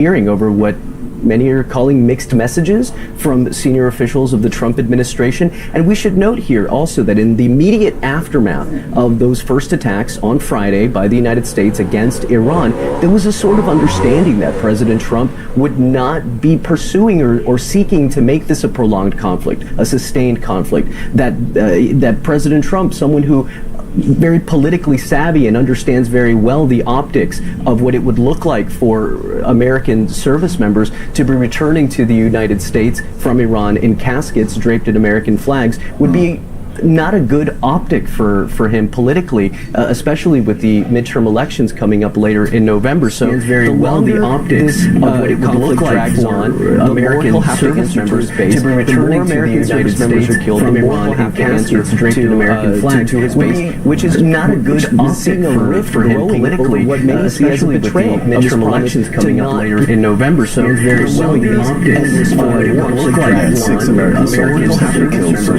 hearing over what many are calling mixed messages from senior officials of the Trump administration. And we should note here also that in the immediate aftermath of those first attacks on Friday by the United States against Iran, there was a sort of understanding that President Trump would not be pursuing or seeking to make this a prolonged conflict, a sustained conflict, that President Trump, someone who very politically savvy and understands very well the optics of what it would look like for American service members to be returning to the United States from Iran in caskets draped in American flags, would be not a good optic for him politically, especially with the midterm elections coming up later in November. So very well the optics of what it would look like for American service members base to be returning to the United States are killed from Iran in caskets draped in American flags to his base, which is not a good optic for him politically, especially with the midterm elections coming up later in November. So very well the optics of what it would look like for American service members so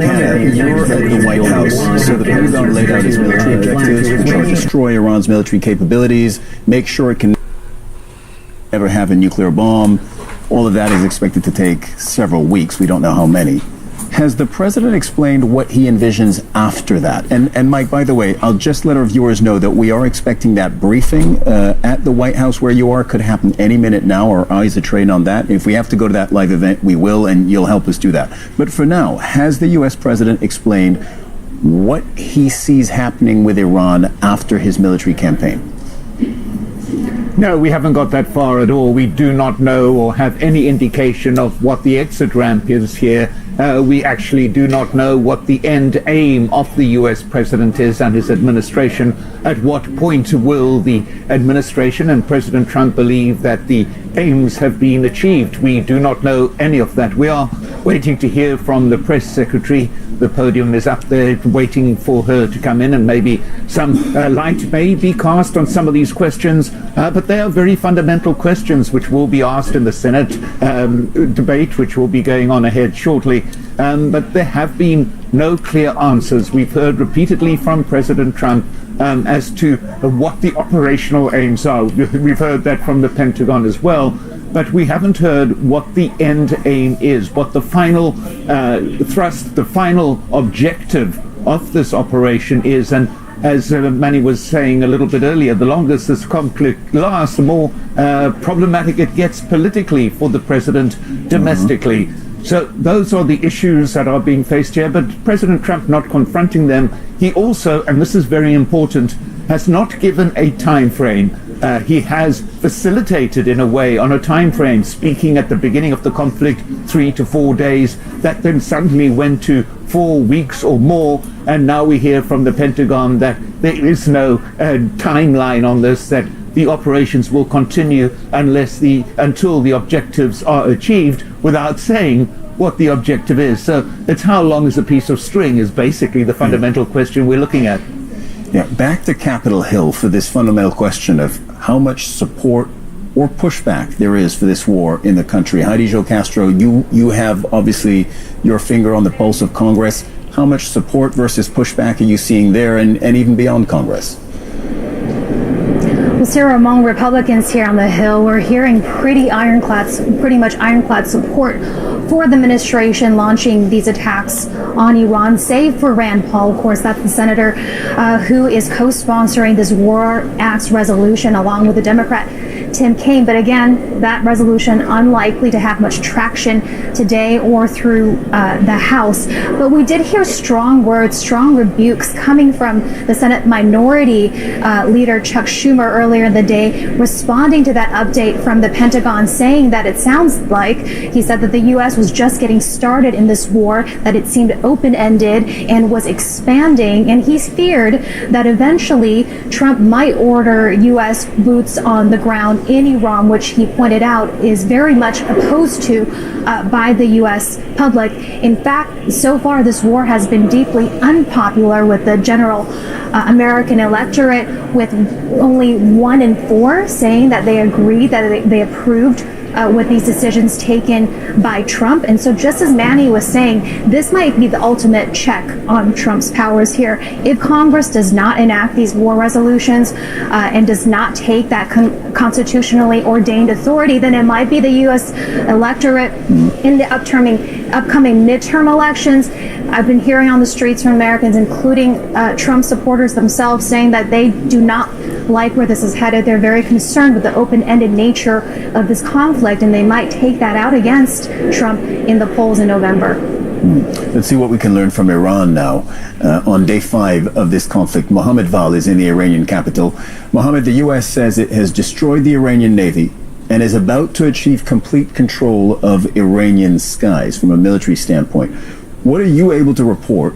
far. You're at the White House, so the Pentagon laid out its military objectives, which are destroy Iran's military capabilities, make sure it can never have a nuclear bomb. All of that is expected to take several weeks. We don't know how many. Has the president explained what he envisions after that? And Mike, by the way, I'll just let our viewers know that we are expecting that briefing at the White House where you are. Could happen any minute now. Our eyes are trained on that. If we have to go to that live event, we will, and you'll help us do that. But for now, has the U.S. president explained what he sees happening with Iran after his military campaign? No, we haven't got that far at all. We do not know or have any indication of what the exit ramp is here. We actually do not know what the end aim of the U.S. president is and his administration. At what point will the administration and President Trump believe that the aims have been achieved? We do not know any of that. We are waiting to hear from the press secretary. The podium is up there waiting for her to come in, and maybe some light may be cast on some of these questions, but they are very fundamental questions which will be asked in the Senate debate, which will be going on ahead shortly. But there have been no clear answers. We've heard repeatedly from President Trump as to what the operational aims are. We've heard that from the Pentagon as well, but we haven't heard what the end aim is, what the final thrust, the final objective of this operation is. And as Manny was saying a little bit earlier, the longer this conflict lasts, the more problematic it gets politically for the president domestically. So those are the issues that are being faced here, but President Trump not confronting them. He also, and this is very important, has not given a time frame. He has facilitated in a way on a time frame, speaking at the beginning of the conflict 3 to 4 days, that then suddenly went to 4 weeks or more, and now we hear from the Pentagon that there is no timeline on this, that the operations will continue until the objectives are achieved, without saying what the objective is. So it's how long is a piece of string is basically the fundamental question we're looking at. Yeah, back to Capitol Hill for this fundamental question of how much support or pushback there is for this war in the country. Heidi Jo Castro, you have obviously your finger on the pulse of Congress. How much support versus pushback are you seeing there and even beyond Congress? Well, Sarah, among Republicans here on the Hill, we're hearing pretty much ironclad support for the administration launching these attacks on Iran, save for Rand Paul. Of course, that's the senator who is co-sponsoring this War Acts resolution along with the Democrat Tim Kaine. But again, that resolution unlikely to have much traction today or through the House. But we did hear strong words, strong rebukes coming from the Senate Minority Leader Chuck Schumer earlier in the day, responding to that update from the Pentagon, saying that it sounds like, he said that the U.S. was just getting started in this war, that it seemed open-ended and was expanding, and he feared that eventually Trump might order U.S. boots on the ground in Iran, which he pointed out is very much opposed to by the U.S. public. In fact, so far this war has been deeply unpopular with the general American electorate, with only 1 in 4 saying that they agreed, that they approved with these decisions taken by Trump. And so just as Manny was saying, this might be the ultimate check on Trump's powers here. If Congress does not enact these war resolutions and does not take that constitutionally ordained authority, then it might be the U.S. electorate in the upcoming midterm elections. I've been hearing on the streets from Americans, including Trump supporters themselves, saying that they do not like where this is headed. They're very concerned with the open-ended nature of this conflict, and they might take that out against Trump in the polls in November. Let's see what we can learn from Iran now. On day 5 of this conflict, Mohammed Val is in the Iranian capital. Mohammed, the U.S. says it has destroyed the Iranian Navy and is about to achieve complete control of Iranian skies from a military standpoint. What are you able to report,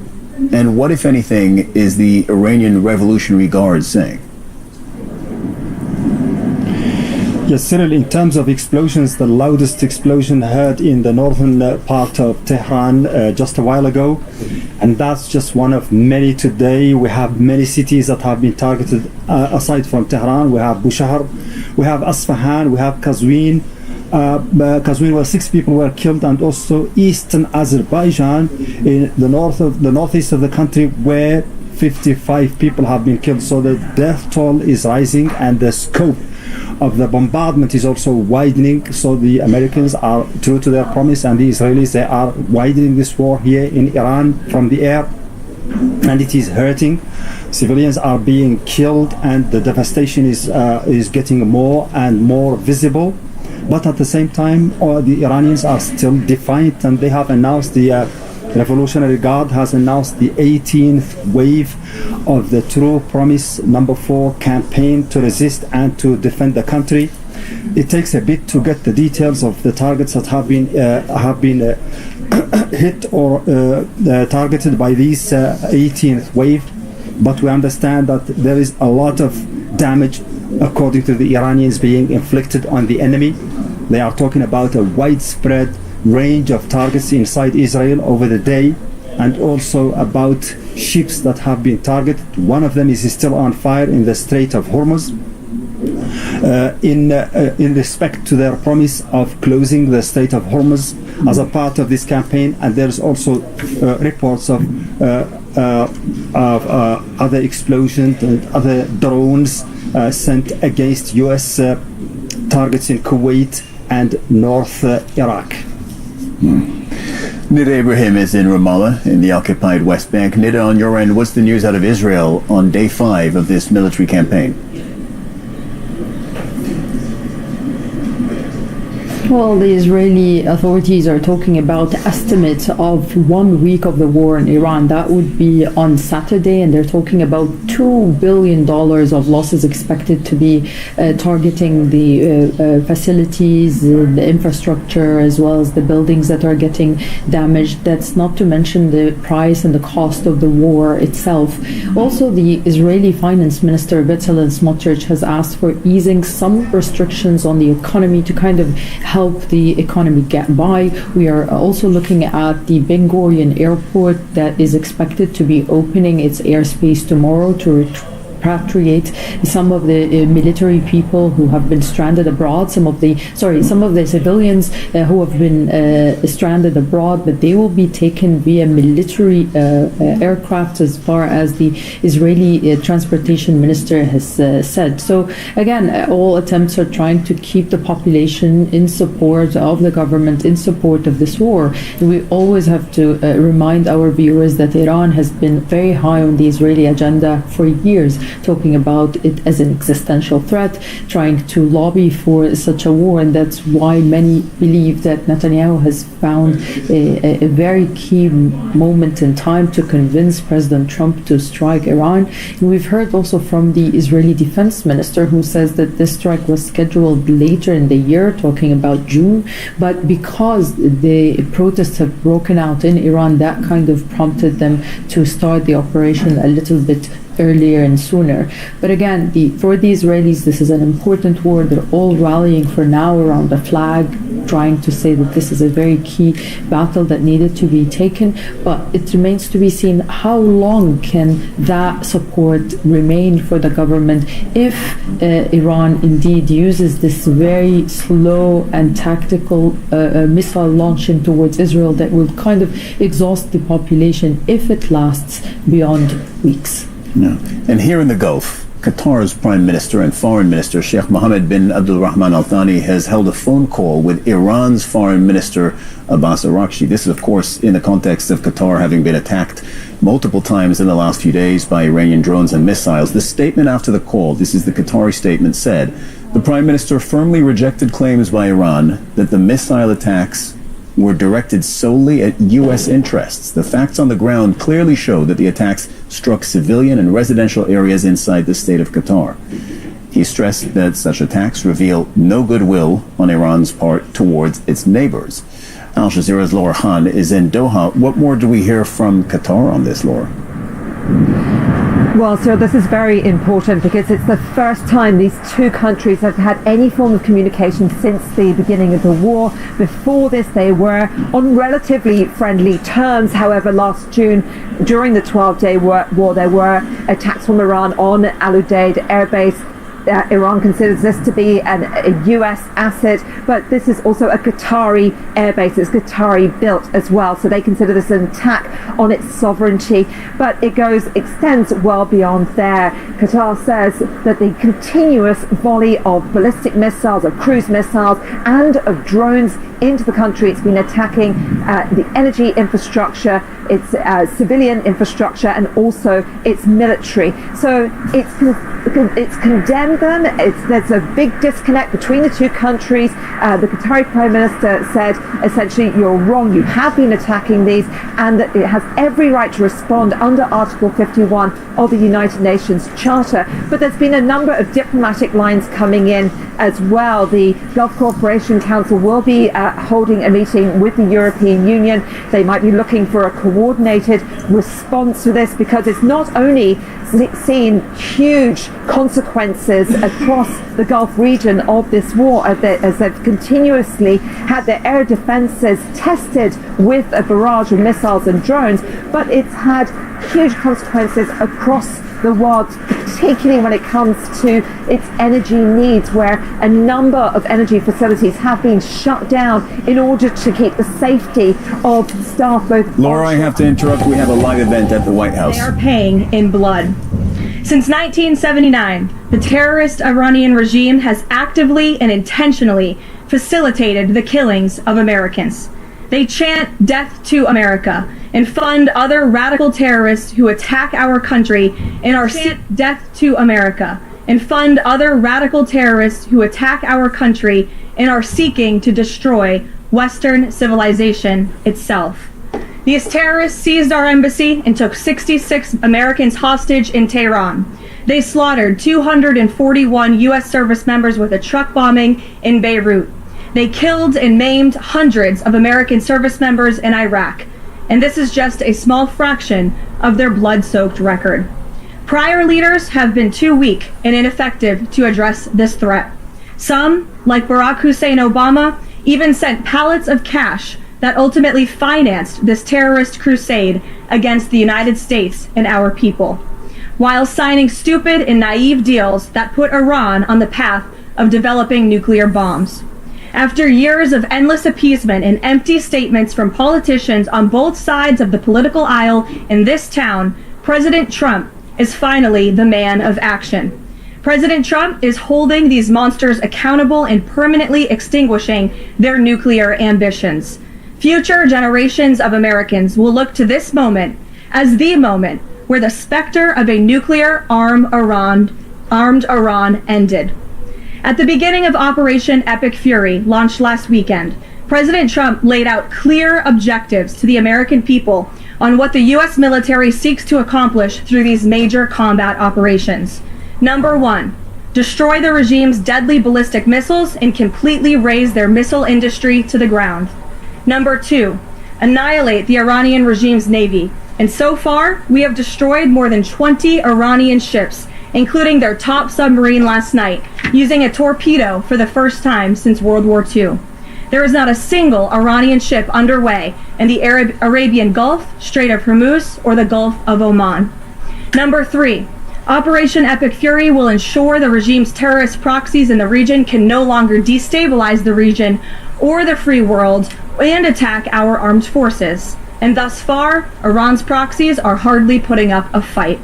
and what, if anything, is the Iranian Revolutionary Guard saying? Yes, Cyril, in terms of explosions, the loudest explosion heard in the northern part of Tehran just a while ago, and that's just one of many today. We have many cities that have been targeted aside from Tehran. We have Bushehr, we have Asfahan, we have Qazvin. Qazvin, where 6 people were killed, and also eastern Azerbaijan in the northeast of the country, where 55 people have been killed. So the death toll is rising, and the scope of the bombardment is also widening. So the Americans are true to their promise, and the Israelis, they are widening this war here in Iran from the air, and it is hurting. Civilians are being killed, and the devastation is getting more and more visible. But at the same time, the Iranians are still defiant, and they have announced, the Revolutionary Guard has announced the 18th wave of the True Promise number 4 campaign to resist and to defend the country. It takes a bit to get the details of the targets that have been hit or targeted by this 18th wave, but we understand that there is a lot of damage, according to the Iranians, being inflicted on the enemy. They are talking about a widespread range of targets inside Israel over the day, and also about ships that have been targeted. One of them is still on fire in the Strait of Hormuz, in respect to their promise of closing the Strait of Hormuz as a part of this campaign. And there's also reports of other explosions and other drones sent against U.S. targets in Kuwait and North Iraq. Nida Ibrahim is in Ramallah in the occupied West Bank. Nida, on your end, what's the news out of Israel on day 5 of this military campaign? Well, the Israeli authorities are talking about estimates of 1 week of the war in Iran. That would be on Saturday, and they're talking about $2 billion of losses expected to be targeting the facilities, the infrastructure, as well as the buildings that are getting damaged. That's not to mention the price and the cost of the war itself. Also, the Israeli finance minister, Bezalel Smotrich, has asked for easing some restrictions on the economy to kind of help the economy get by. We are also looking at the Ben Gurion airport that is expected to be opening its airspace tomorrow to repatriate some of the military people who have been stranded abroad, some of the civilians who have been stranded abroad, but they will be taken via military aircraft, as far as the Israeli transportation minister has said. So again, all attempts are trying to keep the population in support of the government, in support of this war. And we always have to remind our viewers that Iran has been very high on the Israeli agenda for years, talking about it as an existential threat, trying to lobby for such a war, and that's why many believe that Netanyahu has found a very key moment in time to convince President Trump to strike Iran. And we've heard also from the Israeli defense minister, who says that this strike was scheduled later in the year, talking about June, but because the protests have broken out in Iran, that kind of prompted them to start the operation a little bit earlier and sooner. But again, for the Israelis, this is an important war. They're all rallying for now around the flag, trying to say that this is a very key battle that needed to be taken, but it remains to be seen how long can that support remain for the government if Iran indeed uses this very slow and tactical missile launching towards Israel that will kind of exhaust the population if it lasts beyond weeks. Yeah. And here in the Gulf, Qatar's Prime Minister and Foreign Minister Sheikh Mohammed bin Abdul Rahman Al Thani has held a phone call with Iran's Foreign Minister Abbas Araghchi. This is, of course, in the context of Qatar having been attacked multiple times in the last few days by Iranian drones and missiles. The statement after the call, this is the Qatari statement, said, the Prime Minister firmly rejected claims by Iran that the missile attacks were directed solely at U.S. interests. The facts on the ground clearly show that the attacks struck civilian and residential areas inside the state of Qatar. He stressed that such attacks reveal no goodwill on Iran's part towards its neighbors. Al Jazeera's Laura Khan is in Doha. What more do we hear from Qatar on this, Laura? Well, sir, this is very important because it's the first time these two countries have had any form of communication since the beginning of the war. Before this, they were on relatively friendly terms. However, last June, during the 12-day war, there were attacks from Iran on Al Udeid airbase. Iran considers this to be a U.S. asset, but this is also a Qatari airbase. It's Qatari built as well, so they consider this an attack on its sovereignty. But it extends well beyond there. Qatar says that the continuous volley of ballistic missiles, of cruise missiles, and of drones into the country, it's been attacking the energy infrastructure, its civilian infrastructure, and also its military. So it's condemned them. There's a big disconnect between the two countries. The Qatari Prime Minister said, essentially, you're wrong. You have been attacking these, and that it has every right to respond under Article 51 of the United Nations Charter. But there's been a number of diplomatic lines coming in as well. The Gulf Cooperation Council will be holding a meeting with the European Union. They might be looking for a coordinated response to this because it's not only seen huge consequences across the Gulf region of this war as they've continuously had their air defenses tested with a barrage of missiles and drones, but it's had huge consequences across the world, particularly when it comes to its energy needs, where a number of energy facilities have been shut down in order to keep the safety of staff. Both Laura, I have to interrupt. We have a live event at the White House. They are paying in blood. Since 1979, the terrorist Iranian regime has actively and intentionally facilitated the killings of Americans. They chant "Death to America" and fund other radical terrorists who attack our country and are "Death to America" and fund other radical terrorists who attack our country and are seeking to destroy Western civilization itself. These terrorists seized our embassy and took 66 Americans hostage in Tehran. They slaughtered 241 U.S. service members with a truck bombing in Beirut. They killed and maimed hundreds of American service members in Iraq. And this is just a small fraction of their blood-soaked record. Prior leaders have been too weak and ineffective to address this threat. Some, like Barack Hussein Obama, even sent pallets of cash that ultimately financed this terrorist crusade against the United States and our people, while signing stupid and naive deals that put Iran on the path of developing nuclear bombs. After years of endless appeasement and empty statements from politicians on both sides of the political aisle in this town, President Trump is finally the man of action. President Trump is holding these monsters accountable and permanently extinguishing their nuclear ambitions. Future generations of Americans will look to this moment as the moment where the specter of a nuclear armed Iran ended. At the beginning of Operation Epic Fury, launched last weekend, President Trump laid out clear objectives to the American people on what the U.S. military seeks to accomplish through these major combat operations. Number 1, destroy the regime's deadly ballistic missiles and completely raze their missile industry to the ground. Number 2, annihilate the Iranian regime's navy. And so far, we have destroyed more than 20 Iranian ships, including their top submarine last night, using a torpedo for the first time since World War II. There is not a single Iranian ship underway in the Arabian Gulf, Strait of Hormuz, or the Gulf of Oman. Number 3, Operation Epic Fury will ensure the regime's terrorist proxies in the region can no longer destabilize the region or the free world and attack our armed forces. And thus far, Iran's proxies are hardly putting up a fight.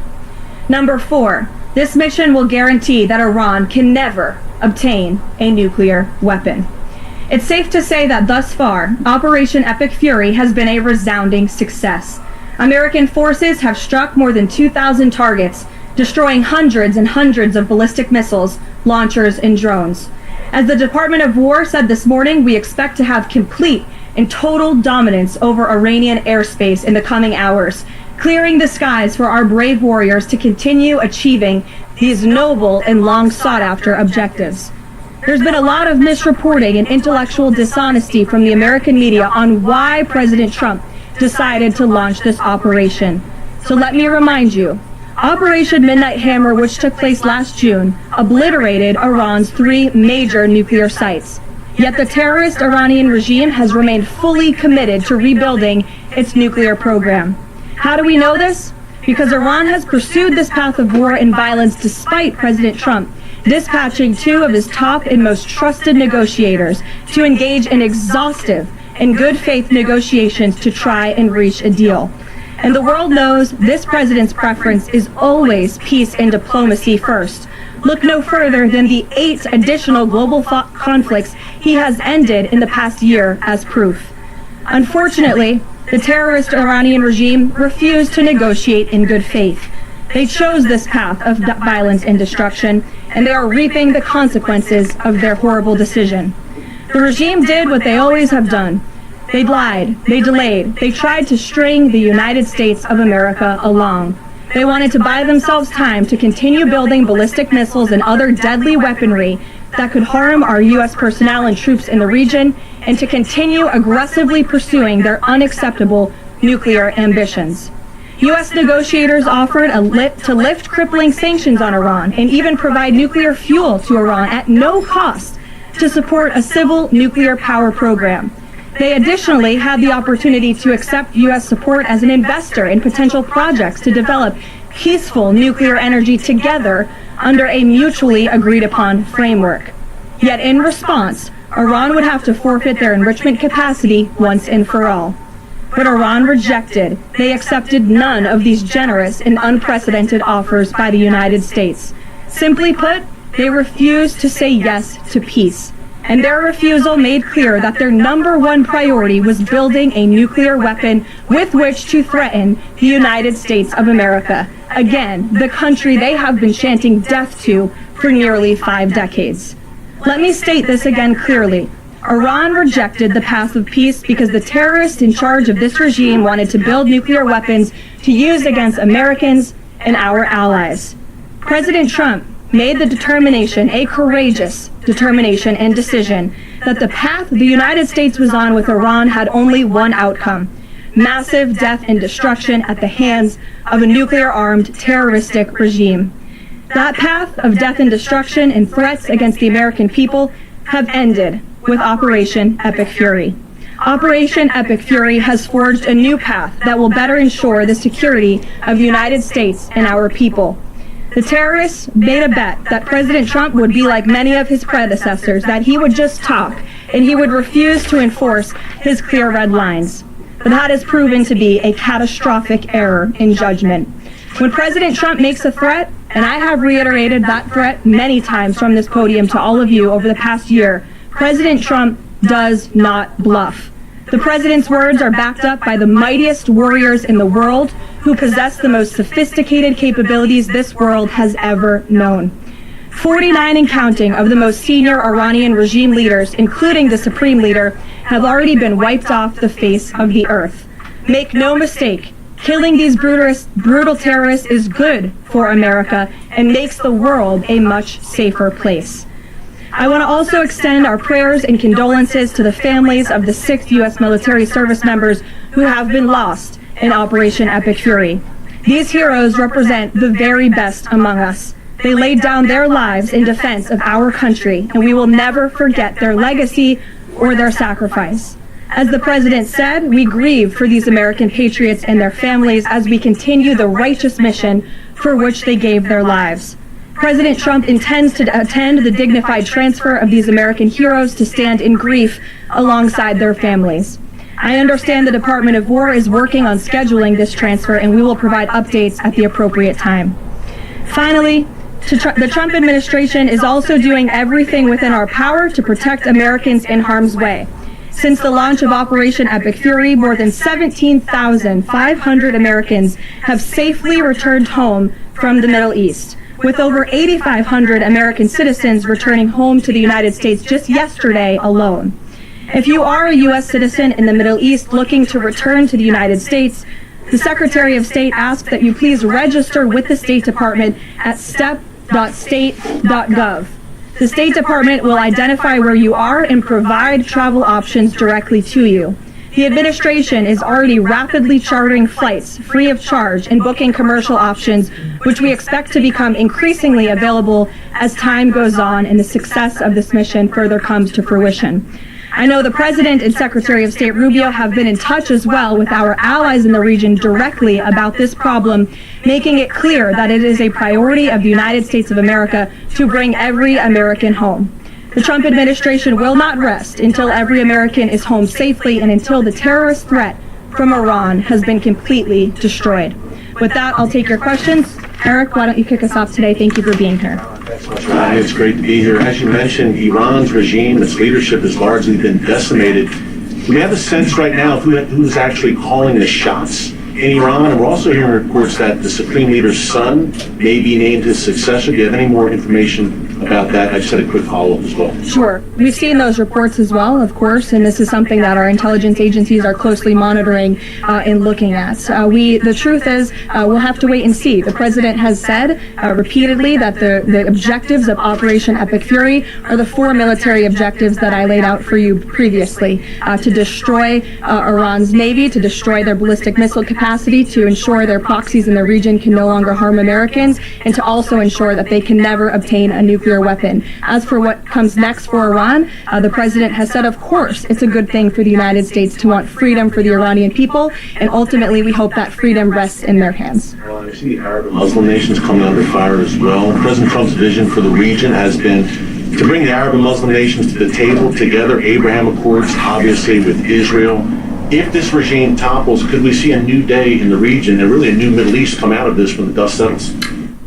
Number 4, this mission will guarantee that Iran can never obtain a nuclear weapon. It's safe to say that thus far, Operation Epic Fury has been a resounding success. American forces have struck more than 2,000 targets, destroying hundreds and hundreds of ballistic missiles, launchers, and drones. As the Department of War said this morning, we expect to have complete and total dominance over Iranian airspace in the coming hours, clearing the skies for our brave warriors to continue achieving these noble and long sought-after objectives. There's been a lot of misreporting and intellectual dishonesty from the American media on why President Trump decided to launch this operation. So let me remind you, Operation Midnight Hammer, which took place last June, obliterated Iran's 3 major nuclear sites. Yet the terrorist Iranian regime has remained fully committed to rebuilding its nuclear program. How do we know this? Because Iran has pursued this path of war and violence despite President Trump dispatching 2 of his top and most trusted negotiators to engage in exhaustive and good faith negotiations to try and reach a deal. And the world knows this president's preference is always peace and diplomacy first. Look no further than the 8 additional global conflicts he has ended in the past year as proof. Unfortunately, the terrorist Iranian regime refused to negotiate in good faith. They chose this path of violence and destruction, and they are reaping the consequences of their horrible decision. The regime did what they always have done. They lied, they delayed, they tried to string the United States of America along. They wanted to buy themselves time to continue building ballistic missiles and other deadly weaponry that could harm our U.S. personnel and troops in the region, and to continue aggressively pursuing their unacceptable nuclear ambitions. U.S. negotiators offered to lift crippling sanctions on Iran and even provide nuclear fuel to Iran at no cost to support a civil nuclear power program. They additionally had the opportunity to accept U.S. support as an investor in potential projects to develop peaceful nuclear energy together under a mutually agreed upon framework. Yet in response, Iran would have to forfeit their enrichment capacity once and for all. But Iran rejected. They accepted none of these generous and unprecedented offers by the United States. Simply put, they refused to say yes to peace. And their refusal made clear that their number 1 priority was building a nuclear weapon with which to threaten the United States of America. Again, the country they have been chanting death to for nearly 5 decades. Let me state this again clearly. Iran rejected the path of peace because the terrorists in charge of this regime wanted to build nuclear weapons to use against Americans and our allies. President Trump made the determination, a courageous determination and decision, that the path the United States was on with Iran had only one outcome: massive death and destruction at the hands of a nuclear-armed terroristic regime. That path of death and destruction and threats against the American people have ended with Operation Epic Fury. Operation Epic Fury has forged a new path that will better ensure the security of the United States and our people. The terrorists made a bet that President Trump would be like many of his predecessors, that he would just talk and he would refuse to enforce his clear red lines. But that has proven to be a catastrophic error in judgment. When President Trump makes a threat, and I have reiterated that threat many times from this podium to all of you over the past year, President Trump does not bluff. The president's words are backed up by the mightiest warriors in the world who possess the most sophisticated capabilities this world has ever known. 49 and counting of the most senior Iranian regime leaders, including the supreme leader, have already been wiped off the face of the earth. Make no mistake, killing these brutal terrorists is good for America and makes the world a much safer place. I want to also extend our prayers and condolences to the families of the 6 U.S. military service members who have been lost in Operation Epic Fury. These heroes represent the very best among us. They laid down their lives in defense of our country, and we will never forget their legacy or their sacrifice. As the president said, we grieve for these American patriots and their families as we continue the righteous mission for which they gave their lives. President Trump intends to attend the dignified transfer of these American heroes to stand in grief alongside their families. I understand the Department of War is working on scheduling this transfer, and we will provide updates at the appropriate time. Finally, the Trump administration is also doing everything within our power to protect Americans in harm's way. Since the launch of Operation Epic Fury, more than 17,500 Americans have safely returned home from the Middle East, with over 8,500 American citizens returning home to the United States just yesterday alone. If you are a U.S. citizen in the Middle East looking to return to the United States, the Secretary of State asks that you please register with the State Department at step.state.gov. The State Department will identify where you are and provide travel options directly to you. The administration is already rapidly chartering flights free of charge and booking commercial options, which we expect to become increasingly available as time goes on and the success of this mission further comes to fruition. I know the President and Secretary of State Rubio have been in touch as well with our allies in the region directly about this problem, making it clear that it is a priority of the United States of America to bring every American home. The Trump administration will not rest until every American is home safely and until the terrorist threat from Iran has been completely destroyed. With that, I'll take your questions. Eric, why don't you kick us off today? Thank you for being here. Thanks so much, Ryan. It's great to be here. As you mentioned, Iran's regime, its leadership has largely been decimated. Do we have a sense right now of who's actually calling the shots in Iran? And we're also hearing reports that the Supreme Leader's son may be named his successor. Do you have any more information about that? I just had a quick follow-up as well. Sure. We've seen those reports as well, of course, and this is something that our intelligence agencies are closely monitoring and looking at. The truth is, we'll have to wait and see. The president has said repeatedly that the objectives of Operation Epic Fury are the 4 military objectives that I laid out for you previously: to destroy Iran's navy, to destroy their ballistic missile capacity, to ensure their proxies in the region can no longer harm Americans, and to also ensure that they can never obtain a nuclear weapon. As for what comes next for Iran, the president has said, of course, it's a good thing for the United States to want freedom for the Iranian people, and ultimately we hope that freedom rests in their hands. Well, I see the Arab and Muslim nations coming under fire as well. President Trump's vision for the region has been to bring the Arab and Muslim nations to the table together, Abraham Accords, obviously, with Israel. If this regime topples, could we see a new day in the region and really a new Middle East come out of this when the dust settles?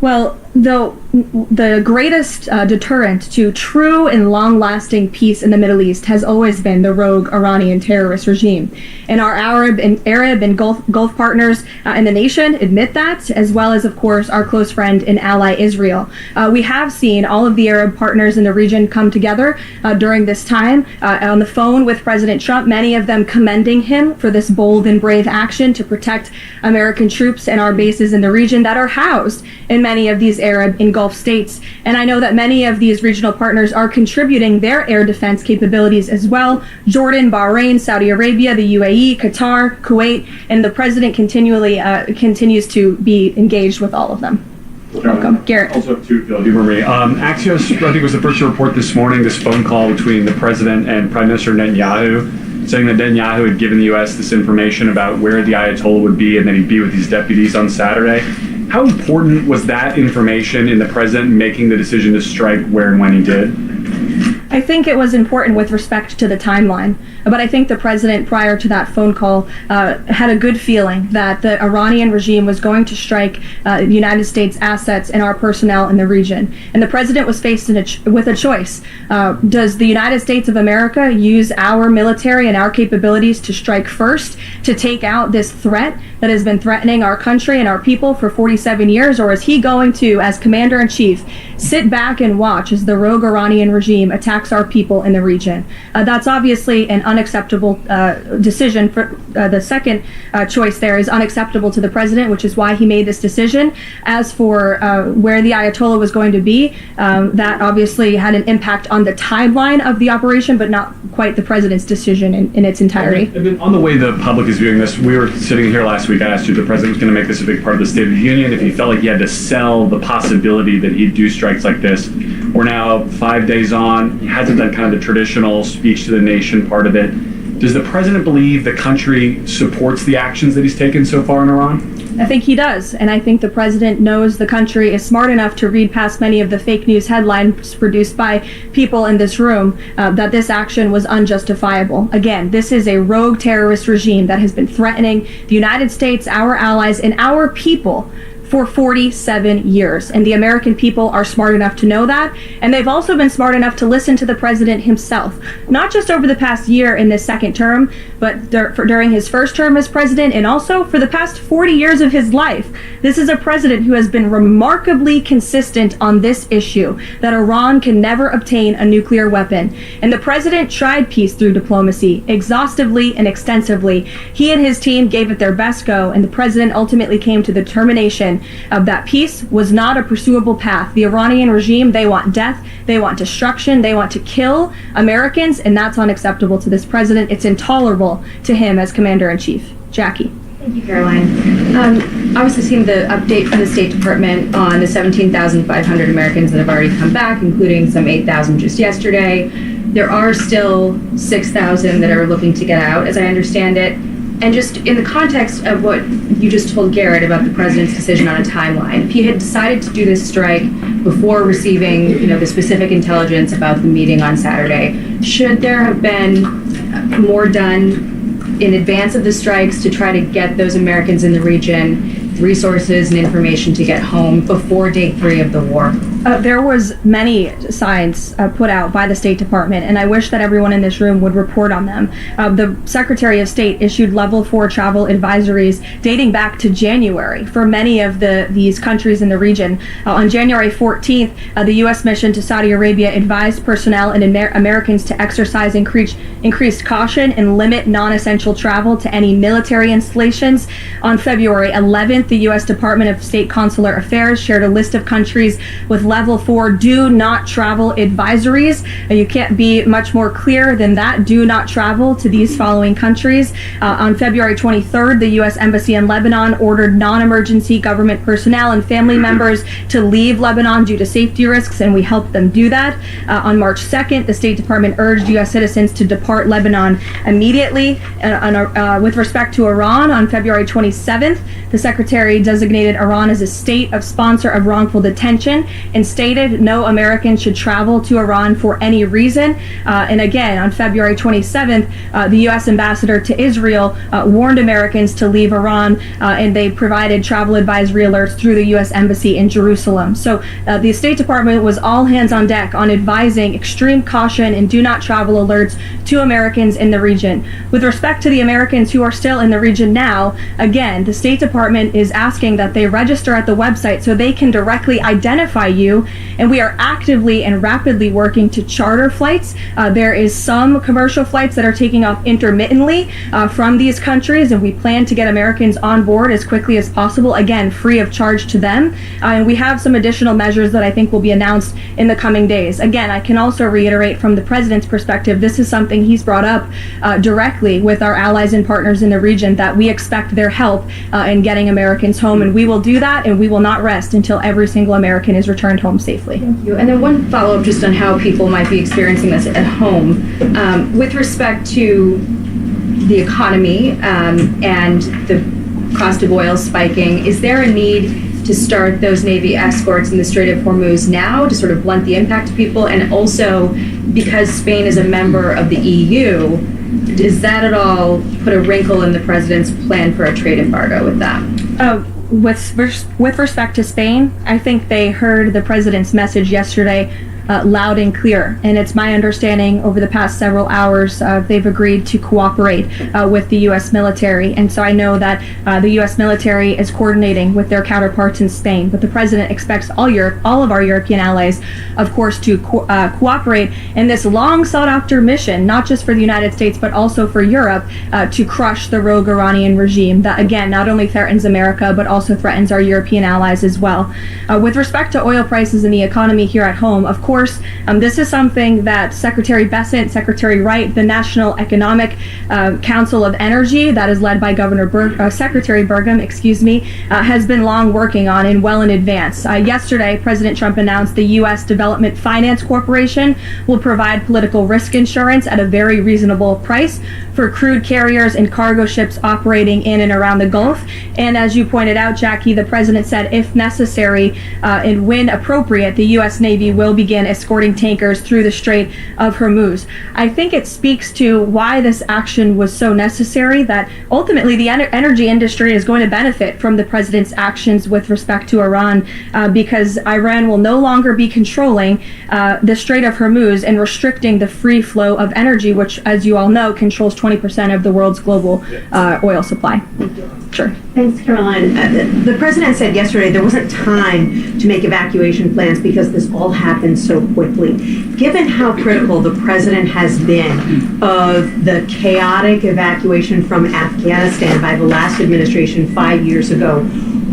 Well, the greatest deterrent to true and long-lasting peace in the Middle East has always been the rogue Iranian terrorist regime. And our Arab and Gulf partners in the nation admit that, as well as, of course, our close friend and ally Israel. We have seen all of the Arab partners in the region come together during this time on the phone with President Trump, many of them commending him for this bold and brave action to protect American troops and our bases in the region that are housed in many of these Arab and Gulf states. And I know that many of these regional partners are contributing their air defense capabilities as well. Jordan, Bahrain, Saudi Arabia, the UAE, Qatar, Kuwait, and the president continues to be engaged with all of them. Welcome. Garrett. Also, to humor me, Axios, I think, was the first to report this morning this phone call between the president and Prime Minister Netanyahu, saying that Netanyahu had given the U.S. this information about where the Ayatollah would be and that he'd be with his deputies on Saturday. How important was that information in the president making the decision to strike where and when he did? I think it was important with respect to the timeline, but I think the president, prior to that phone call, had a good feeling that the Iranian regime was going to strike the United States assets and our personnel in the region. And the president was faced with a choice. Does the United States of America use our military and our capabilities to strike first, to take out this threat that has been threatening our country and our people for 47 years, or is he going to, as commander-in-chief, sit back and watch as the rogue Iranian regime attacks our people in the region? That's obviously an unacceptable decision. For the second choice there is unacceptable to the president, which is why he made this decision. As for where the Ayatollah was going to be, that obviously had an impact on the timeline of the operation, but not quite the president's decision in its entirety. And then on the way the public is viewing this, we were sitting here last week, I asked you if the president was going to make this a big part of the State of the Union, if he felt like he had to sell the possibility that he'd do strikes like this. We're now 5 days on. He hasn't done kind of the traditional speech to the nation part of it. Does the president believe the country supports the actions that he's taken so far in Iran? I think he does, and I think the president knows the country is smart enough to read past many of the fake news headlines produced by people in this room that this action was unjustifiable. Again, this is a rogue terrorist regime that has been threatening the United States, our allies, and our people for 47 years. And the American people are smart enough to know that. And they've also been smart enough to listen to the president himself, not just over the past year in this second term, but during his first term as president, and also for the past 40 years of his life. This is a president who has been remarkably consistent on this issue, that Iran can never obtain a nuclear weapon. And the president tried peace through diplomacy exhaustively and extensively. He and his team gave it their best go, and the president ultimately came to the determination of that peace was not a pursuable path. The Iranian regime, they want death, they want destruction, they want to kill Americans, and that's unacceptable to this president. It's intolerable to him as commander-in-chief. Jackie. Thank you, Caroline. Obviously seen the update from the State Department on the 17,500 Americans that have already come back, including some 8,000 just yesterday. There are still 6,000 that are looking to get out, as I understand it. And just in the context of what you just told Garrett about the president's decision on a timeline, if he had decided to do this strike before receiving, the specific intelligence about the meeting on Saturday, should there have been more done in advance of the strikes to try to get those Americans in the region resources and information to get home before day 3 of the war? There was many signs put out by the State Department, and I wish that everyone in this room would report on them. The Secretary of State issued level 4 travel advisories dating back to January for many of these countries in the region. On January 14th, the U.S. mission to Saudi Arabia advised personnel and Americans to exercise increased caution and limit non-essential travel to any military installations. On February 11th, the U.S. Department of State Consular Affairs shared a list of countries with level 4 do not travel advisories. You can't be much more clear than that. Do not travel to these following countries. On February 23rd, the U.S. Embassy in Lebanon ordered non-emergency government personnel and family members to leave Lebanon due to safety risks, and we helped them do that. On March 2nd, the State Department urged U.S. citizens to depart Lebanon immediately. With respect to Iran, on February 27th, the Secretary designated Iran as a state of sponsor of wrongful detention and stated no Americans should travel to Iran for any reason. And again, on February 27th, the U.S. ambassador to Israel warned Americans to leave Iran, and they provided travel advisory alerts through the U.S. Embassy in Jerusalem. So the State Department was all hands on deck on advising extreme caution and do not travel alerts to Americans in the region. With respect to the Americans who are still in the region now, again, the State Department is asking that they register at the website so they can directly identify you, and we are actively and rapidly working to charter flights. There is some commercial flights that are taking off intermittently from these countries, and we plan to get Americans on board as quickly as possible, again, free of charge to them. And we have some additional measures that I think will be announced in the coming days. Again, I can also reiterate from the president's perspective, this is something he's brought up directly with our allies and partners in the region, that we expect their help in getting Americans home, and we will do that, and we will not rest until every single American is returned home safely. Thank you. And then one follow-up just on how people might be experiencing this at home. With respect to the economy and the cost of oil spiking, is there a need to start those Navy escorts in the Strait of Hormuz now to sort of blunt the impact to people? And also, because Spain is a member of the EU, does that at all put a wrinkle in the president's plan for a trade embargo with them? With respect to Spain, I think they heard the president's message yesterday loud and clear, and it's my understanding over the past several hours they've agreed to cooperate with the U.S. military, and so I know that the U.S. military is coordinating with their counterparts in Spain, but the president expects all of our European allies, of course, to cooperate in this long sought after mission, not just for the United States but also for Europe, to crush the rogue Iranian regime that, again, not only threatens America but also threatens our European allies as well. With respect to oil prices and the economy here at home, of course, course, this is something that Secretary Bessent, Secretary Wright, the National Economic Council of Energy, that is led by Secretary Burgum, has been long working on and well in advance. Yesterday, President Trump announced the U.S. Development Finance Corporation will provide political risk insurance at a very reasonable price for crude carriers and cargo ships operating in and around the Gulf. And as you pointed out, Jackie, the president said if necessary and when appropriate, the U.S. Navy will begin escorting tankers through the Strait of Hormuz. I think it speaks to why this action was so necessary, that ultimately the energy industry is going to benefit from the president's actions with respect to Iran, because Iran will no longer be controlling the Strait of Hormuz and restricting the free flow of energy, which, as you all know, controls 20% of the world's global oil supply. Sure. Thanks, Caroline. The president said yesterday there wasn't time to make evacuation plans because this all happened so quickly. Given how critical the president has been of the chaotic evacuation from Afghanistan by the last administration 5 years ago,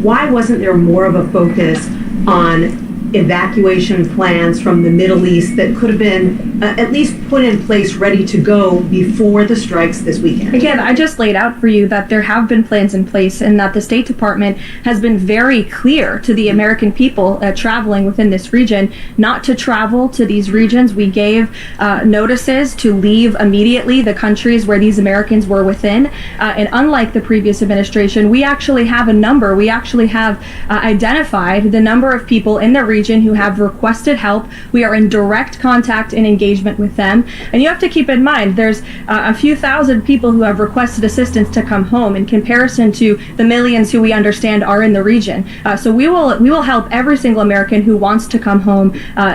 why wasn't there more of a focus on evacuation plans from the Middle East that could have been at least put in place, ready to go before the strikes this weekend? Again, I just laid out for you that there have been plans in place and that the State Department has been very clear to the American people traveling within this region not to travel to these regions. We gave notices to leave immediately the countries where these Americans were within. And unlike the previous administration, we actually have a number. We actually have identified the number of people in the region who have requested help. We are in direct contact and engagement with them. And you have to keep in mind, there's a few thousand people who have requested assistance to come home in comparison to the millions who we understand are in the region. So we will help every single American who wants to come home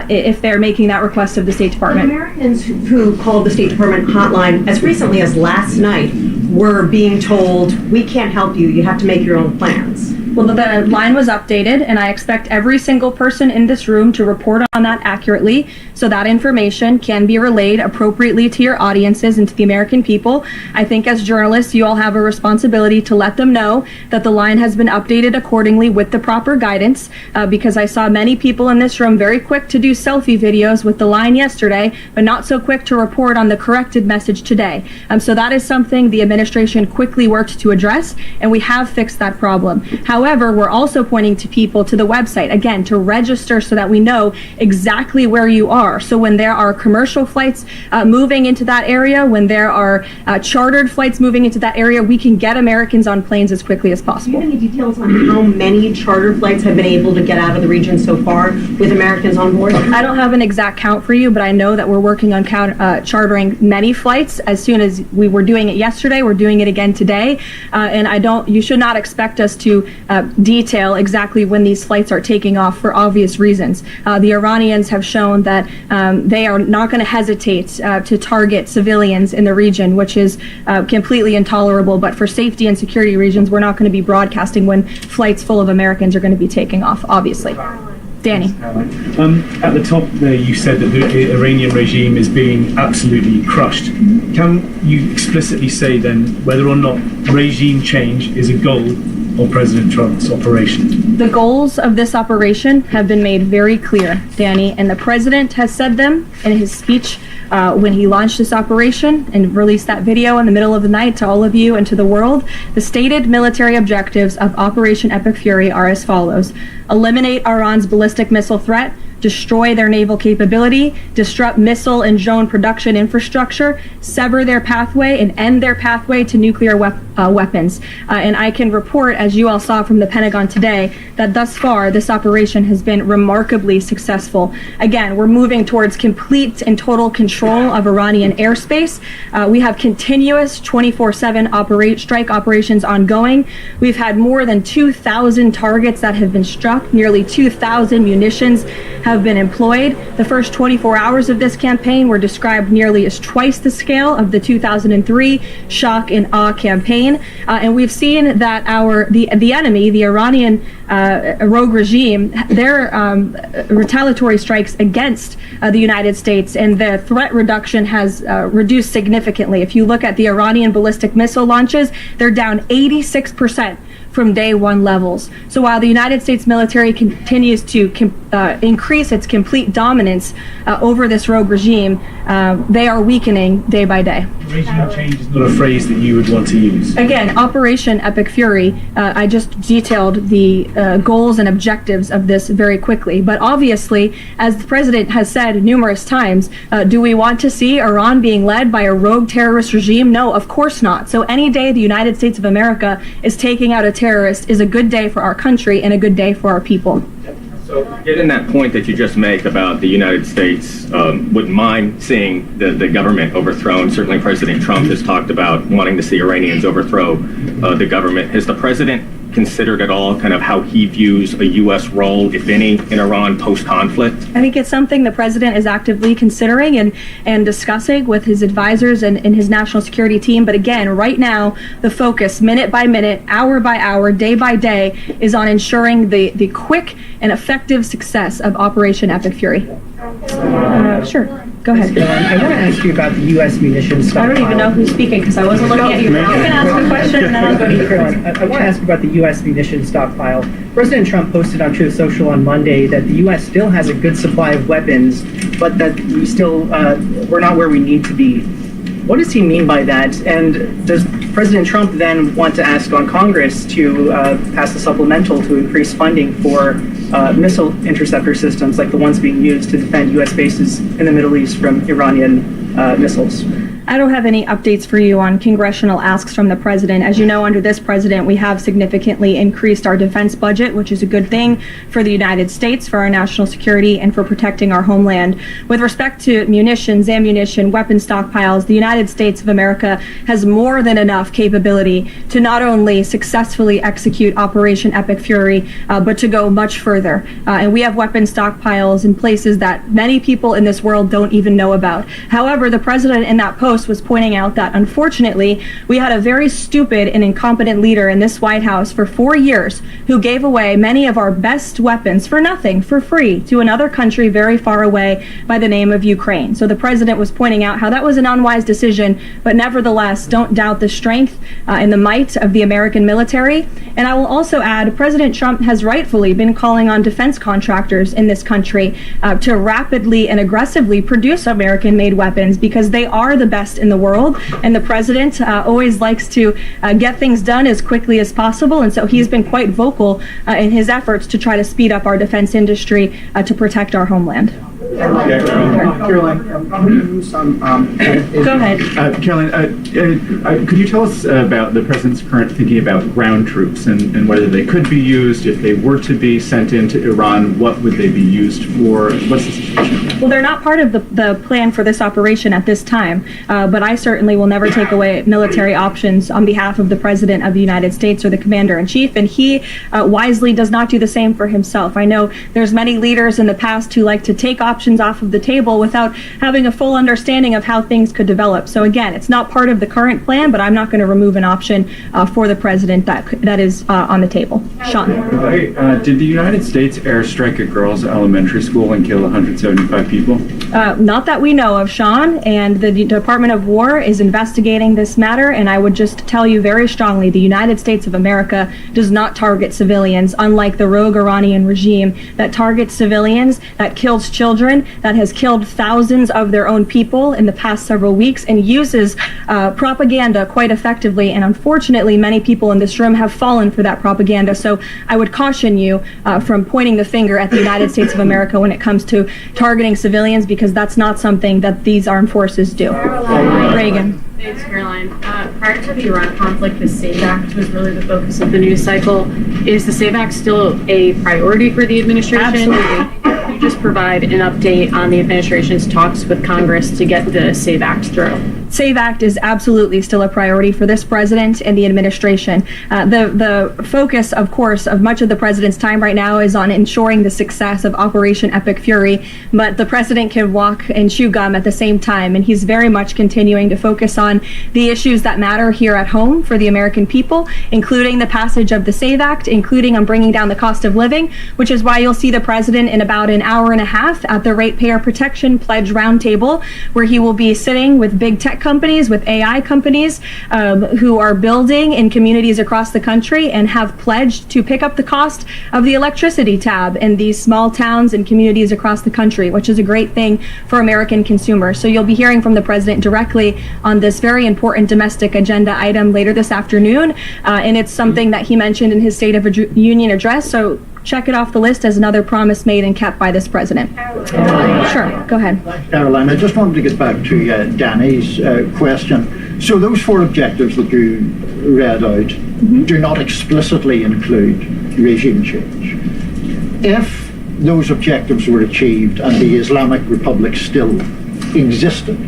if they're making that request of the State Department. Americans who called the State Department hotline as recently as last night were being told, we can't help you, you have to make your own plans. Well, the line was updated, and I expect every single person in this room to report on that accurately so that information can be relayed appropriately to your audiences and to the American people. I think as journalists, you all have a responsibility to let them know that the line has been updated accordingly with the proper guidance, because I saw many people in this room very quick to do selfie videos with the line yesterday, but not so quick to report on the corrected message today. So that is something the administration quickly worked to address, and we have fixed that problem. However, we're also pointing to people to the website, again, to register so that we know exactly where you are. So when there are commercial flights moving into that area, when there are chartered flights moving into that area, we can get Americans on planes as quickly as possible. Do you have any details on how many charter flights have been able to get out of the region so far with Americans on board? I don't have an exact count for you, but I know that we're working on chartering many flights. As soon as we were doing it yesterday, we're doing it again today. And you should not expect us to detail exactly when these flights are taking off for obvious reasons. The Iranians have shown that they are not going to hesitate to target civilians in the region, which is completely intolerable. But for safety and security reasons, we're not going to be broadcasting when flights full of Americans are going to be taking off, obviously. Danny. At the top there, you said that the Iranian regime is being absolutely crushed. Can you explicitly say then whether or not regime change is a goal of President Trump's operation? The goals of this operation have been made very clear, Danny, and the president has said them in his speech when he launched this operation and released that video in the middle of the night to all of you and to the world. The stated military objectives of Operation Epic Fury are as follows: eliminate Iran's ballistic missile threat, destroy their naval capability, disrupt missile and drone production infrastructure, sever their pathway, and end their pathway to nuclear weapons. And I can report, as you all saw from the Pentagon today, that thus far this operation has been remarkably successful. Again, we're moving towards complete and total control of Iranian airspace. We have continuous 24/7 strike operations ongoing. We've had more than 2,000 targets that have been struck, nearly 2,000 munitions have been employed. The first 24 hours of this campaign were described nearly as twice the scale of the 2003 shock and awe campaign. And we've seen that the enemy, the Iranian rogue regime, their retaliatory strikes against the United States and the threat reduction has reduced significantly. If you look at the Iranian ballistic missile launches, they're down 86% from day one levels. So while the United States military continues to increase its complete dominance over this rogue regime, they are weakening day by day. Regime change is not a phrase that you would want to use. Again, Operation Epic Fury, I just detailed the goals and objectives of this very quickly. But obviously, as the president has said numerous times, do we want to see Iran being led by a rogue terrorist regime? No, of course not. So any day the United States of America is taking out a terrorist is a good day for our country and a good day for our people. So, given that point that you just make about the United States wouldn't mind seeing the government overthrown, certainly President Trump has talked about wanting to see Iranians overthrow the government. Has the president considered at all kind of how he views a U.S. role, if any, in Iran post-conflict? I think it's something the president is actively considering and discussing with his advisors and his national security team. But again, right now, the focus, minute by minute, hour by hour, day by day, is on ensuring the quick and effective success of Operation Epic Fury. Sure. Go ahead. I want to ask you about the U.S. munitions stockpile. I don't even know who's speaking because I wasn't looking at you. You can ask a question and then I'll go to you. I want to ask about the U.S. munitions stockpile. President Trump posted on Truth Social on Monday that the U.S. still has a good supply of weapons, but that we still, we're not where we need to be. What does he mean by that? And does President Trump then want to ask on Congress to pass a supplemental to increase funding for missile interceptor systems like the ones being used to defend U.S. bases in the Middle East from Iranian missiles? I don't have any updates for you on congressional asks from the president. As you know, under this president, we have significantly increased our defense budget, which is a good thing for the United States, for our national security, and for protecting our homeland. With respect to munitions, ammunition, weapon stockpiles, the United States of America has more than enough capability to not only successfully execute Operation Epic Fury, but to go much further. And we have weapon stockpiles in places that many people in this world don't even know about. However, the president in that post was pointing out that unfortunately we had a very stupid and incompetent leader in this White House for 4 years who gave away many of our best weapons for nothing, for free, to another country very far away by the name of Ukraine. So the president was pointing out how that was an unwise decision, but nevertheless, don't doubt the strength and the might of the American military. And I will also add, President Trump has rightfully been calling on defense contractors in this country to rapidly and aggressively produce American-made weapons because they are the best in the world, and the president always likes to get things done as quickly as possible, and so he's been quite vocal in his efforts to try to speed up our defense industry to protect our homeland. Caroline, go ahead. Caroline, could you tell us about the president's current thinking about ground troops and whether they could be used, if they were to be sent into Iran, what would they be used for? What's the situation? Well, they're not part of the plan for this operation at this time, but I certainly will never take away military options on behalf of the President of the United States or the Commander-in-Chief, and he wisely does not do the same for himself. I know there's many leaders in the past who like to take options off of the table without having a full understanding of how things could develop. So again, it's not part of the current plan, but I'm not going to remove an option for the President that is on the table. Sean. Did the United States airstrike a girls' elementary school and kill 175 people? Not that we know of, Sean, and the Department of War is investigating this matter, and I would just tell you very strongly, the United States of America does not target civilians, unlike the rogue Iranian regime that targets civilians, that kills children, that has killed thousands of their own people in the past several weeks, and uses propaganda quite effectively, and unfortunately many people in this room have fallen for that propaganda. So I would caution you from pointing the finger at the United States of America when it comes to targeting civilians, because that's not something that these armed forces do. Reagan. Thanks, Caroline. Prior to the Iran conflict, the SAVE Act was really the focus of the news cycle. Is the SAVE Act still a priority for the administration? Absolutely. Could you just provide an update on the administration's talks with Congress to get the SAVE Act through? SAVE Act is absolutely still a priority for this president and the administration. The focus, of course, of much of the president's time right now is on ensuring the success of Operation Epic Fury, but the president can walk and chew gum at the same time, and he's very much continuing to focus on the issues that matter here at home for the American people, including the passage of the SAVE Act, including on bringing down the cost of living, which is why you'll see the president in about an hour and a half at the Ratepayer Protection Pledge Roundtable, where he will be sitting with big tech tech companies, with AI companies who are building in communities across the country and have pledged to pick up the cost of the electricity tab in these small towns and communities across the country, which is a great thing for American consumers. So you'll be hearing from the president directly on this very important domestic agenda item later this afternoon, and it's something that he mentioned in his State of Union address. So check it off the list as another promise made and kept by this president. Sure, go ahead. Caroline, I just wanted to get back to Danny's question. So those 4 objectives that you read out do not explicitly include regime change. If those objectives were achieved and the Islamic Republic still existed,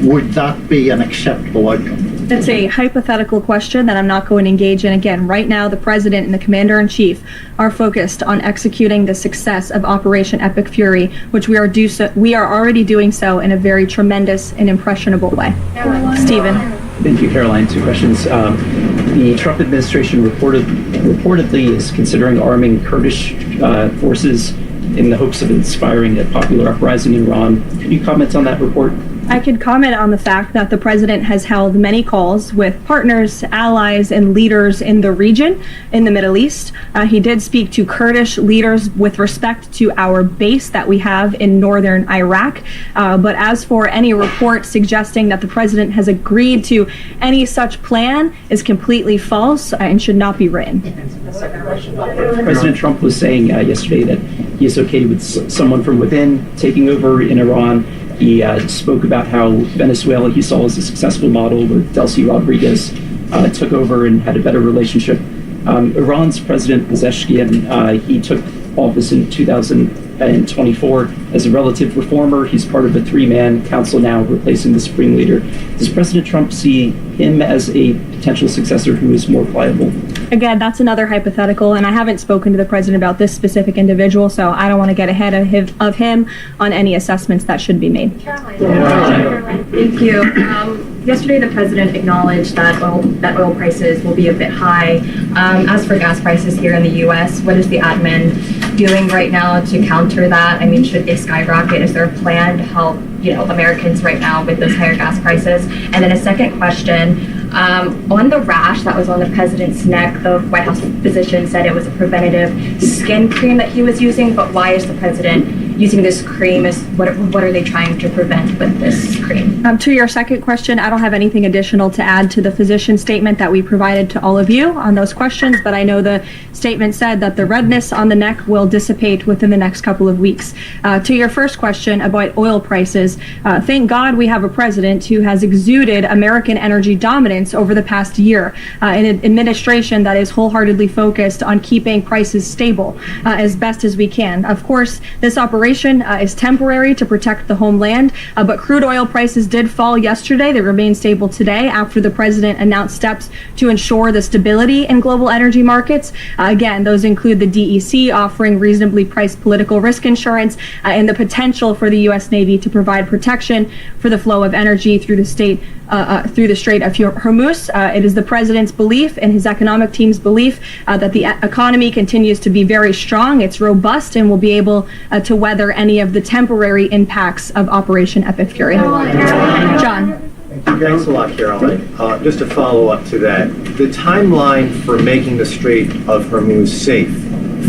would that be an acceptable outcome? It's a hypothetical question that I'm not going to engage in. Again, right now, the president and the commander-in-chief are focused on executing the success of Operation Epic Fury, which we are already doing so in a very tremendous and impressionable way. Stephen. Thank you, Caroline. 2 questions. The Trump administration reportedly is considering arming Kurdish forces in the hopes of inspiring a popular uprising in Iran. Can you comment on that report? I could comment on the fact that the president has held many calls with partners, allies, and leaders in the region, in the Middle East. He did speak to Kurdish leaders with respect to our base that we have in northern Iraq. But as for any report suggesting that the president has agreed to any such plan is completely false and should not be written. President Trump was saying yesterday that he is okay with someone from within taking over in Iran. He spoke about how Venezuela he saw as a successful model where Delcy Rodriguez took over and had a better relationship. Iran's President Pezeshkian, he took office in 2024 as a relative reformer. He's part of a 3-man council now replacing the supreme leader. Does President Trump see him as a potential successor who is more pliable? Again, that's another hypothetical, and I haven't spoken to the president about this specific individual, so I don't want to get ahead of him on any assessments that should be made. Thank you. Yesterday, the president acknowledged that oil prices will be a bit high. As for gas prices here in the U.S., what is the admin doing right now to counter that? I mean, should they skyrocket? Is there a plan to help Americans right now with those higher gas prices? And then a second question. On the rash that was on the president's neck, the White House physician said it was a preventative skin cream that he was using, but why is the president using this cream? What are they trying to prevent with this cream? To your second question, I don't have anything additional to add to the physician statement that we provided to all of you on those questions, but I know the statement said that the redness on the neck will dissipate within the next couple of weeks. To your first question about oil prices, thank God we have a president who has exuded American energy dominance over the past year, an administration that is wholeheartedly focused on keeping prices stable as best as we can. Of course, this operation is temporary to protect the homeland, but crude oil prices did fall yesterday. They remain stable today after the president announced steps to ensure the stability in global energy markets. Again, those include the DEC offering reasonably priced political risk insurance and the potential for the U.S. Navy to provide protection for the flow of energy through the Strait of Hormuz. It is the president's belief and his economic team's belief that the economy continues to be very strong. It's robust and will be able to weather any of the temporary impacts of Operation Epic Fury. John. Thanks a lot, Caroline. Just to follow up to that, the timeline for making the Strait of Hormuz safe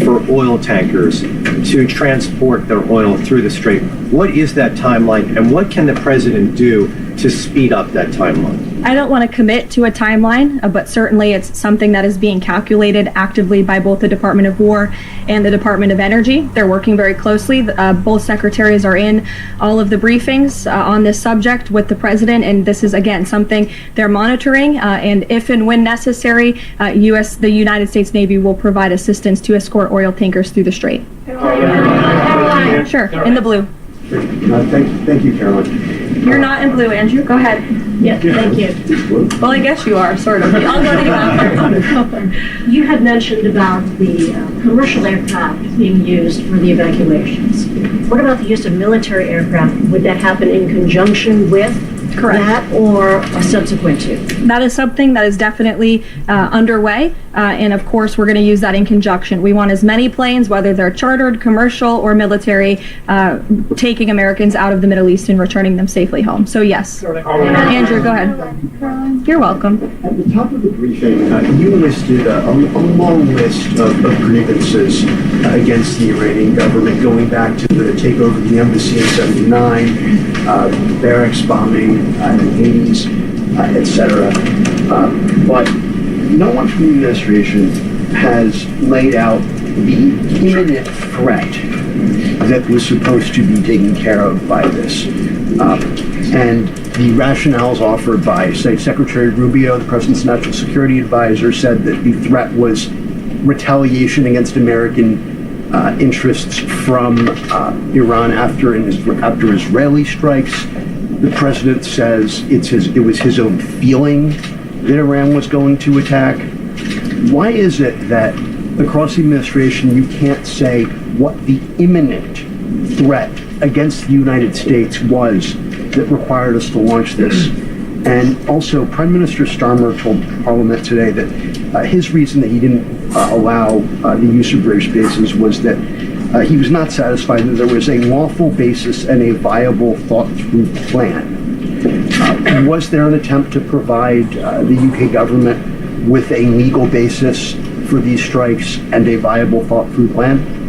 for oil tankers to transport their oil through the strait, what is that timeline, and what can the president do to speed up that timeline? I don't want to commit to a timeline, but certainly it's something that is being calculated actively by both the Department of War and the Department of Energy. They're working very closely. Both secretaries are in all of the briefings on this subject with the president, and this is, again, something they're monitoring. And if and when necessary, the United States Navy will provide assistance to escort oil tankers through the strait. Sure, in the blue. Thank you, Caroline. You're not in blue, Andrew. Go ahead. Yeah, thank you. Well, I guess you are, sort of. I'll go to you after. You had mentioned about the commercial aircraft being used for the evacuations. What about the use of military aircraft? Would that happen in conjunction with Correct. That or a subsequent to? That is something that is definitely underway, and of course we're going to use that in conjunction. We want as many planes, whether they're chartered, commercial, or military, taking Americans out of the Middle East and returning them safely home. So yes. Andrew, go ahead. You're welcome. At the top of the briefing, you listed a long list of grievances against the Iranian government, going back to the takeover of the embassy in '79, barracks bombing in the 80s, etc. But no one from the administration has laid out the imminent threat that was supposed to be taken care of by this. And the rationales offered by, say, Secretary Rubio, the President's National Security Advisor, said that the threat was retaliation against American interests from Iran after Israeli strikes. The President says it was his own feeling that Iran was going to attack. Why is it that across the administration you can't say what the imminent threat against the United States was that required us to launch this? And also, Prime Minister Starmer told Parliament today that his reason that he didn't allow the use of British bases was that he was not satisfied that there was a lawful basis and a viable, thought-through plan. Was there an attempt to provide the UK government with a legal basis for these strikes and a viable, thought-through plan?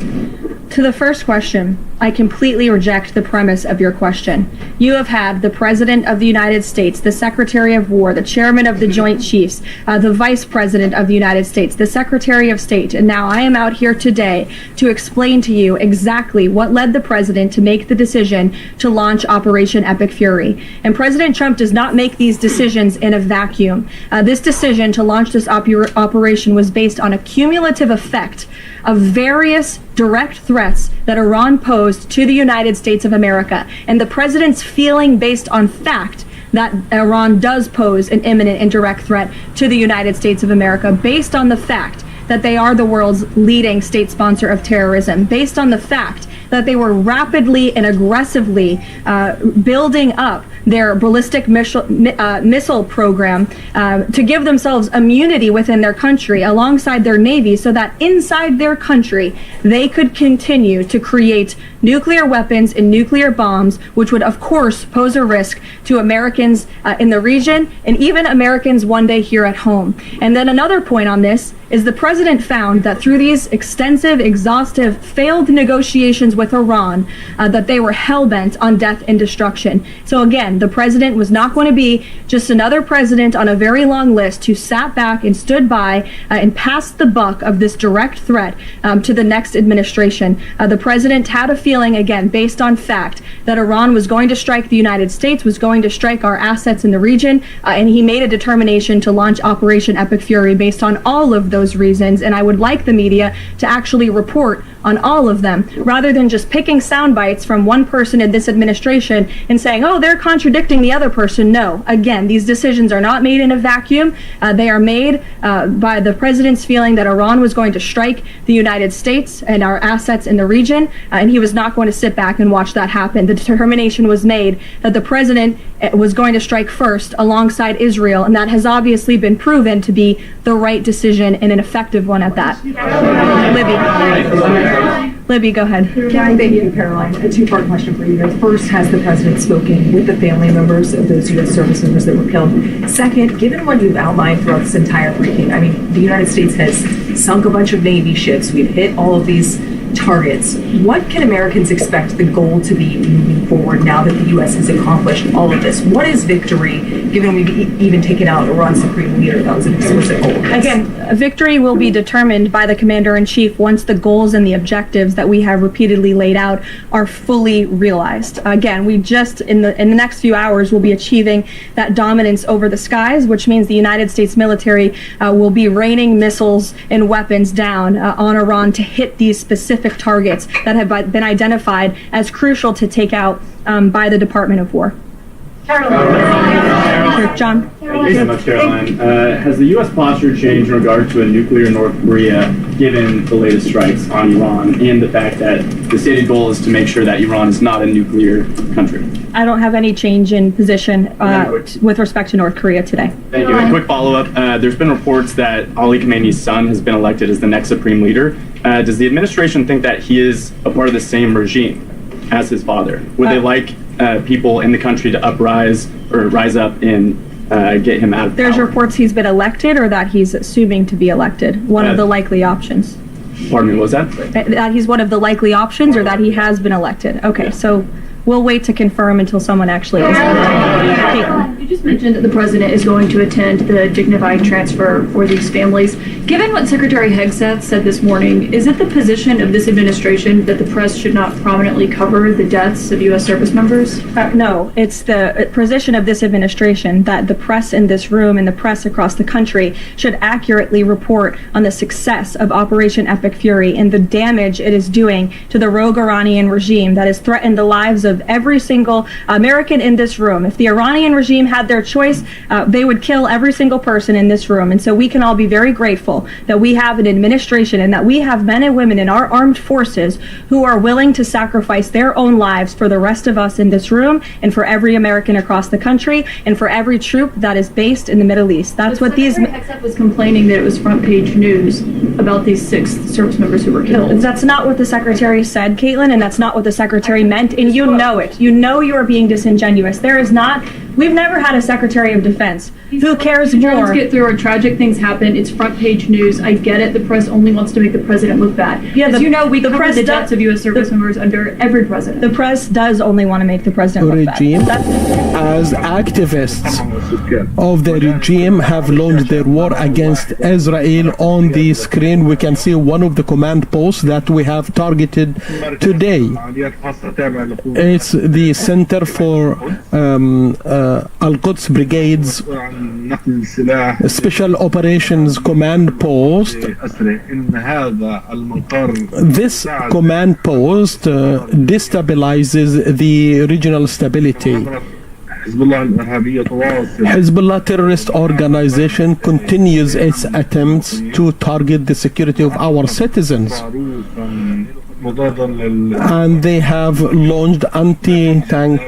To the first question, I completely reject the premise of your question. You have had the President of the United States, the Secretary of War, the Chairman of the Joint Chiefs, the Vice President of the United States, the Secretary of State, and now I am out here today to explain to you exactly what led the President to make the decision to launch Operation Epic Fury. And President Trump does not make these decisions in a vacuum. This decision to launch this operation was based on a cumulative effect of various direct threats that Iran posed to the United States of America, and the President's feeling based on fact that Iran does pose an imminent and direct threat to the United States of America, based on the fact that they are the world's leading state sponsor of terrorism, based on the fact that they were rapidly and aggressively building up their ballistic missile program to give themselves immunity within their country alongside their navy, so that inside their country they could continue to create nuclear weapons and nuclear bombs, which would of course pose a risk to Americans in the region and even Americans one day here at home. And then another point on this is the President found that through these extensive, exhaustive, failed negotiations with Iran, that they were hell-bent on death and destruction. So again, the President was not going to be just another president on a very long list who sat back and stood by and passed the buck of this direct threat to the next administration. The President had a feeling, again, based on fact, that Iran was going to strike the United States, was going to strike our assets in the region, and he made a determination to launch Operation Epic Fury based on all of those reasons. And I would like the media to actually report on all of them, rather than just picking sound bites from one person in this administration and saying, oh, they're contradicting the other person. No, again, these decisions are not made in a vacuum. They are made by the President's feeling that Iran was going to strike the United States and our assets in the region, and he was not going to sit back and watch that happen. The determination was made that the President was going to strike first alongside Israel, and that has obviously been proven to be the right decision and an effective one at that. Libby, go ahead. Thank you, Caroline. A two-part question for you guys. First, has the President spoken with the family members of those U.S. service members that were killed? Second, given what you've outlined throughout this entire briefing, I mean, the United States has sunk a bunch of Navy ships. We've hit all of these targets. What can Americans expect the goal to be moving forward now that the U.S. has accomplished all of this? What is victory, given we've even taken out Iran's supreme leader? That was an explicit goal. Again, victory will be determined by the Commander-in-Chief once the goals and the objectives that we have repeatedly laid out are fully realized. Again, we just, in the next few hours, will be achieving that dominance over the skies, which means the United States military will be raining missiles and weapons down on Iran to hit these specific targets that have been identified as crucial to take out by the Department of War. Caroline. John. Thanks so much, Caroline. Has the U.S. posture changed in regard to a nuclear North Korea, given the latest strikes on Iran and the fact that the stated goal is to make sure that Iran is not a nuclear country? I don't have any change in position with respect to North Korea today. Thank you. A quick follow-up. There's been reports that Ali Khamenei's son has been elected as the next supreme leader. Does the administration think that he is a part of the same regime as his father? Would they like people in the country to rise up and get him out of There's power? reports he's been elected or that he's assuming to be elected. One of the likely options. Pardon me, what was that? That he's one of the likely options or that he has been elected. Okay, so we'll wait to confirm until someone actually is. Caitlin. You just mentioned that the president is going to attend the dignified transfer for these families. Given what Secretary Hegseth said this morning, is it the position of this administration that the press should not prominently cover the deaths of U.S. service members? No, it's the position of this administration that the press in this room and the press across the country should accurately report on the success of Operation Epic Fury and the damage it is doing to the rogue Iranian regime that has threatened the lives of every single American in this room. If the Iranian regime had their choice, they would kill every single person in this room. And so we can all be very grateful that we have an administration and that we have men and women in our armed forces who are willing to sacrifice their own lives for the rest of us in this room and for every American across the country and for every troop that is based in the Middle East. That's what these... Secretary Hegseth was complaining that it was front page news about these 6 service members who were killed. That's not what the secretary said, Caitlin, and that's not what the secretary meant, and you know it. You know you are being disingenuous. There is not... We've never had a Secretary of Defense who cares more. Get through or tragic things happen. It's front page news. I get it. The press only wants to make the president look bad. Yeah, as you know, we cover press the deaths of U.S. service members under every president. The press does only want to make the president look regime, bad. as activists of the regime have launched their war against Israel. On the screen, we can see one of the command posts that we have targeted today. It's the Center for Al-Quds Brigade's Special Operations Command Post. This command post destabilizes the regional stability. Hezbollah terrorist organization continues its attempts to target the security of our citizens. And they have launched anti-tank,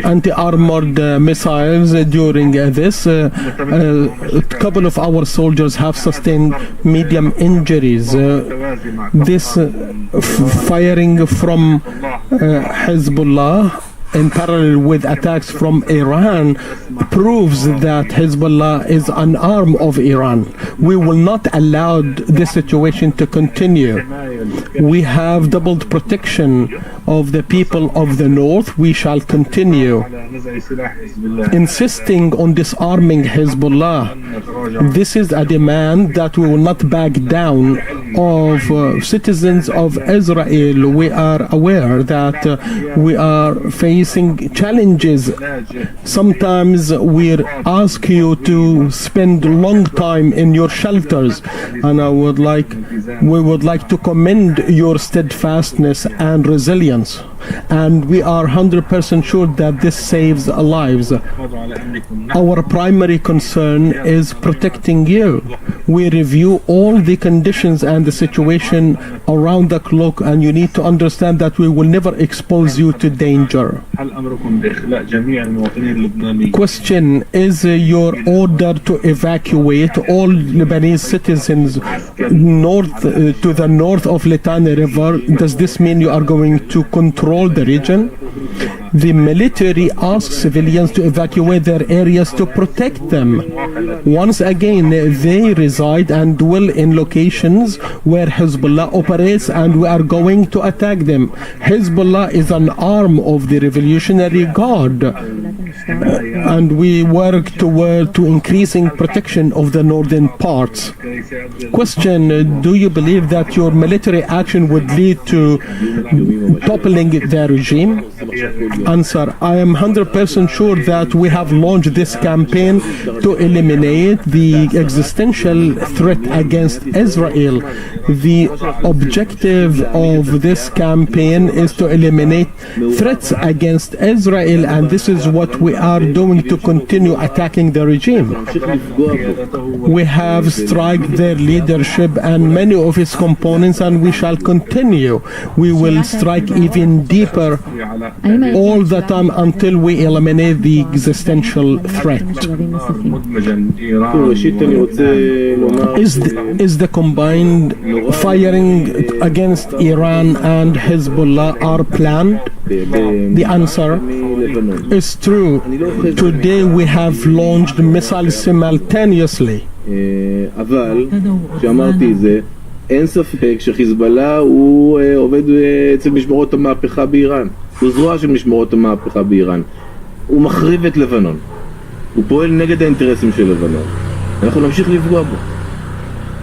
anti-armored missiles during this. A couple of our soldiers have sustained medium injuries. This firing from Hezbollah in parallel with attacks from Iran proves that Hezbollah is an arm of Iran. We will not allow this situation to continue. We have doubled protection of the people of the north. We shall continue insisting on disarming Hezbollah. This is a demand that we will not back down of citizens of Israel. We are aware that we are facing challenges. Sometimes we ask you to spend a long time in your shelters, and we would like to commend your steadfastness and resilience. And we are 100% sure that this saves lives. Our primary concern is protecting you. We review all the conditions and the situation around the clock, and you need to understand that we will never expose you to danger. Question: is your order to evacuate all Lebanese citizens north to the north of Litani River? Does this mean you are going to control the region? The military asks civilians to evacuate their areas to protect them. Once again, they reside and dwell in locations where Hezbollah operates, and we are going to attack them. Hezbollah is an arm of the Revolutionary Guard, and we work toward increasing protection of the northern parts. Question: do you believe that your military action would lead to toppling the regime? Answer: I am 100% sure that we have launched this campaign to eliminate the existential threat against Israel. The objective of this campaign is to eliminate threats against Israel, and this is what we are doing to continue attacking the regime. We have struck their leadership and many of its components, and we shall continue. We will strike even deeper all the time until we eliminate the existential threat. Is the combined firing against Iran and Hezbollah are planned? The answer is true. Today we have launched missiles simultaneously. אבל כשאמרתי את זה, אין ספק שחיזבאללה הוא עובד אצל משמרות המהפכה באיראן. הוא זרוע של משמרות המהפכה באיראן. הוא מחריב את לבנון. הוא פועל נגד האינטרסים של לבנון. אנחנו נמשיך לפגוע בו.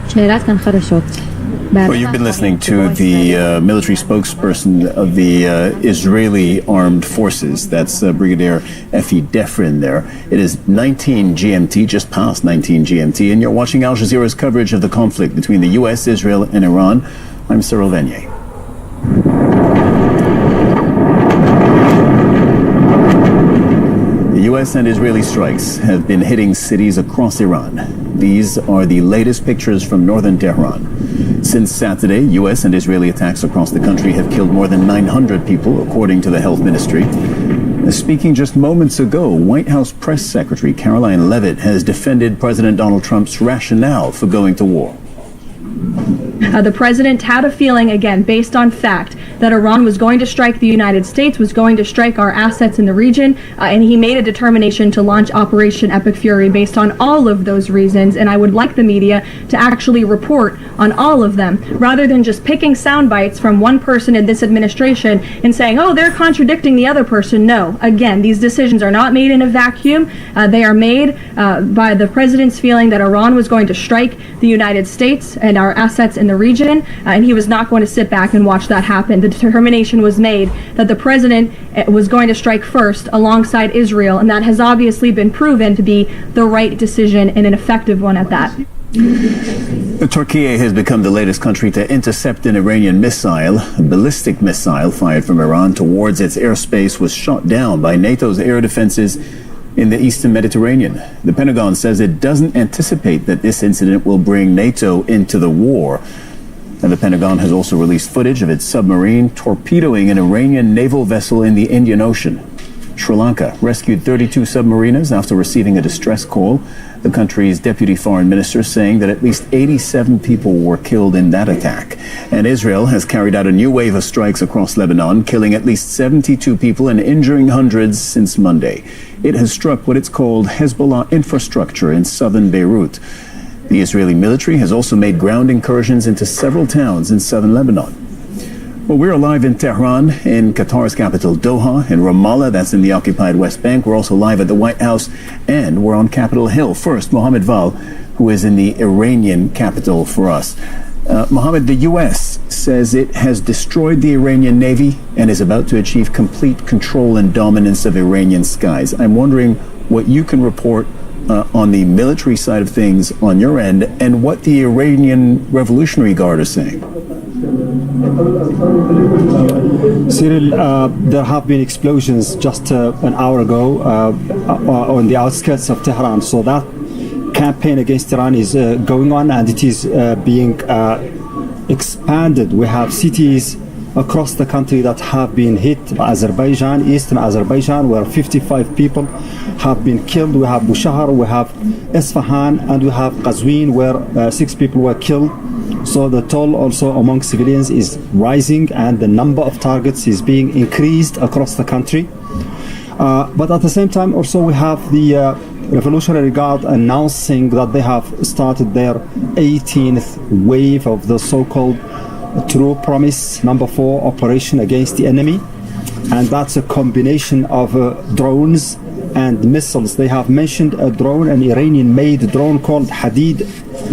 שאלת כאן חדשות. Well, you've been listening to the military spokesperson of the Israeli armed forces. That's Brigadier Efi Defrin there. It is 19 GMT, just past 19 GMT, and you're watching Al Jazeera's coverage of the conflict between the U.S., Israel, and Iran. I'm Cyril Venier. The U.S. and Israeli strikes have been hitting cities across Iran. These are the latest pictures from northern Tehran. Since Saturday, U.S. and Israeli attacks across the country have killed more than 900 people, according to the Health Ministry. Speaking just moments ago, White House Press Secretary Caroline Leavitt has defended President Donald Trump's rationale for going to war. The president had a feeling, again, based on fact, that Iran was going to strike the United States, was going to strike our assets in the region, and he made a determination to launch Operation Epic Fury based on all of those reasons, and I would like the media to actually report on all of them, rather than just picking sound bites from one person in this administration and saying, oh, they're contradicting the other person. No, again, these decisions are not made in a vacuum. They are made by the president's feeling that Iran was going to strike the United States and our assets in the region, and he was not going to sit back and watch that happen. The determination was made that the president was going to strike first alongside Israel, and that has obviously been proven to be the right decision and an effective one at that. Turkey has become the latest country to intercept an Iranian missile. A ballistic missile fired from Iran towards its airspace was shot down by NATO's air defenses in the eastern Mediterranean. The Pentagon says it doesn't anticipate that this incident will bring NATO into the war. And the Pentagon has also released footage of its submarine torpedoing an Iranian naval vessel in the Indian Ocean. Sri Lanka rescued 32 submariners after receiving a distress call. The country's deputy foreign minister saying that at least 87 people were killed in that attack. And Israel has carried out a new wave of strikes across Lebanon, killing at least 72 people and injuring hundreds since Monday. It has struck what it's called Hezbollah infrastructure in southern Beirut. The Israeli military has also made ground incursions into several towns in southern Lebanon. Well, we're live in Tehran, in Qatar's capital Doha, in Ramallah, that's in the occupied West Bank. We're also live at the White House, and we're on Capitol Hill. First, Mohammed Val, who is in the Iranian capital for us. Mohammed, the U.S. says it has destroyed the Iranian Navy and is about to achieve complete control and dominance of Iranian skies. I'm wondering what you can report on the military side of things on your end, and what the Iranian Revolutionary Guard are saying. Cyril, there have been explosions just an hour ago on the outskirts of Tehran. So that campaign against Iran is going on, and it is being expanded. We have cities across the country that have been hit. Azerbaijan, eastern Azerbaijan, where 55 people have been killed. We have Bushehr, we have Isfahan, and we have Qazwin, where 6 people were killed. So the toll also among civilians is rising, and the number of targets is being increased across the country. But at the same time also we have the Revolutionary Guard announcing that they have started their 18th wave of the so-called True Promise number 4 operation against the enemy, and that's a combination of drones and missiles. They have mentioned a drone, an Iranian-made drone called Hadid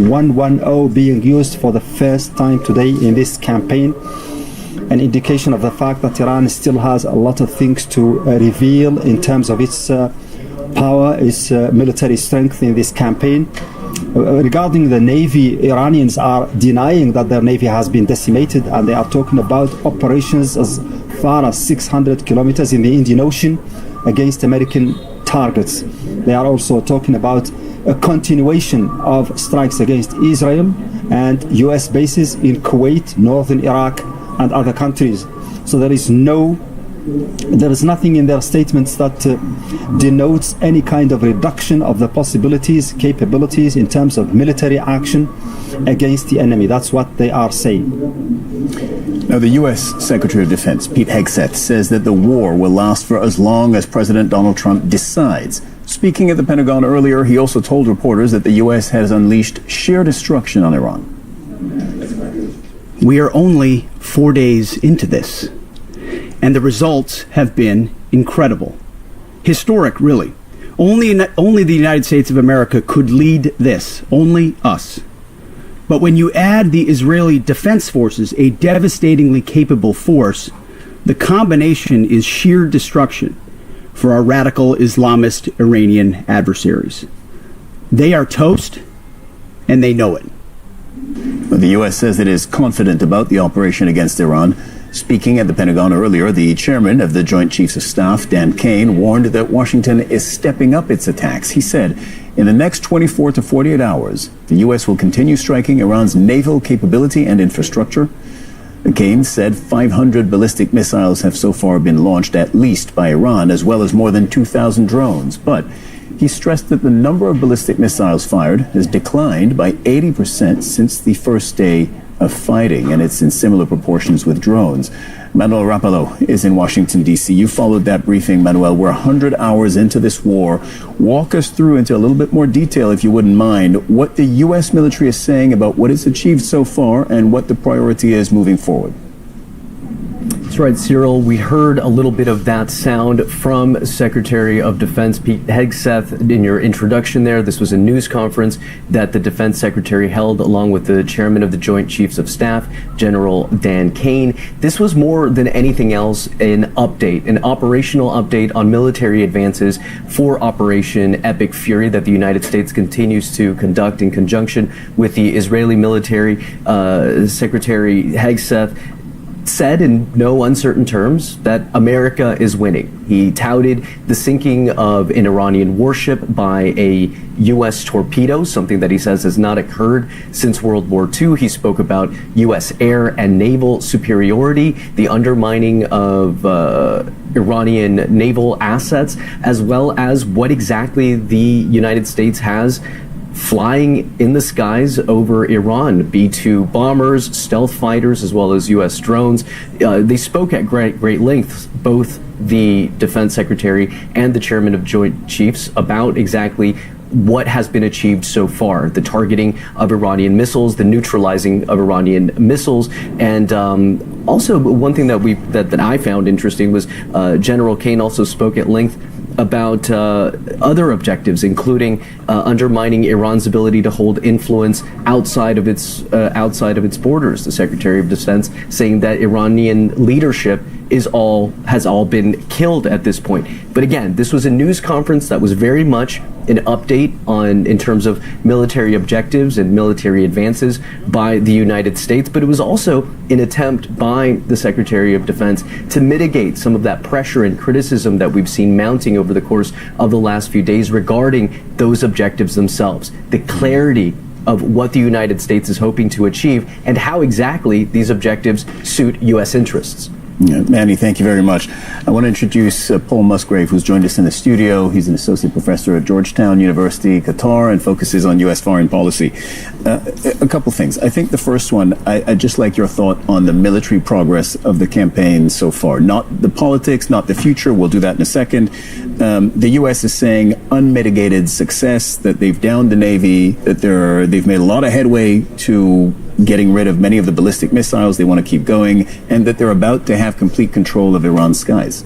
110, being used for the first time today in this campaign, an indication of the fact that Iran still has a lot of things to reveal in terms of its power, its military strength in this campaign. Regarding the Navy, Iranians are denying that their Navy has been decimated, and they are talking about operations as far as 600 kilometers in the Indian Ocean against American targets. They are also talking about a continuation of strikes against Israel and US bases in Kuwait, northern Iraq, and other countries. So there is nothing in their statements that denotes any kind of reduction of the possibilities, capabilities in terms of military action against the enemy. That's what they are saying. Now, the U.S. Secretary of Defense, Pete Hegseth, says that the war will last for as long as President Donald Trump decides. Speaking at the Pentagon earlier, he also told reporters that the U.S. has unleashed sheer destruction on Iran. We are only 4 days into this, and the results have been incredible. Historic, really. Only the United States of America could lead this. Only us. But when you add the Israeli Defense Forces, a devastatingly capable force, the combination is sheer destruction for our radical Islamist Iranian adversaries. They are toast, and they know it. The U.S. says it is confident about the operation against Iran. Speaking at the Pentagon earlier, the chairman of the Joint Chiefs of Staff, Dan Kane, warned that Washington is stepping up its attacks. He said, in the next 24 to 48 hours, the U.S. will continue striking Iran's naval capability and infrastructure. Kane said 500 ballistic missiles have so far been launched, at least by Iran, as well as more than 2,000 drones. But he stressed that the number of ballistic missiles fired has declined by 80% since the first day of fighting, and it's in similar proportions with drones. Manuel Rapallo is in Washington, D.C. You followed that briefing, Manuel. We're 100 hours into this war. Walk us through into a little bit more detail, if you wouldn't mind, what the U.S. military is saying about what it's achieved so far and what the priority is moving forward. That's right, Cyril. We heard a little bit of that sound from Secretary of Defense Pete Hegseth in your introduction there. This was a news conference that the Defense Secretary held along with the Chairman of the Joint Chiefs of Staff, General Dan Kane. This was more than anything else an update, an operational update on military advances for Operation Epic Fury that the United States continues to conduct in conjunction with the Israeli military. Secretary Hegseth said in no uncertain terms that America is winning. He touted the sinking of an Iranian warship by a U.S. torpedo, something that he says has not occurred since World War II. He spoke about U.S. air and naval superiority, the undermining of Iranian naval assets, as well as what exactly the United States has flying in the skies over Iran, B-2 bombers, stealth fighters, as well as U.S. drones. They spoke at great length, both the Defense Secretary and the Chairman of Joint Chiefs, about exactly what has been achieved so far, the targeting of Iranian missiles, the neutralizing of Iranian missiles, and also one thing that I found interesting was General Kane also spoke at length about other objectives, including undermining Iran's ability to hold influence outside of its borders. The Secretary of Defense saying that Iranian leadership has all been killed at this point. But again, this was a news conference that was very much an update in terms of military objectives and military advances by the United States, but it was also an attempt by the Secretary of Defense to mitigate some of that pressure and criticism that we've seen mounting over the course of the last few days regarding those objectives themselves, the clarity of what the United States is hoping to achieve and how exactly these objectives suit U.S. interests. Yeah, Manny, thank you very much. I want to introduce Paul Musgrave, who's joined us in the studio. He's an associate professor at Georgetown University, Qatar, and focuses on U.S. foreign policy. A couple things. I think the first one, I'd just like your thought on the military progress of the campaign so far. Not the politics, not the future. We'll do that in a second. The U.S. is saying unmitigated success, that they've downed the Navy, that they've made a lot of headway to getting rid of many of the ballistic missiles. They want to keep going, and that they're about to have complete control of Iran's skies.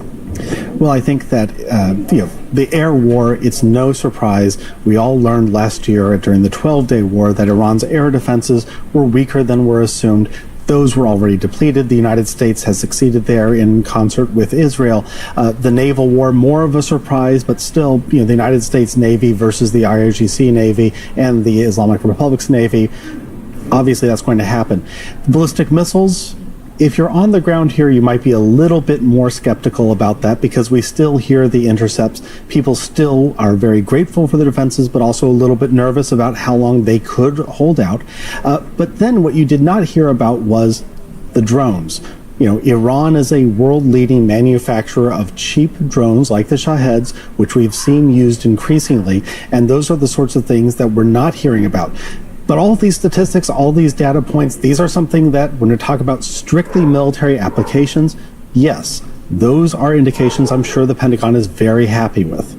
Well, I think that the air war, it's no surprise. We all learned last year during the 12-day war that Iran's air defenses were weaker than were assumed. those were already depleted. The United States has succeeded there in concert with Israel. The naval war, more of a surprise, but still, the United States Navy versus the IRGC Navy and the Islamic Republic's Navy. Obviously, that's going to happen. Ballistic missiles, if you're on the ground here, you might be a little bit more skeptical about that because we still hear the intercepts. People still are very grateful for the defenses, but also a little bit nervous about how long they could hold out. But then what you did not hear about was the drones. Iran is a world-leading manufacturer of cheap drones like the Shaheds, which we've seen used increasingly, and those are the sorts of things that we're not hearing about. But all these statistics, all these data points, these are something that when we talk about strictly military applications, yes, those are indications I'm sure the Pentagon is very happy with.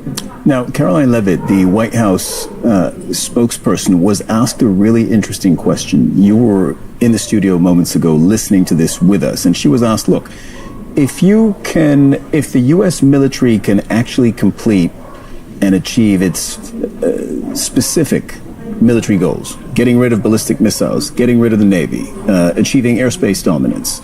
Now, Caroline Leavitt, the White House spokesperson, was asked a really interesting question. You were in the studio moments ago listening to this with us, and she was asked, look, if the U.S. military can actually complete and achieve its specific military goals, getting rid of ballistic missiles, getting rid of the Navy, achieving airspace dominance,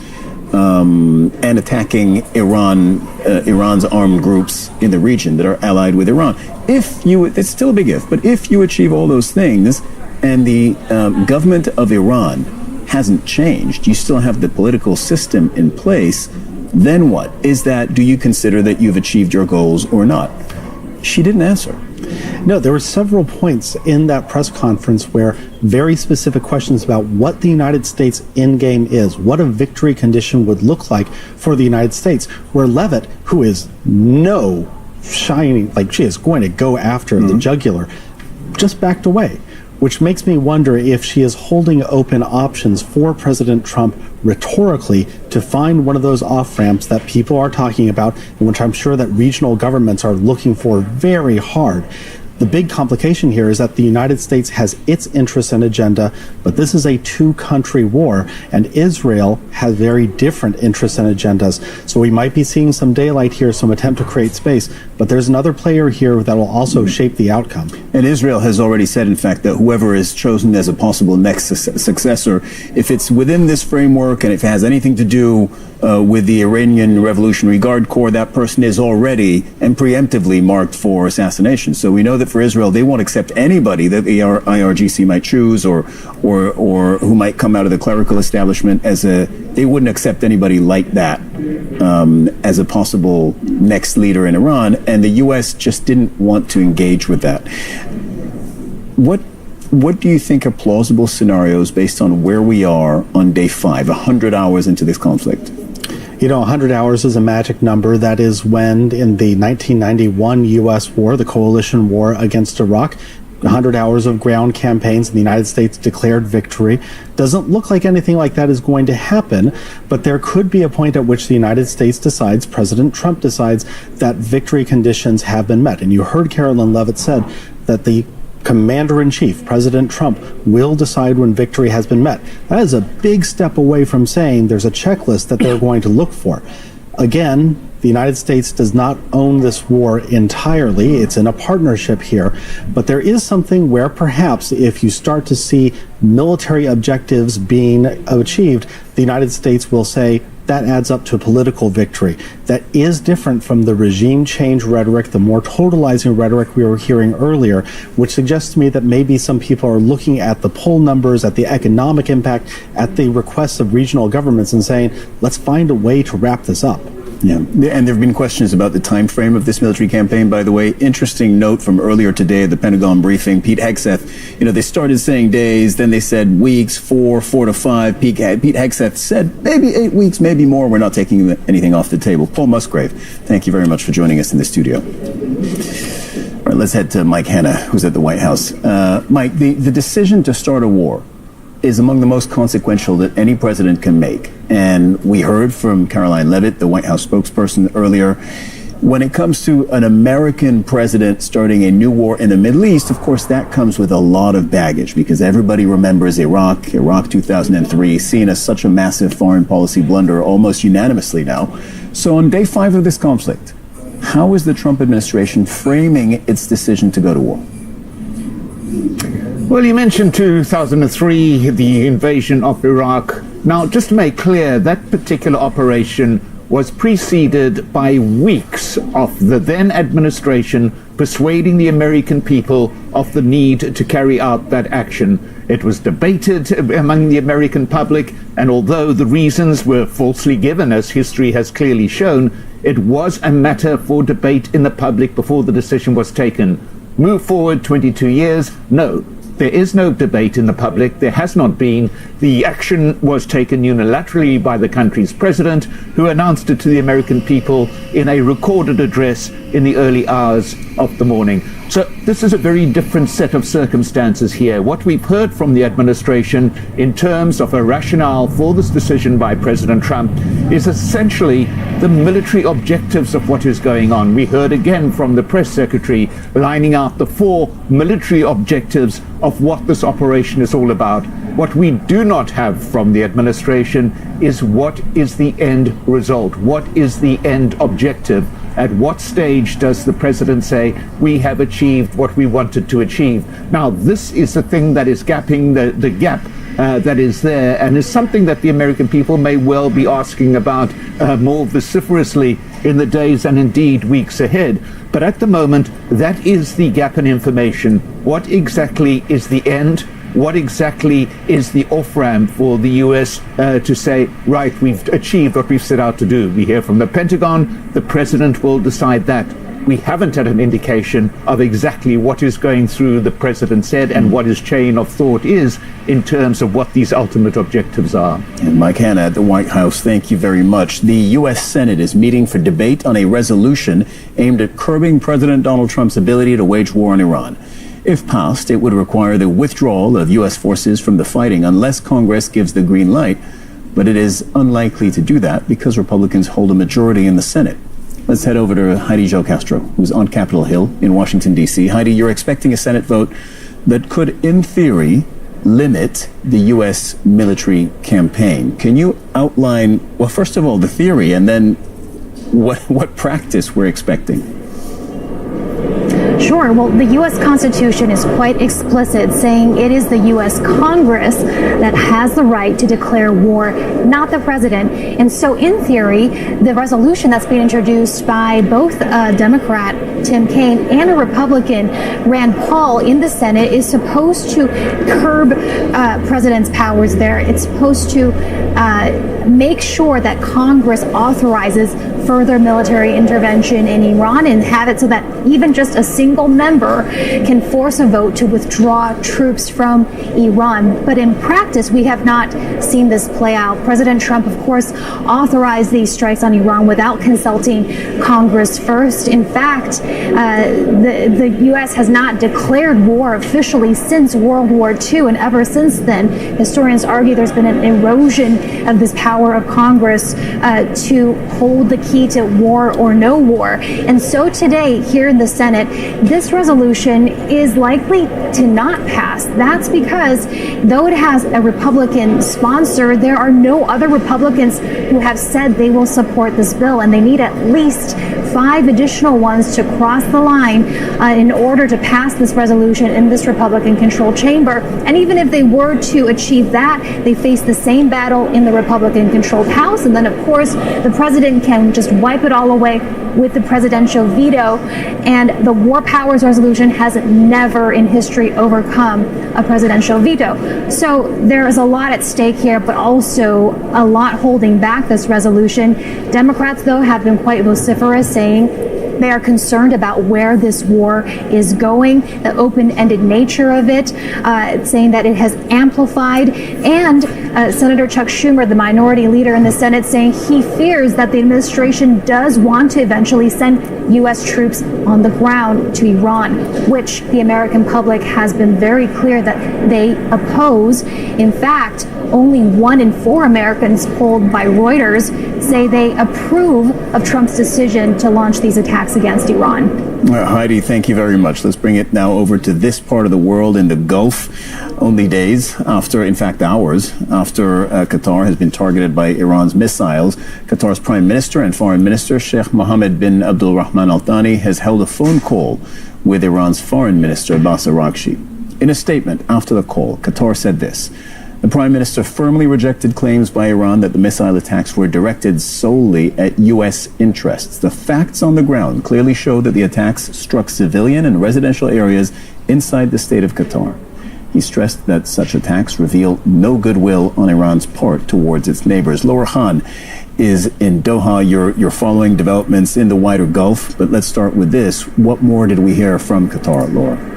and attacking Iran's armed groups in the region that are allied with Iran. It's still a big if, but if you achieve all those things and the government of Iran hasn't changed, you still have the political system in place, then what? Do you consider that you've achieved your goals or not? She didn't answer. No, there were several points in that press conference where very specific questions about what the United States endgame is, what a victory condition would look like for the United States, where Leavitt, who is she is going to go after the jugular, just backed away, which makes me wonder if she is holding open options for President Trump rhetorically to find one of those off-ramps that people are talking about and which I'm sure that regional governments are looking for very hard. The big complication here is that the United States has its interests and agenda, but this is a two-country war, and Israel has very different interests and agendas. So we might be seeing some daylight here, some attempt to create space, but there's another player here that will also shape the outcome. And Israel has already said, in fact, that whoever is chosen as a possible next successor, if it's within this framework and if it has anything to do with the Iranian Revolutionary Guard Corps, that person is already and preemptively marked for assassination. So we know that for Israel, they won't accept anybody that the IRGC might choose or who might come out of the clerical establishment they wouldn't accept anybody like that as a possible next leader in Iran, and the U.S. just didn't want to engage with that. What do you think are plausible scenarios based on where we are on day 5, 100 hours into this conflict? 100 hours is a magic number. That is when, in the 1991 U.S. war, the coalition war against Iraq, 100 hours of ground campaigns and the United States declared victory. Doesn't look like anything like that is going to happen, but there could be a point at which the United States decides, President Trump decides, that victory conditions have been met. And you heard Caroline Leavitt said that the Commander-in-Chief, President Trump, will decide when victory has been met. That is a big step away from saying there's a checklist that they're going to look for. Again, the United States does not own this war entirely. It's in a partnership here. But there is something where perhaps if you start to see military objectives being achieved, the United States will say, that adds up to a political victory. That is different from the regime change rhetoric, the more totalizing rhetoric we were hearing earlier, which suggests to me that maybe some people are looking at the poll numbers, at the economic impact, at the requests of regional governments and saying, let's find a way to wrap this up. Yeah, and there have been questions about the time frame of this military campaign, by the way. Interesting note from earlier today at the Pentagon briefing, Pete Hegseth, they started saying days, then they said weeks, 4 to 5. Pete Hegseth said maybe 8 weeks, maybe more. We're not taking anything off the table. Paul Musgrave, thank you very much for joining us in the studio. All right, let's head to Mike Hanna, who's at the White House. Mike, the decision to start a war is among the most consequential that any president can make. And we heard from Caroline Leavitt, the White House spokesperson, earlier. When it comes to an American president starting a new war in the Middle East, of course, that comes with a lot of baggage because everybody remembers Iraq 2003, seen as such a massive foreign policy blunder almost unanimously now. So on day 5 of this conflict, how is the Trump administration framing its decision to go to war? Well, you mentioned 2003, the invasion of Iraq. Now, just to make clear, that particular operation was preceded by weeks of the then administration persuading the American people of the need to carry out that action. It was debated among the American public, and although the reasons were falsely given, as history has clearly shown, it was a matter for debate in the public before the decision was taken. Move forward 22 years? No. There is no debate in the public. There has not been. The action was taken unilaterally by the country's president, who announced it to the American people in a recorded address in the early hours of the morning. So this is a very different set of circumstances here. What we've heard from the administration in terms of a rationale for this decision by President Trump is essentially the military objectives of what is going on. We heard again from the press secretary lining out the 4 military objectives of what this operation is all about. What we do not have from the administration is what is the end result? What is the end objective? At what stage does the president say, we have achieved what we wanted to achieve? Now, this is the thing that is gapping the gap that is there, and is something that the American people may well be asking about more vociferously in the days and indeed weeks ahead. But at the moment, that is the gap in information. What exactly is the end? What exactly is the off-ramp for the U.S. To say, right, we've achieved what we've set out to do? We hear from the Pentagon, the president will decide that. We haven't had an indication of exactly what is going through the president's head and what his chain of thought is in terms of what these ultimate objectives are. And Mike Hanna at the White House, thank you very much. The U.S. Senate is meeting for debate on a resolution aimed at curbing President Donald Trump's ability to wage war on Iran. If passed, it would require the withdrawal of U.S. forces from the fighting unless Congress gives the green light. But it is unlikely to do that because Republicans hold a majority in the Senate. Let's head over to Heidi Jo Castro, who's on Capitol Hill in Washington, D.C. Heidi, you're expecting a Senate vote that could, in theory, limit the U.S. military campaign. Can you outline, well, first of all, the theory, and then what practice we're expecting? Sure. Well, the U.S. Constitution is quite explicit, saying it is the U.S. Congress that has the right to declare war, not the president. And so, in theory, the resolution that's being introduced by both a Democrat, Tim Kaine, and a Republican, Rand Paul, in the Senate is supposed to curb president's powers there. It's supposed to make sure that Congress authorizes further military intervention in Iran and have it so that even just a single member can force a vote to withdraw troops from Iran. But in practice, we have not seen this play out. President Trump, of course, authorized these strikes on Iran without consulting Congress first. In fact, the U.S. has not declared war officially since World War II, and ever since then, historians argue there's been an erosion of this power of Congress to hold the key to war or no war. And so today, here in the Senate, this resolution is likely to not pass. That's because, though it has a Republican sponsor, there are no other Republicans who have said they will support this bill, and they need at least 5 additional ones to cross the line in order to pass this resolution in this Republican-controlled chamber. And even if they were to achieve that, they face the same battle in the Republican-controlled House, and then, of course, the president can just wipe it all away with the presidential veto. And the War Powers Resolution has never in history overcome a presidential veto. So there is a lot at stake here, but also a lot holding back this resolution. Democrats, though, have been quite vociferous, saying they are concerned about where this war is going, the open-ended nature of it, saying that it has amplified. And Senator Chuck Schumer, the minority leader in the Senate, saying he fears that the administration does want to eventually send U.S. troops on the ground to Iran, which the American public has been very clear that they oppose. In fact, only 1 in 4 Americans polled by Reuters say they approve of Trump's decision to launch these attacks against Iran. Heidi, thank you very much. Let's bring it now over to this part of the world in the Gulf. Only days after, in fact hours after Qatar has been targeted by Iran's missiles, Qatar's Prime Minister and Foreign Minister Sheikh Mohammed bin Abdul Rahman Al Thani has held a phone call with Iran's Foreign Minister Abbas Araghchi. In a statement after the call, Qatar said this: The Prime Minister firmly rejected claims by Iran that the missile attacks were directed solely at U.S. interests. The facts on the ground clearly show that the attacks struck civilian and residential areas inside the state of Qatar. He stressed that such attacks reveal no goodwill on Iran's part towards its neighbors. Laura Khan is in Doha. You're following developments in the wider Gulf, but let's start with this. What more did we hear from Qatar, Laura?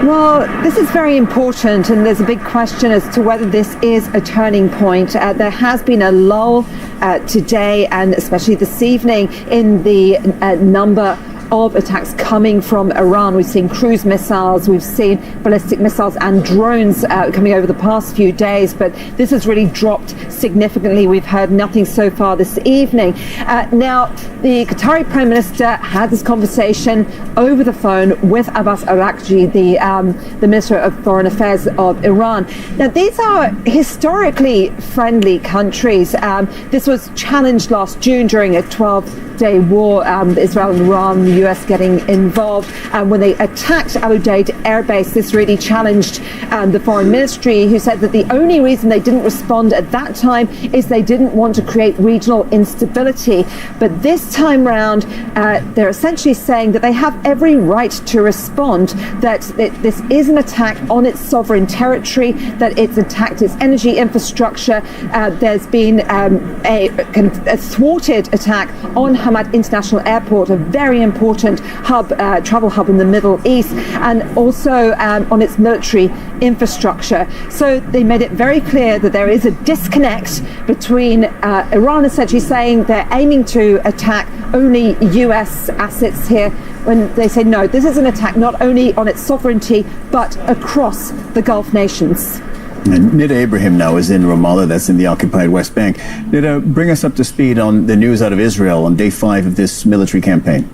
Well, this is very important, and there's a big question as to whether this is a turning point. There has been a lull today and especially this evening in the number of attacks coming from Iran. We've seen cruise missiles, we've seen ballistic missiles and drones coming over the past few days, but this has really dropped significantly. We've heard nothing so far this evening. Now, the Qatari Prime Minister had this conversation over the phone with Abbas Araghchi, the Minister of Foreign Affairs of Iran. Now, these are historically friendly countries. This was challenged last June during a 12-day war, Israel and Iran, the US getting involved. When they attacked Al Udeid air base, this really challenged the foreign ministry, who said that the only reason they didn't respond at that time is they didn't want to create regional instability. But this time round, they're essentially saying that they have every right to respond, that this is an attack on its sovereign territory, that it's attacked its energy infrastructure. There's been a kind of a thwarted attack on Hamad International Airport, a very important hub, travel hub in the Middle East, and also on its military infrastructure. So they made it very clear that there is a disconnect between Iran essentially saying they're aiming to attack only US assets here, when they say no, this is an attack not only on its sovereignty but across the Gulf nations. And Nida Ibrahim now is in Ramallah, that's in the occupied West Bank. Nida, bring us up to speed on the news out of Israel on day 5 of this military campaign.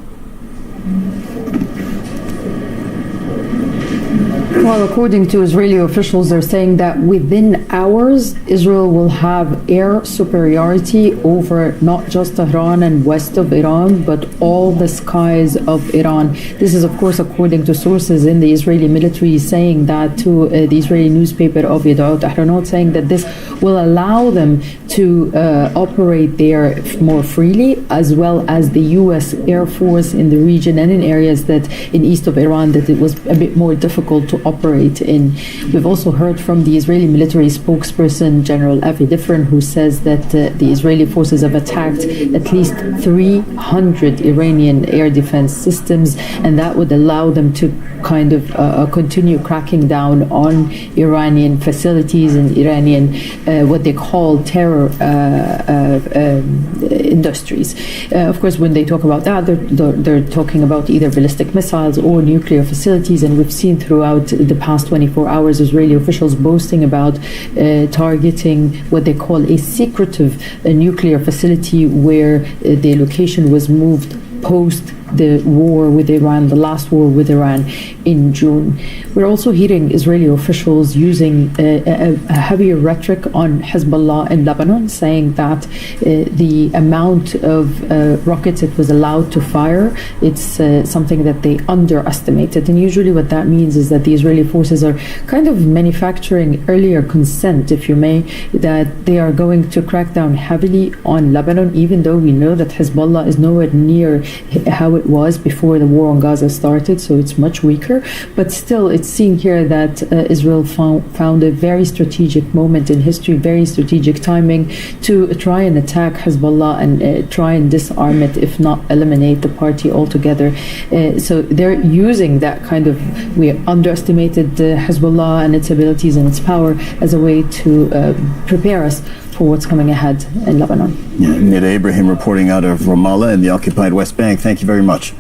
Well, according to Israeli officials, they're saying that within hours, Israel will have air superiority over not just Tehran and west of Iran, but all the skies of Iran. This is, of course, according to sources in the Israeli military, saying that to the Israeli newspaper of Yedaot Ahronot, saying that this will allow them to operate there more freely, as well as the U.S. Air Force in the region and in areas that in east of Iran that it was a bit more difficult to operate in. We've also heard from the Israeli military spokesperson, General Avi Diffrin, who says that the Israeli forces have attacked at least 300 Iranian air defense systems, and that would allow them to kind of continue cracking down on Iranian facilities and Iranian what they call terror industries. Of course, when they talk about that, they're talking about either ballistic missiles or nuclear facilities, and we've seen throughout the past 24 hours Israeli officials boasting about targeting what they call a secretive nuclear facility where the location was moved post the war with Iran, the last war with Iran in June. We're also hearing Israeli officials using a heavier rhetoric on Hezbollah in Lebanon, saying that the amount of rockets it was allowed to fire, it's something that they underestimated. And usually what that means is that the Israeli forces are kind of manufacturing earlier consent, if you may, that they are going to crack down heavily on Lebanon, even though we know that Hezbollah is nowhere near how it was before the war on Gaza started, so it's much weaker. But still, it's seen here that Israel found a very strategic moment in history, very strategic timing to try and attack Hezbollah and try and disarm it, if not eliminate the party altogether. So they're using that kind of, we underestimated Hezbollah and its abilities and its power as a way to prepare us for what's coming ahead in Lebanon. Yeah, Nida Ibrahim reporting out of Ramallah in the occupied West Bank. Thank you very much.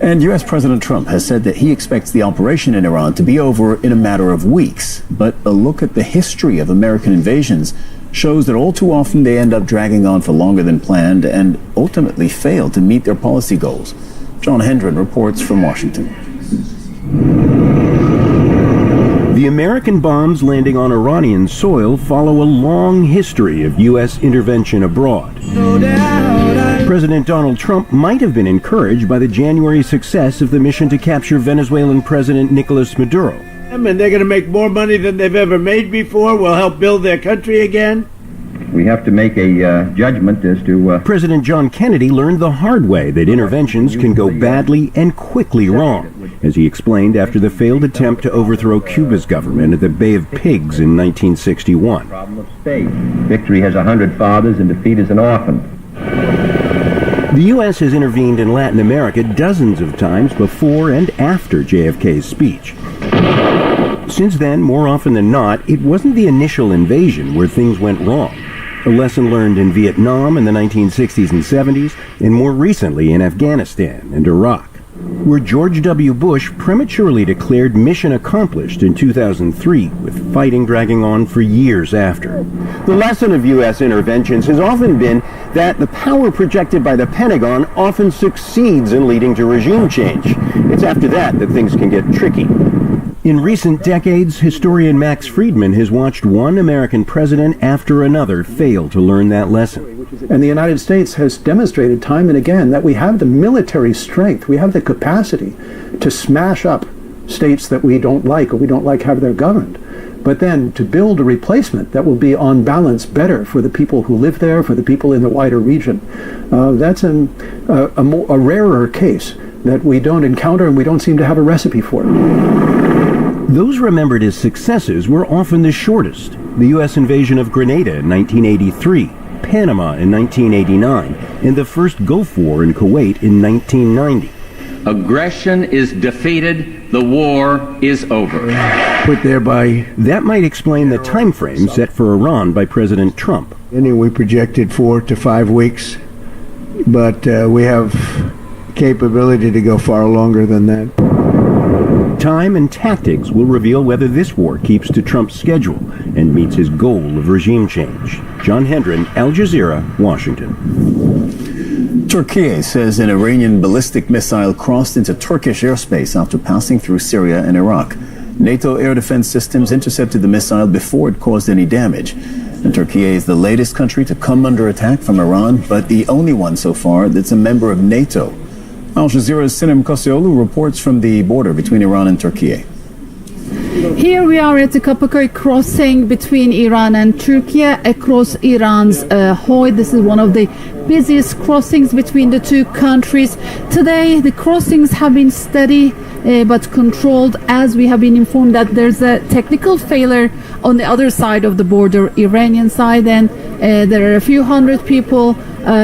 And U.S. President Trump has said that he expects the operation in Iran to be over in a matter of weeks. But a look at the history of American invasions shows that all too often they end up dragging on for longer than planned and ultimately fail to meet their policy goals. John Hendren reports from Washington. The American bombs landing on Iranian soil follow a long history of U.S. intervention abroad. President Donald Trump might have been encouraged by the January success of the mission to capture Venezuelan President Nicolas Maduro. And they're going to make more money than they've ever made before. We'll help build their country again. We have to make a judgment as to... President John Kennedy learned the hard way that interventions can go badly and quickly wrong, as he explained after the failed attempt to overthrow Cuba's government at the Bay of Pigs in 1961. Problem of state. Victory has 100 fathers and defeat is an orphan. The U.S. has intervened in Latin America dozens of times before and after JFK's speech. Since then, more often than not, it wasn't the initial invasion where things went wrong. A lesson learned in Vietnam in the 1960s and 70s, and more recently in Afghanistan and Iraq, where George W. Bush prematurely declared mission accomplished in 2003, with fighting dragging on for years after. The lesson of U.S. interventions has often been that the power projected by the Pentagon often succeeds in leading to regime change. It's after that things can get tricky. In recent decades, historian Max Friedman has watched one American president after another fail to learn that lesson. And the United States has demonstrated time and again that we have the military strength, we have the capacity to smash up states that we don't like or we don't like how they're governed. But then to build a replacement that will be on balance better for the people who live there, for the people in the wider region, that's a rarer case that we don't encounter and we don't seem to have a recipe for. Those remembered as successes were often the shortest. The U.S. invasion of Grenada in 1983, Panama in 1989, and the first Gulf War in Kuwait in 1990. Aggression is defeated, the war is over. Put there by... That might explain the time frame set for Iran by President Trump. Anyway, we projected 4 to 5 weeks, but we have capability to go far longer than that. Time and tactics will reveal whether this war keeps to Trump's schedule and meets his goal of regime change. John Hendren, Al Jazeera, Washington. Turkey says an Iranian ballistic missile crossed into Turkish airspace after passing through Syria and Iraq. NATO air defense systems intercepted the missile before it caused any damage. And Turkey is the latest country to come under attack from Iran, but the only one so far that's a member of NATO. Al Jazeera's Sinem Koscioglu reports from the border between Iran and Turkey. Here we are at the Kapıköy crossing between Iran and Turkey across Iran's Hoy. This is one of the busiest crossings between the two countries. Today the crossings have been steady but controlled, as we have been informed that there's a technical failure on the other side of the border, Iranian side, and there are a few hundred people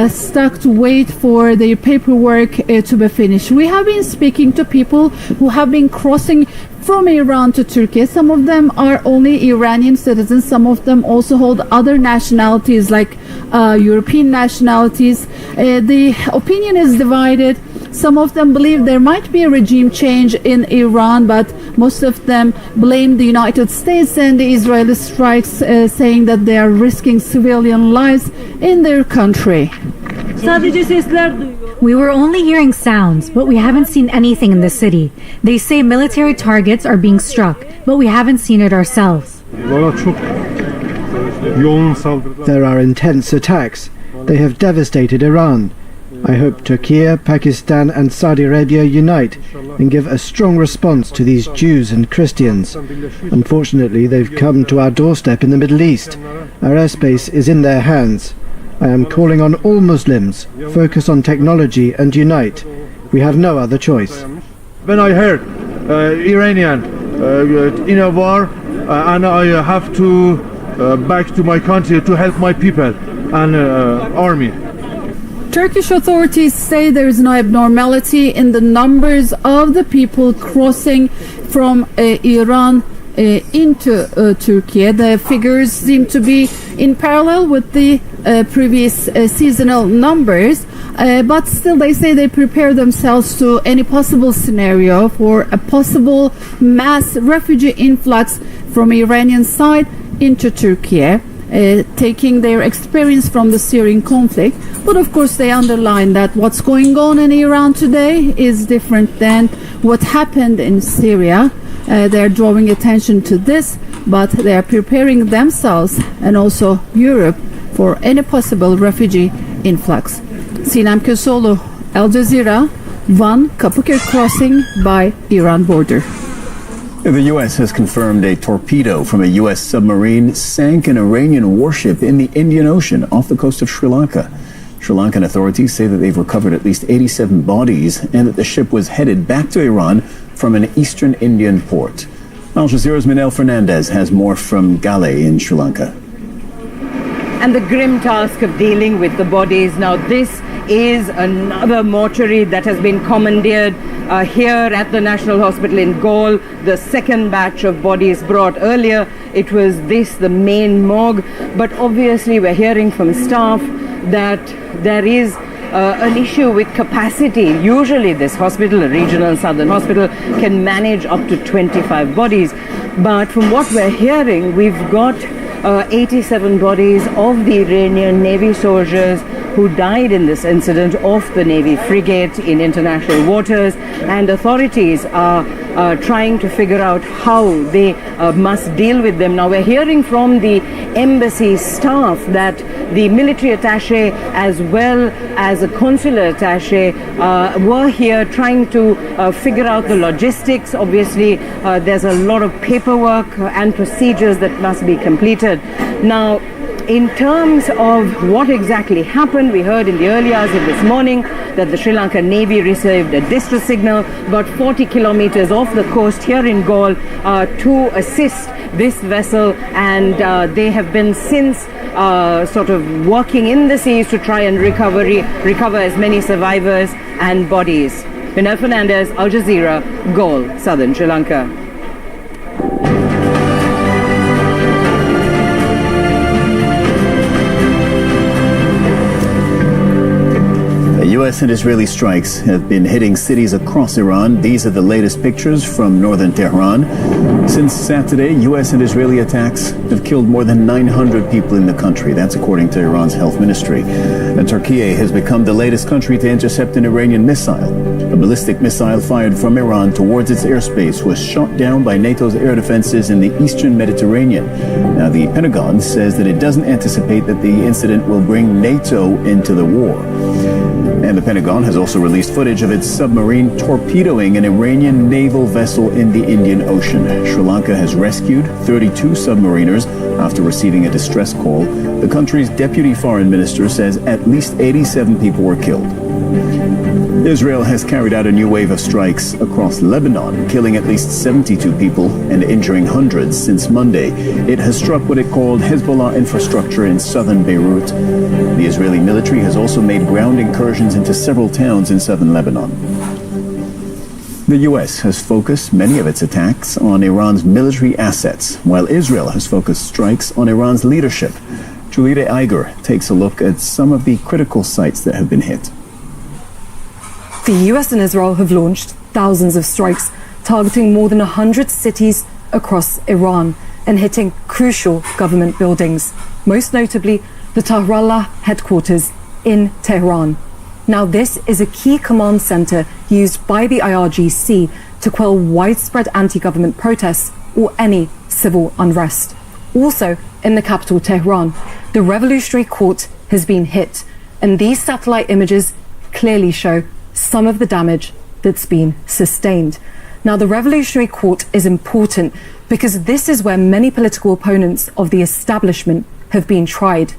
stuck to wait for their paperwork to be finished. We have been speaking to people who have been crossing from Iran to Turkey. Some of them are only Iranian citizens. Some of them also hold other nationalities like European nationalities. The opinion is divided. Some of them believe there might be a regime change in Iran, but most of them blame the United States and the Israeli strikes, saying that they are risking civilian lives in their country. We were only hearing sounds, but we haven't seen anything in the city. They say military targets are being struck, but we haven't seen it ourselves. There are intense attacks. They have devastated Iran. I hope Turkey, Pakistan and Saudi Arabia unite and give a strong response to these Jews and Christians. Unfortunately, they've come to our doorstep in the Middle East. Our airspace is in their hands. I am calling on all Muslims, focus on technology and unite. We have no other choice. When I heard Iranian in a war and I have to back to my country to help my people and army. Turkish authorities say there is no abnormality in the numbers of the people crossing from Iran into Turkey. The figures seem to be in parallel with the previous seasonal numbers, but still they say they prepare themselves to any possible scenario for a possible mass refugee influx from Iranian side into Turkey. Taking their experience from the Syrian conflict. But of course they underline that what's going on in Iran today is different than what happened in Syria. They're drawing attention to this, but they are preparing themselves and also Europe for any possible refugee influx. Sinem Koscioglu, Al Jazeera, Van Kapıköy crossing by Iran border. The U.S. has confirmed a torpedo from a U.S. submarine sank an Iranian warship in the Indian Ocean off the coast of Sri Lanka. Sri Lankan authorities say that they've recovered at least 87 bodies and that the ship was headed back to Iran from an eastern Indian port. Al Jazeera's Manel Fernandez has more from Gale in Sri Lanka. And the grim task of dealing with the bodies. Now, this is another mortuary that has been commandeered here at the National Hospital in Galle. The second batch of bodies brought earlier. It was the main morgue. But obviously, we're hearing from staff that there is an issue with capacity. Usually this hospital, a regional southern hospital, can manage up to 25 bodies. But from what we're hearing, we've got 87 bodies of the Iranian Navy soldiers who died in this incident off the Navy frigate in international waters, and authorities are trying to figure out how they must deal with them. Now, we're hearing from the embassy staff that the military attaché as well as a consular attaché were here trying to figure out the logistics. Obviously, there's a lot of paperwork and procedures that must be completed. Now, in terms of what exactly happened, we heard in the early hours of this morning that the Sri Lankan Navy received a distress signal about 40 kilometers off the coast here in Galle to assist this vessel, and they have been since sort of working in the seas to try and recover as many survivors and bodies. Manel Fernandez, Al Jazeera, Galle, southern Sri Lanka. U.S. and Israeli strikes have been hitting cities across Iran. These are the latest pictures from northern Tehran. Since Saturday, U.S. and Israeli attacks have killed more than 900 people in the country. That's according to Iran's health ministry. And Turkey has become the latest country to intercept an Iranian missile. A ballistic missile fired from Iran towards its airspace was shot down by NATO's air defenses in the eastern Mediterranean. Now, the Pentagon says that it doesn't anticipate that the incident will bring NATO into the war. And the Pentagon has also released footage of its submarine torpedoing an Iranian naval vessel in the Indian Ocean. Sri Lanka has rescued 32 submariners after receiving a distress call. The country's deputy foreign minister says at least 87 people were killed. Israel has carried out a new wave of strikes across Lebanon, killing at least 72 people and injuring hundreds since Monday. It has struck what it called Hezbollah infrastructure in southern Beirut. The Israeli military has also made ground incursions into several towns in southern Lebanon. The U.S. has focused many of its attacks on Iran's military assets, while Israel has focused strikes on Iran's leadership. Julieta Iger takes a look at some of the critical sites that have been hit. The US and Israel have launched thousands of strikes targeting more than 100 cities across Iran and hitting crucial government buildings, most notably the Tahrallah headquarters in Tehran. Now, this is a key command center used by the IRGC to quell widespread anti-government protests or any civil unrest. Also, in the capital Tehran, the Revolutionary Court has been hit, and these satellite images clearly show some of the damage that's been sustained. Now, the Revolutionary Court is important because this is where many political opponents of the establishment have been tried.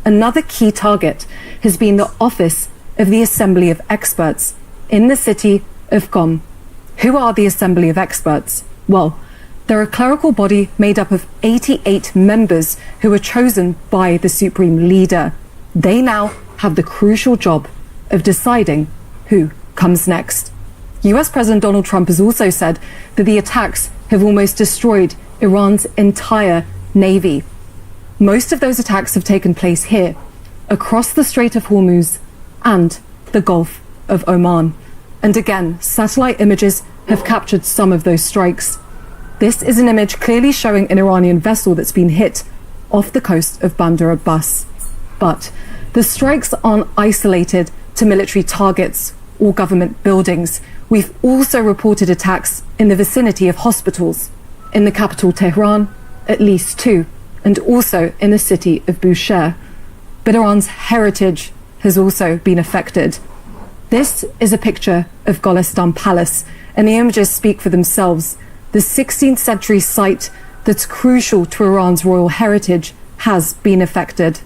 Another key target has been the office of the Assembly of Experts in the city of Qom. Who are the Assembly of Experts? Well, they're a clerical body made up of 88 members who are chosen by the supreme leader. They now have the crucial job of deciding who comes next. US President Donald Trump has also said that the attacks have almost destroyed Iran's entire navy. Most of those attacks have taken place here, across the Strait of Hormuz and the Gulf of Oman. And again, satellite images have captured some of those strikes. This is an image clearly showing an Iranian vessel that's been hit off the coast of Bandar Abbas. But the strikes aren't isolated to military targets or government buildings. We've also reported attacks in the vicinity of hospitals. In the capital Tehran, at least 2, and also in the city of Bushehr. But Iran's heritage has also been affected. This is a picture of Golestan Palace, and the images speak for themselves. the 16th century site that's crucial to Iran's royal heritage has been affected.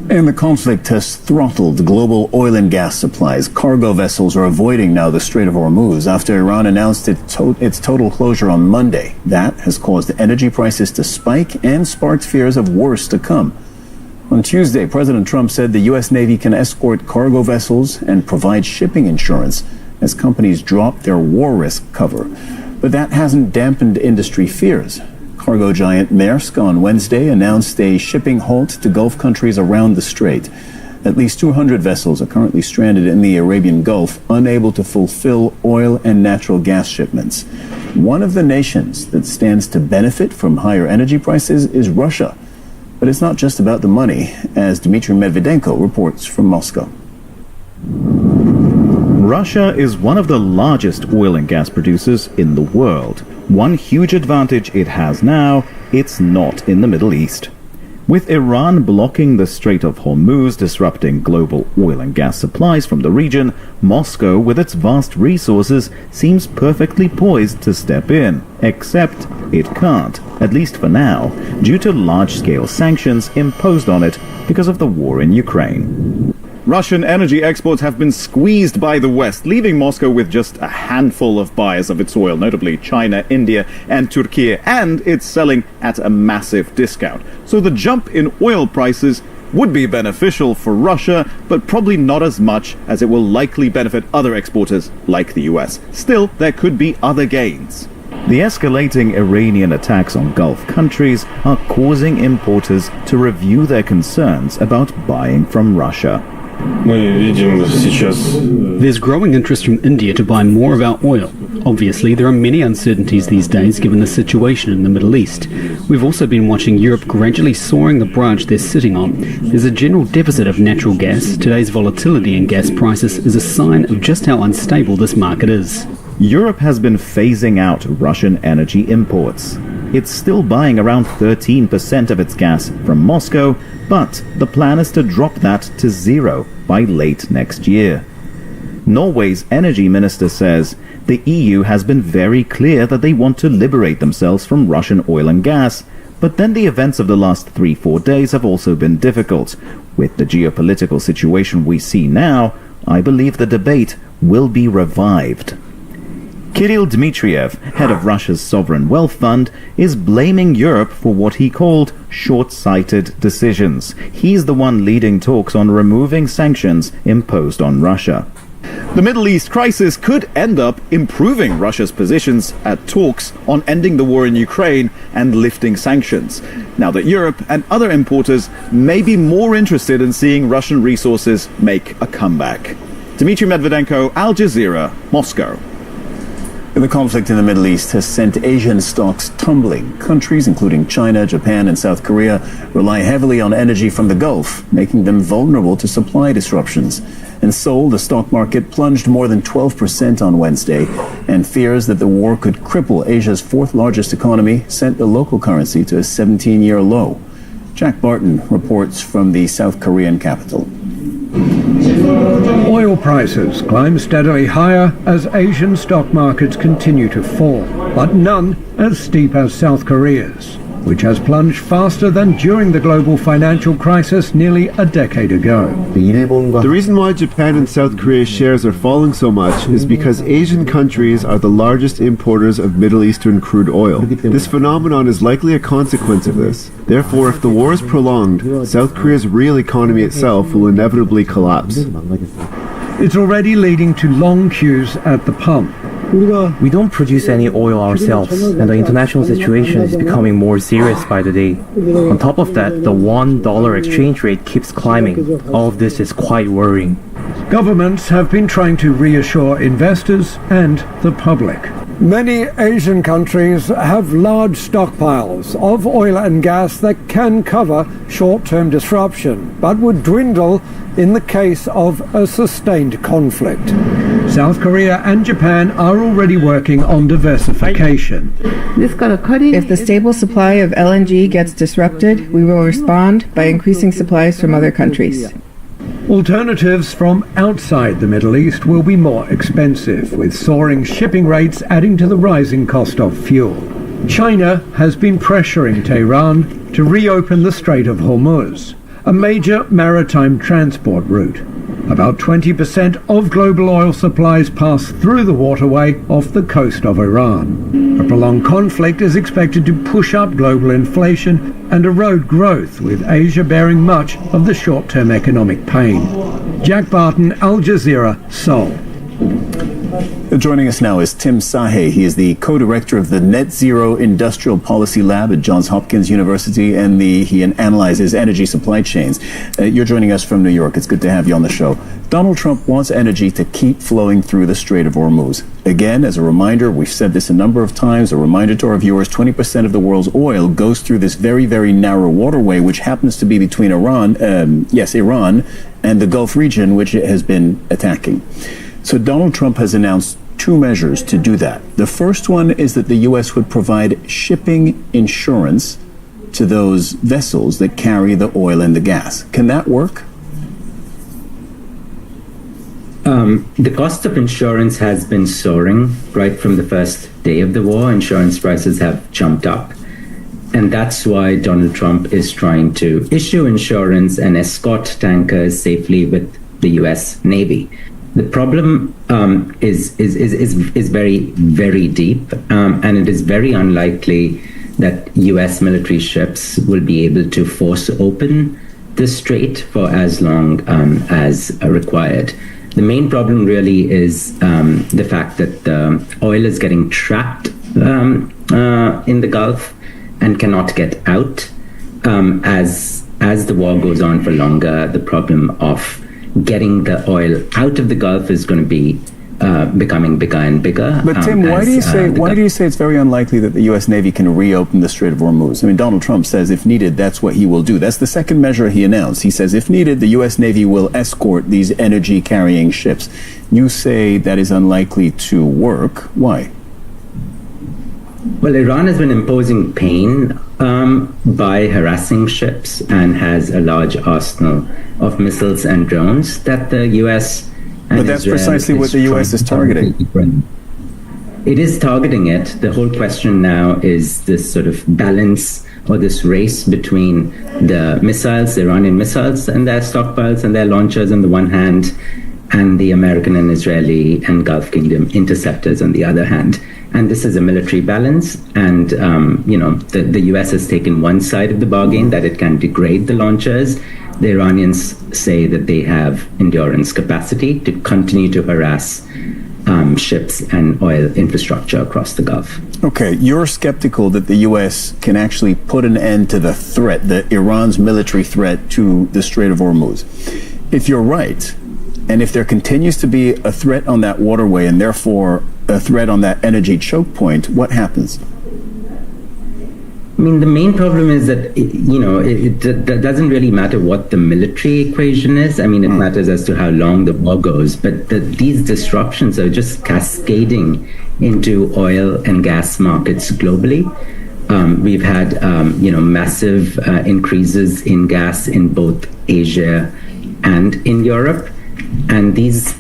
And the conflict has throttled global oil and gas supplies. Cargo vessels are avoiding now the Strait of Hormuz after Iran announced its total closure on Monday. That has caused energy prices to spike and sparked fears of worse to come. On Tuesday, President Trump said the U.S. Navy can escort cargo vessels and provide shipping insurance as companies drop their war risk cover. But that hasn't dampened industry fears. Cargo giant Maersk on Wednesday announced a shipping halt to Gulf countries around the strait. At least 200 vessels are currently stranded in the Arabian Gulf, unable to fulfill oil and natural gas shipments. One of the nations that stands to benefit from higher energy prices is Russia. But it's not just about the money, as Dmitry Medvedenko reports from Moscow. Russia is one of the largest oil and gas producers in the world. One huge advantage it has now, it's not in the Middle East. With Iran blocking the Strait of Hormuz, disrupting global oil and gas supplies from the region, Moscow, with its vast resources, seems perfectly poised to step in. Except it can't, at least for now, due to large-scale sanctions imposed on it because of the war in Ukraine. Russian energy exports have been squeezed by the West, leaving Moscow with just a handful of buyers of its oil, notably China, India, and Turkey, and it's selling at a massive discount. So the jump in oil prices would be beneficial for Russia, but probably not as much as it will likely benefit other exporters like the US. Still, there could be other gains. The escalating Iranian attacks on Gulf countries are causing importers to review their concerns about buying from Russia. There's growing interest from India to buy more of our oil. Obviously, there are many uncertainties these days given the situation in the Middle East. We've also been watching Europe gradually soaring the branch they're sitting on. There's a general deficit of natural gas. Today's volatility in gas prices is a sign of just how unstable this market is. Europe has been phasing out Russian energy imports. It's still buying around 13% of its gas from Moscow, but the plan is to drop that to zero by late next year. Norway's energy minister says the EU has been very clear that they want to liberate themselves from Russian oil and gas, but then the events of the last 3-4 days have also been difficult. With the geopolitical situation we see now, I believe the debate will be revived. Kirill Dmitriev, head of Russia's sovereign wealth fund, is blaming Europe for what he called short-sighted decisions. He's the one leading talks on removing sanctions imposed on Russia. The Middle East crisis could end up improving Russia's positions at talks on ending the war in Ukraine and lifting sanctions, now that Europe and other importers may be more interested in seeing Russian resources make a comeback. Dmitry Medvedenko, Al Jazeera, Moscow. The conflict in the Middle East has sent Asian stocks tumbling. Countries, including China, Japan, and South Korea, rely heavily on energy from the Gulf, making them vulnerable to supply disruptions. In Seoul, the stock market plunged more than 12% on Wednesday, and fears that the war could cripple Asia's fourth largest economy sent the local currency to a 17-year low. Jack Barton reports from the South Korean capital. Oil prices climb steadily higher as Asian stock markets continue to fall, but none as steep as South Korea's, which has plunged faster than during the global financial crisis nearly a decade ago. The reason why Japan and South Korea's shares are falling so much is because Asian countries are the largest importers of Middle Eastern crude oil. This phenomenon is likely a consequence of this. Therefore, if the war is prolonged, South Korea's real economy itself will inevitably collapse. It's already leading to long queues at the pump. We don't produce any oil ourselves, and the international situation is becoming more serious by the day. On top of that, the $1 exchange rate keeps climbing. All of this is quite worrying. Governments have been trying to reassure investors and the public. Many Asian countries have large stockpiles of oil and gas that can cover short-term disruption, but would dwindle in the case of a sustained conflict. South Korea and Japan are already working on diversification. If the stable supply of LNG gets disrupted, we will respond by increasing supplies from other countries. Alternatives from outside the Middle East will be more expensive, with soaring shipping rates adding to the rising cost of fuel. China has been pressuring Tehran to reopen the Strait of Hormuz, a major maritime transport route. About 20% of global oil supplies pass through the waterway off the coast of Iran. A prolonged conflict is expected to push up global inflation and erode growth, with Asia bearing much of the short-term economic pain. Jack Barton, Al Jazeera, Seoul. Joining us now is Tim Sigue. He is the co-director of the Net Zero Industrial Policy Lab at Johns Hopkins University, and he analyzes energy supply chains. You're joining us from New York. It's good to have you on the show. Donald Trump wants energy to keep flowing through the Strait of Hormuz. Again, as a reminder, we've said this a number of times, a reminder to our viewers, 20% of the world's oil goes through this very, very narrow waterway, which happens to be between Iran and the Gulf region, which it has been attacking. So Donald Trump has announced two measures to do that. The first one is that the U.S. would provide shipping insurance to those vessels that carry the oil and the gas. Can that work? The cost of insurance has been soaring right from the first day of the war. Insurance prices have jumped up. And that's why Donald Trump is trying to issue insurance and escort tankers safely with the U.S. Navy. The problem is very, very deep, and it is very unlikely that U.S. military ships will be able to force open the strait for as long as required. The main problem really is the fact that the oil is getting trapped in the Gulf and cannot get out. As the war goes on for longer, the problem of getting the oil out of the Gulf is going to be becoming bigger and bigger. But Tim, why do you say it's very unlikely that the U.S. Navy can reopen the Strait of Hormuz? I mean, Donald Trump says if needed, that's what he will do. That's the second measure he announced. He says if needed, the U.S. Navy will escort these energy-carrying ships. You say that is unlikely to work. Why? Well, Iran has been imposing pain by harassing ships and has a large arsenal of missiles and drones that the U.S. and But that's Israel precisely what the U.S. is targeting. It is targeting it. The whole question now is this sort of balance or this race between the missiles, the Iranian missiles, and their stockpiles and their launchers on the one hand, and the American and Israeli and Gulf Kingdom interceptors on the other hand. And this is a military balance, and the U.S. has taken one side of the bargain, that it can degrade the launchers. The Iranians say that they have endurance capacity to continue to harass ships and oil infrastructure across the Gulf. Okay, you're skeptical that the U.S. can actually put an end to the threat, Iran's military threat to the Strait of Hormuz. If you're right, and if there continues to be a threat on that waterway and therefore a threat on that energy choke point, what happens? I mean, the main problem is that, it doesn't really matter what the military equation is. I mean, it matters as to how long the war goes. But these disruptions are just cascading into oil and gas markets globally. We've had, massive increases in gas in both Asia and in Europe. And these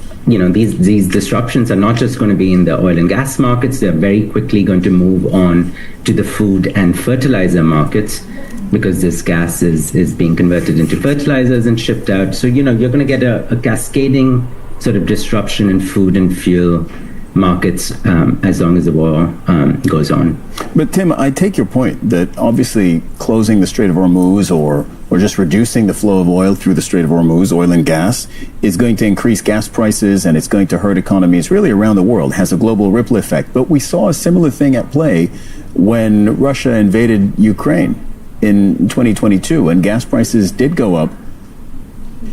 disruptions are not just going to be in the oil and gas markets. They're very quickly going to move on to the food and fertilizer markets, because this gas is being converted into fertilizers and shipped out. So, you're going to get a cascading sort of disruption in food and fuel markets as long as the war goes on. But Tim, I take your point that obviously closing the Strait of Hormuz or just reducing the flow of oil through the Strait of Hormuz, oil and gas, is going to increase gas prices and it's going to hurt economies really around the world, has a global ripple effect. But we saw a similar thing at play when Russia invaded Ukraine in 2022, and gas prices did go up.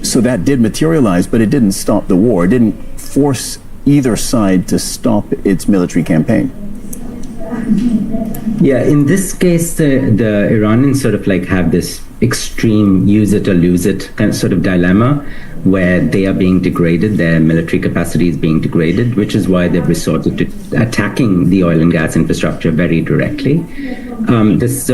So that did materialize, but it didn't stop the war. It didn't force either side to stop its military campaign. Yeah, in this case, the Iranians sort of like have this extreme use it or lose it kind of sort of dilemma, where they are being degraded, their military capacity is being degraded, which is why they've resorted to attacking the oil and gas infrastructure very directly. This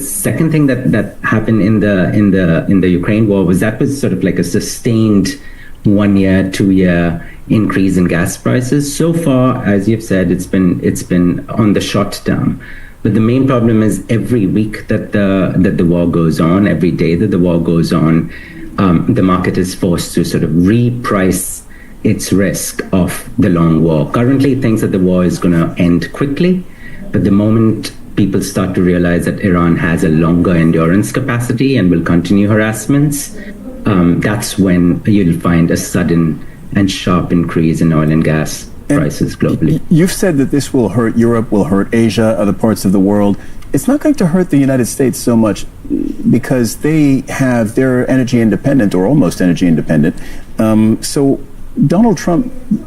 second thing that happened in the Ukraine war was sort of like a sustained 1 year, 2 year increase in gas prices. So far, as you've said, it's been on the shot down. But the main problem is every week that the war goes on, every day that the war goes on, the market is forced to sort of reprice its risk of the long war. Currently, it thinks that the war is going to end quickly, but the moment people start to realize that Iran has a longer endurance capacity and will continue harassments, that's when you'll find a sudden and sharp increase in oil and gas prices globally. You've said that this will hurt Europe, will hurt Asia, other parts of the world. It's not going to hurt the United States so much because they're energy independent or almost energy independent. So Donald Trump and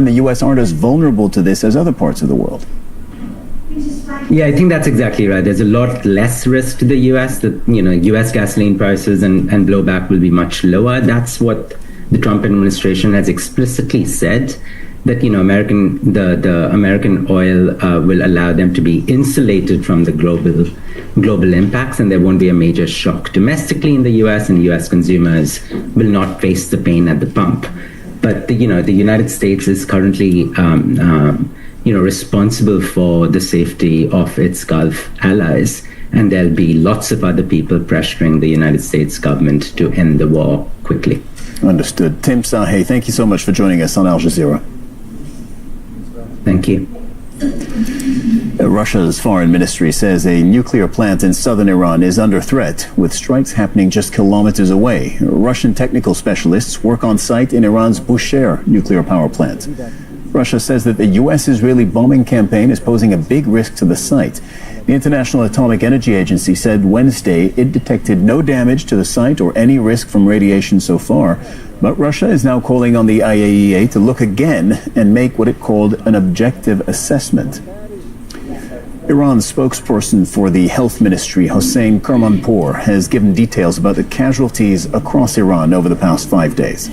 the U.S. aren't as vulnerable to this as other parts of the world. Yeah, I think that's exactly right. There's a lot less risk to the U.S. that, U.S. gasoline prices and blowback will be much lower. That's what the Trump administration has explicitly said, that the American oil will allow them to be insulated from the global impacts, and there won't be a major shock domestically in the U.S. and U.S. consumers will not face the pain at the pump. But the United States is currently responsible for the safety of its Gulf allies, and there'll be lots of other people pressuring the United States government to end the war quickly. Understood. Tim Sahe, thank you so much for joining us on Al Jazeera. Thank you. Russia's foreign ministry says a nuclear plant in southern Iran is under threat, with strikes happening just kilometers away. Russian technical specialists work on site in Iran's Bushehr nuclear power plant. Russia says that the U.S.-Israeli bombing campaign is posing a big risk to the site. The International Atomic Energy Agency said Wednesday it detected no damage to the site or any risk from radiation so far. But Russia is now calling on the IAEA to look again and make what it called an objective assessment. Iran's spokesperson for the health ministry, Hossein Kermanpour, has given details about the casualties across Iran over the past 5 days.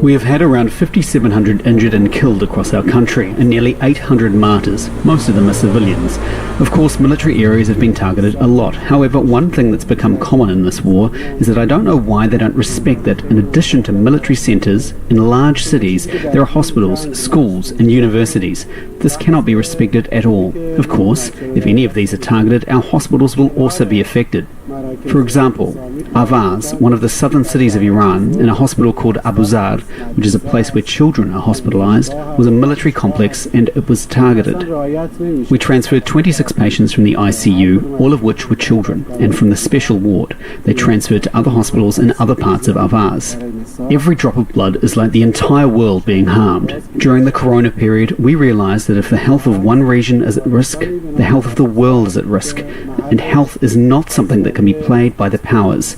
We have had around 5,700 injured and killed across our country and nearly 800 martyrs. Most of them are civilians. Of course, military areas have been targeted a lot. However, one thing that's become common in this war is that I don't know why they don't respect that in addition to military centres in large cities, there are hospitals, schools and universities. This cannot be respected at all. Of course, if any of these are targeted, our hospitals will also be affected. For example, Avaz, one of the southern cities of Iran, and a hospital called Abu Zar, which is a place where children are hospitalized, was a military complex and it was targeted. We transferred 26 patients from the ICU, all of which were children, and from the special ward. They transferred to other hospitals in other parts of Avaz. Every drop of blood is like the entire world being harmed. During the corona period, we realized that if the health of one region is at risk, the health of the world is at risk, and health is not something that can be played by the powers.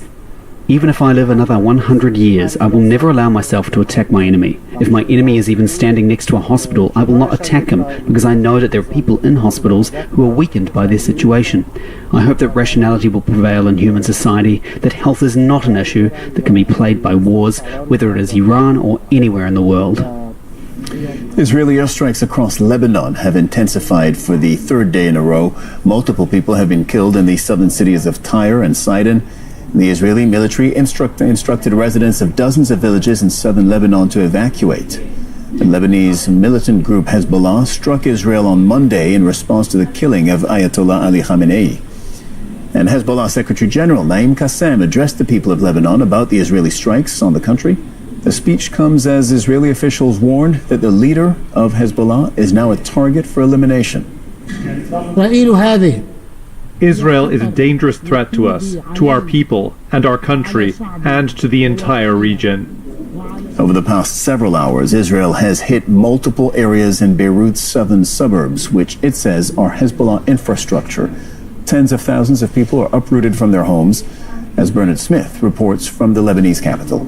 Even if I live another 100 years, I will never allow myself to attack my enemy. If my enemy is even standing next to a hospital, I will not attack him because I know that there are people in hospitals who are weakened by their situation. I hope that rationality will prevail in human society, that health is not an issue that can be played by wars, whether it is Iran or anywhere in the world. Israeli airstrikes across Lebanon have intensified for the third day in a row. Multiple people have been killed in the southern cities of Tyre and Sidon. The Israeli military instructed residents of dozens of villages in southern Lebanon to evacuate. The Lebanese militant group Hezbollah struck Israel on Monday in response to the killing of Ayatollah Ali Khamenei. And Hezbollah Secretary General Naim Qassem addressed the people of Lebanon about the Israeli strikes on the country. The speech comes as Israeli officials warned that the leader of Hezbollah is now a target for elimination. Israel is a dangerous threat to us, to our people and our country, and to the entire region. Over the past several hours, Israel has hit multiple areas in Beirut's southern suburbs, which it says are Hezbollah infrastructure. Tens of thousands of people are uprooted from their homes, as Bernard Smith reports from the Lebanese capital.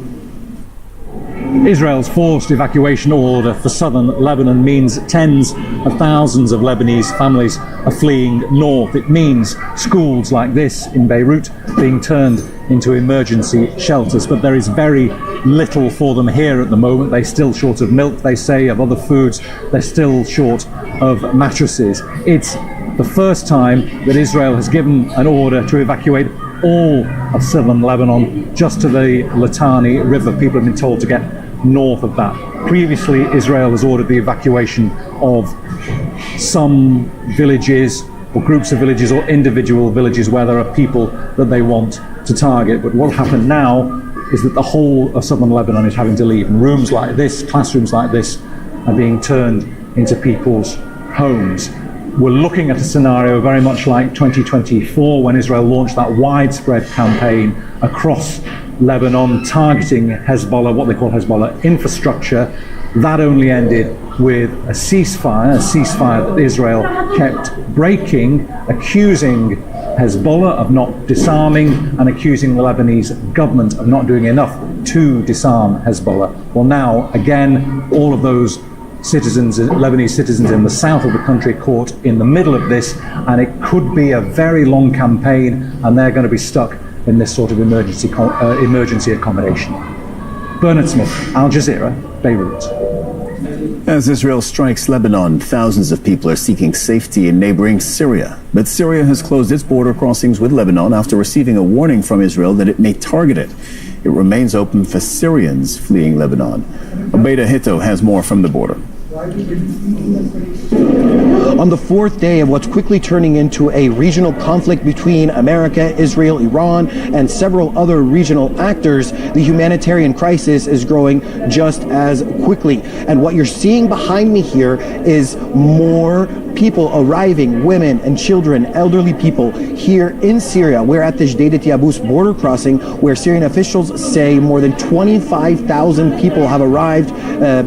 Israel's forced evacuation order for southern Lebanon means tens of thousands of Lebanese families are fleeing north. It means schools like this in Beirut being turned into emergency shelters, but there is very little for them here at the moment. They're still short of milk, they say, of other foods. They're still short of mattresses. It's the first time that Israel has given an order to evacuate all of southern Lebanon just to the Litani River. People have been told to get north of that. Previously, Israel has ordered the evacuation of some villages or groups of villages or individual villages where there are people that they want to target. But what happened now is that the whole of southern Lebanon is having to leave. And rooms like this, classrooms like this, are being turned into people's homes. We're looking at a scenario very much like 2024, when Israel launched that widespread campaign across Lebanon targeting Hezbollah, what they call Hezbollah infrastructure. That only ended with a ceasefire that Israel kept breaking, accusing Hezbollah of not disarming and accusing the Lebanese government of not doing enough to disarm Hezbollah. Well, now, again, all of those citizens, Lebanese citizens in the south of the country, caught in the middle of this, and it could be a very long campaign, and they're going to be stuck in this sort of emergency accommodation. Bernard Smith, Al Jazeera, Beirut. As Israel strikes Lebanon, thousands of people are seeking safety in neighboring Syria. But Syria has closed its border crossings with Lebanon after receiving a warning from Israel that it may target it. It remains open for Syrians fleeing Lebanon. Obeda Hito has more from the border. On the fourth day of what's quickly turning into a regional conflict between America, Israel, Iran, and several other regional actors, the humanitarian crisis is growing just as quickly. And what you're seeing behind me here is more people arriving, women and children, elderly people here in Syria. We're at the Jdeida Tiabous border crossing, where Syrian officials say more than 25,000 people have arrived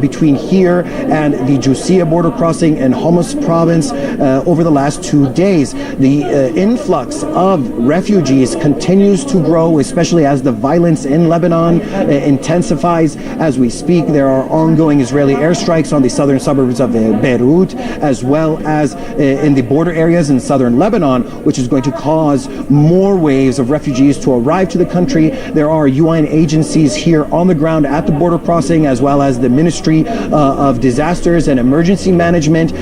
between here and the Jazeera border crossing in Homs province over the last 2 days. The influx of refugees continues to grow, especially as the violence in Lebanon intensifies as we speak. There are ongoing Israeli airstrikes on the southern suburbs of Beirut, as well as in the border areas in southern Lebanon, which is going to cause more waves of refugees to arrive to the country. There are UN agencies here on the ground at the border crossing, as well as the Ministry of Disasters and Emergency Management,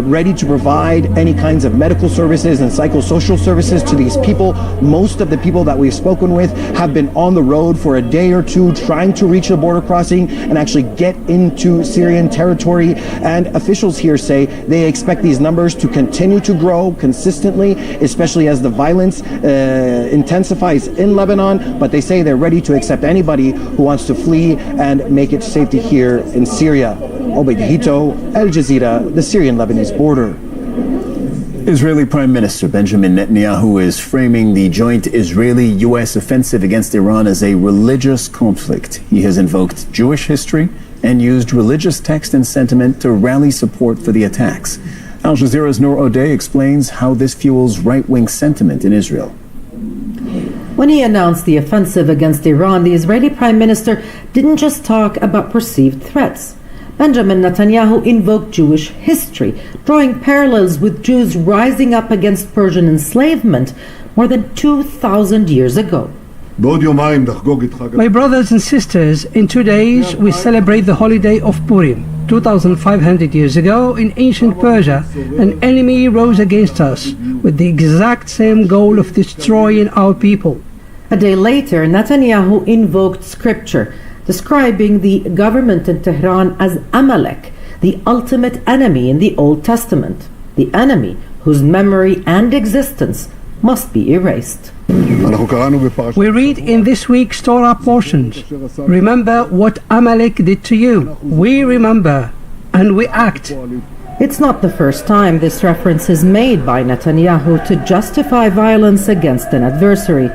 ready to provide any kinds of medical services and psychosocial services to these people. Most of the people that we've spoken with have been on the road for a day or two trying to reach the border crossing and actually get into Syrian territory. And officials here say they expect these numbers to continue to grow consistently, especially as the violence intensifies in Lebanon. But they say they're ready to accept anybody who wants to flee and make it to safety here in Syria. Obeda Hito, Al Jazeera, the Syrian-Lebanese border. Israeli Prime Minister Benjamin Netanyahu is framing the joint Israeli-U.S. offensive against Iran as a religious conflict. He has invoked Jewish history and used religious text and sentiment to rally support for the attacks. Al Jazeera's Noor O'Day explains how this fuels right-wing sentiment in Israel. When he announced the offensive against Iran, the Israeli Prime Minister didn't just talk about perceived threats. Benjamin Netanyahu invoked Jewish history, drawing parallels with Jews rising up against Persian enslavement more than 2,000 years ago. My brothers and sisters, in 2 days we celebrate the holiday of Purim. 2,500 years ago, in ancient Persia, an enemy rose against us with the exact same goal of destroying our people. A day later, Netanyahu invoked scripture, describing the government in Tehran as Amalek, the ultimate enemy in the Old Testament, the enemy whose memory and existence must be erased. We read in this week's Torah portions, remember what Amalek did to you. We remember and we act. It's not the first time this reference is made by Netanyahu to justify violence against an adversary.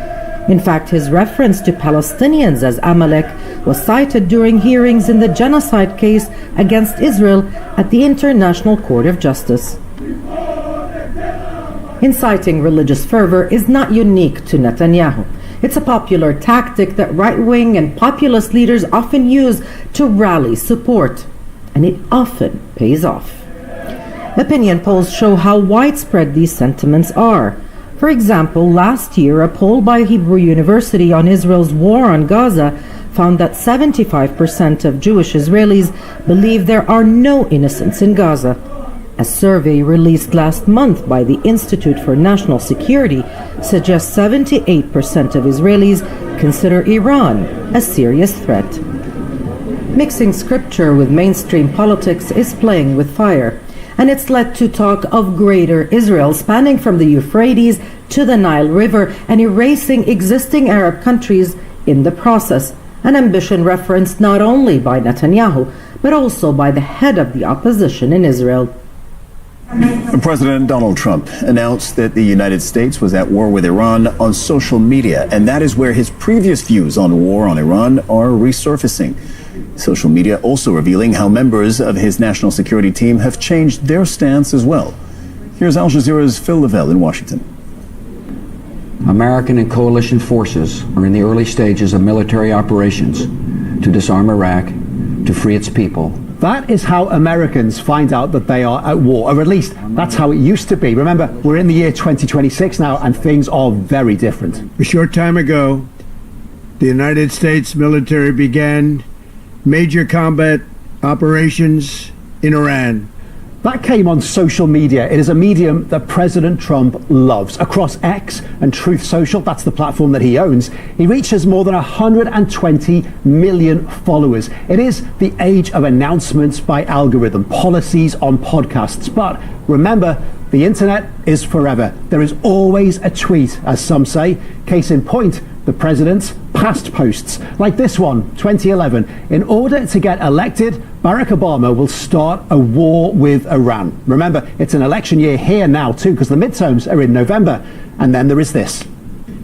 In fact, his reference to Palestinians as Amalek was cited during hearings in the genocide case against Israel at the International Court of Justice. Inciting religious fervor is not unique to Netanyahu. It's a popular tactic that right-wing and populist leaders often use to rally support, and it often pays off. Opinion polls show how widespread these sentiments are. For example, last year, a poll by Hebrew University on Israel's war on Gaza found that 75% of Jewish Israelis believe there are no innocents in Gaza. A survey released last month by the Institute for National Security suggests 78% of Israelis consider Iran a serious threat. Mixing scripture with mainstream politics is playing with fire, and it's led to talk of Greater Israel spanning from the Euphrates to the Nile River and erasing existing Arab countries in the process, an ambition referenced not only by Netanyahu, but also by the head of the opposition in Israel. President Donald Trump announced that the United States was at war with Iran on social media, and that is where his previous views on war on Iran are resurfacing. Social media also revealing how members of his national security team have changed their stance as well. Here's Al Jazeera's Phil Lavelle in Washington. American and coalition forces are in the early stages of military operations to disarm Iraq, to free its people. That is how Americans find out that they are at war, or at least that's how it used to be. Remember, we're in the year 2026 now, and things are very different. A short time ago, the United States military began major combat operations in Iran. That came on social media. It is a medium that President Trump loves. Across X and Truth Social, that's the platform that he owns, he reaches more than 120 million followers. It is the age of announcements by algorithm, policies on podcasts. But remember, the internet is forever. There is always a tweet, as some say. Case in point, the president's past posts, like this one, 2011. In order to get elected, Barack Obama will start a war with Iran. Remember, it's an election year here now too, because the midterms are in November. And then there is this.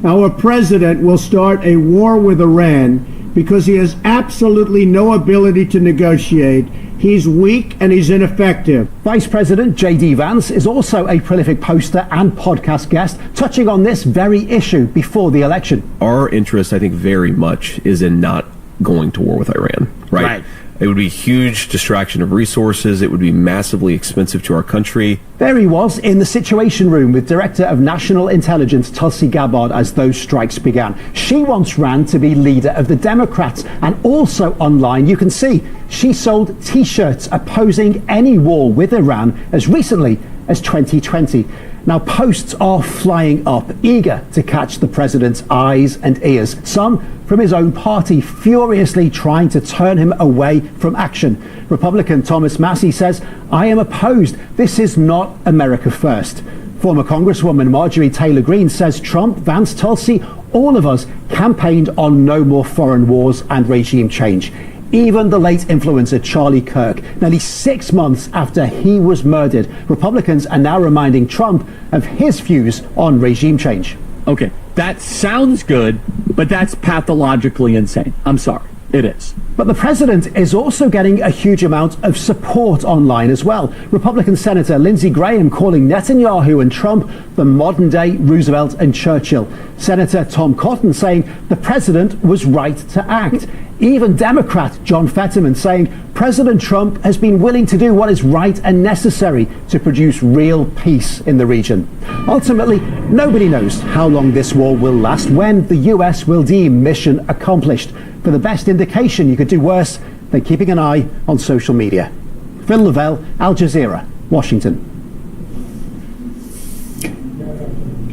Our president will start a war with Iran because he has absolutely no ability to negotiate. He's weak and he's ineffective. Vice President J.D. Vance is also a prolific poster and podcast guest, touching on this very issue before the election. Our interest, I think, very much is in not going to war with Iran, right? It would be a huge distraction of resources. It would be massively expensive to our country. There he was in the Situation Room with Director of National Intelligence Tulsi Gabbard as those strikes began. She once ran to be leader of the Democrats, and also online you can see she sold T-shirts opposing any war with Iran as recently as 2020. Now, posts are flying up, eager to catch the president's eyes and ears. Some from his own party, furiously trying to turn him away from action. Republican Thomas Massie says, "I am opposed. This is not America first." Former Congresswoman Marjorie Taylor Greene says Trump, Vance, Tulsi, all of us campaigned on no more foreign wars and regime change. Even the late influencer Charlie Kirk, nearly 6 months after he was murdered, Republicans are now reminding Trump of his views on regime change. Okay, that sounds good, but that's pathologically insane. I'm sorry, it is. But the president is also getting a huge amount of support online as well. Republican Senator Lindsey Graham calling Netanyahu and Trump the modern-day Roosevelt and Churchill. Senator Tom Cotton saying the president was right to act. Even Democrat John Fetterman saying President Trump has been willing to do what is right and necessary to produce real peace in the region. Ultimately, nobody knows how long this war will last, when the US will deem mission accomplished. For the best indication, you could do worse than keeping an eye on social media. Phil Lavelle, Al Jazeera, Washington.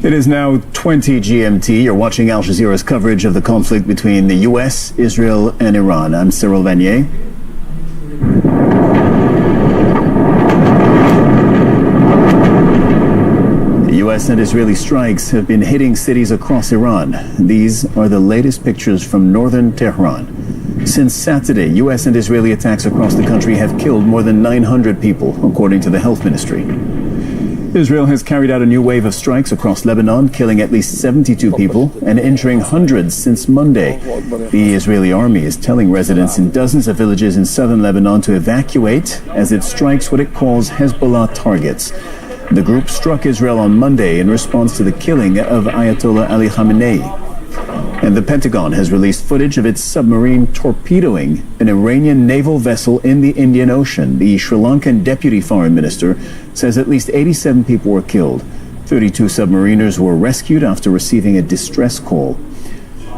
It is now 20 GMT. You're watching Al Jazeera's coverage of the conflict between the US, Israel, and Iran. I'm Cyril Vanier. The US and Israeli strikes have been hitting cities across Iran. These are the latest pictures from northern Tehran. Since Saturday, US and Israeli attacks across the country have killed more than 900 people, according to the health ministry. Israel has carried out a new wave of strikes across Lebanon, killing at least 72 people and injuring hundreds since Monday. The Israeli army is telling residents in dozens of villages in southern Lebanon to evacuate as it strikes what it calls Hezbollah targets. The group struck Israel on Monday in response to the killing of Ayatollah Ali Khamenei. And the Pentagon has released footage of its submarine torpedoing an Iranian naval vessel in the Indian Ocean. The Sri Lankan deputy foreign minister says at least 87 people were killed. 32 submariners were rescued after receiving a distress call.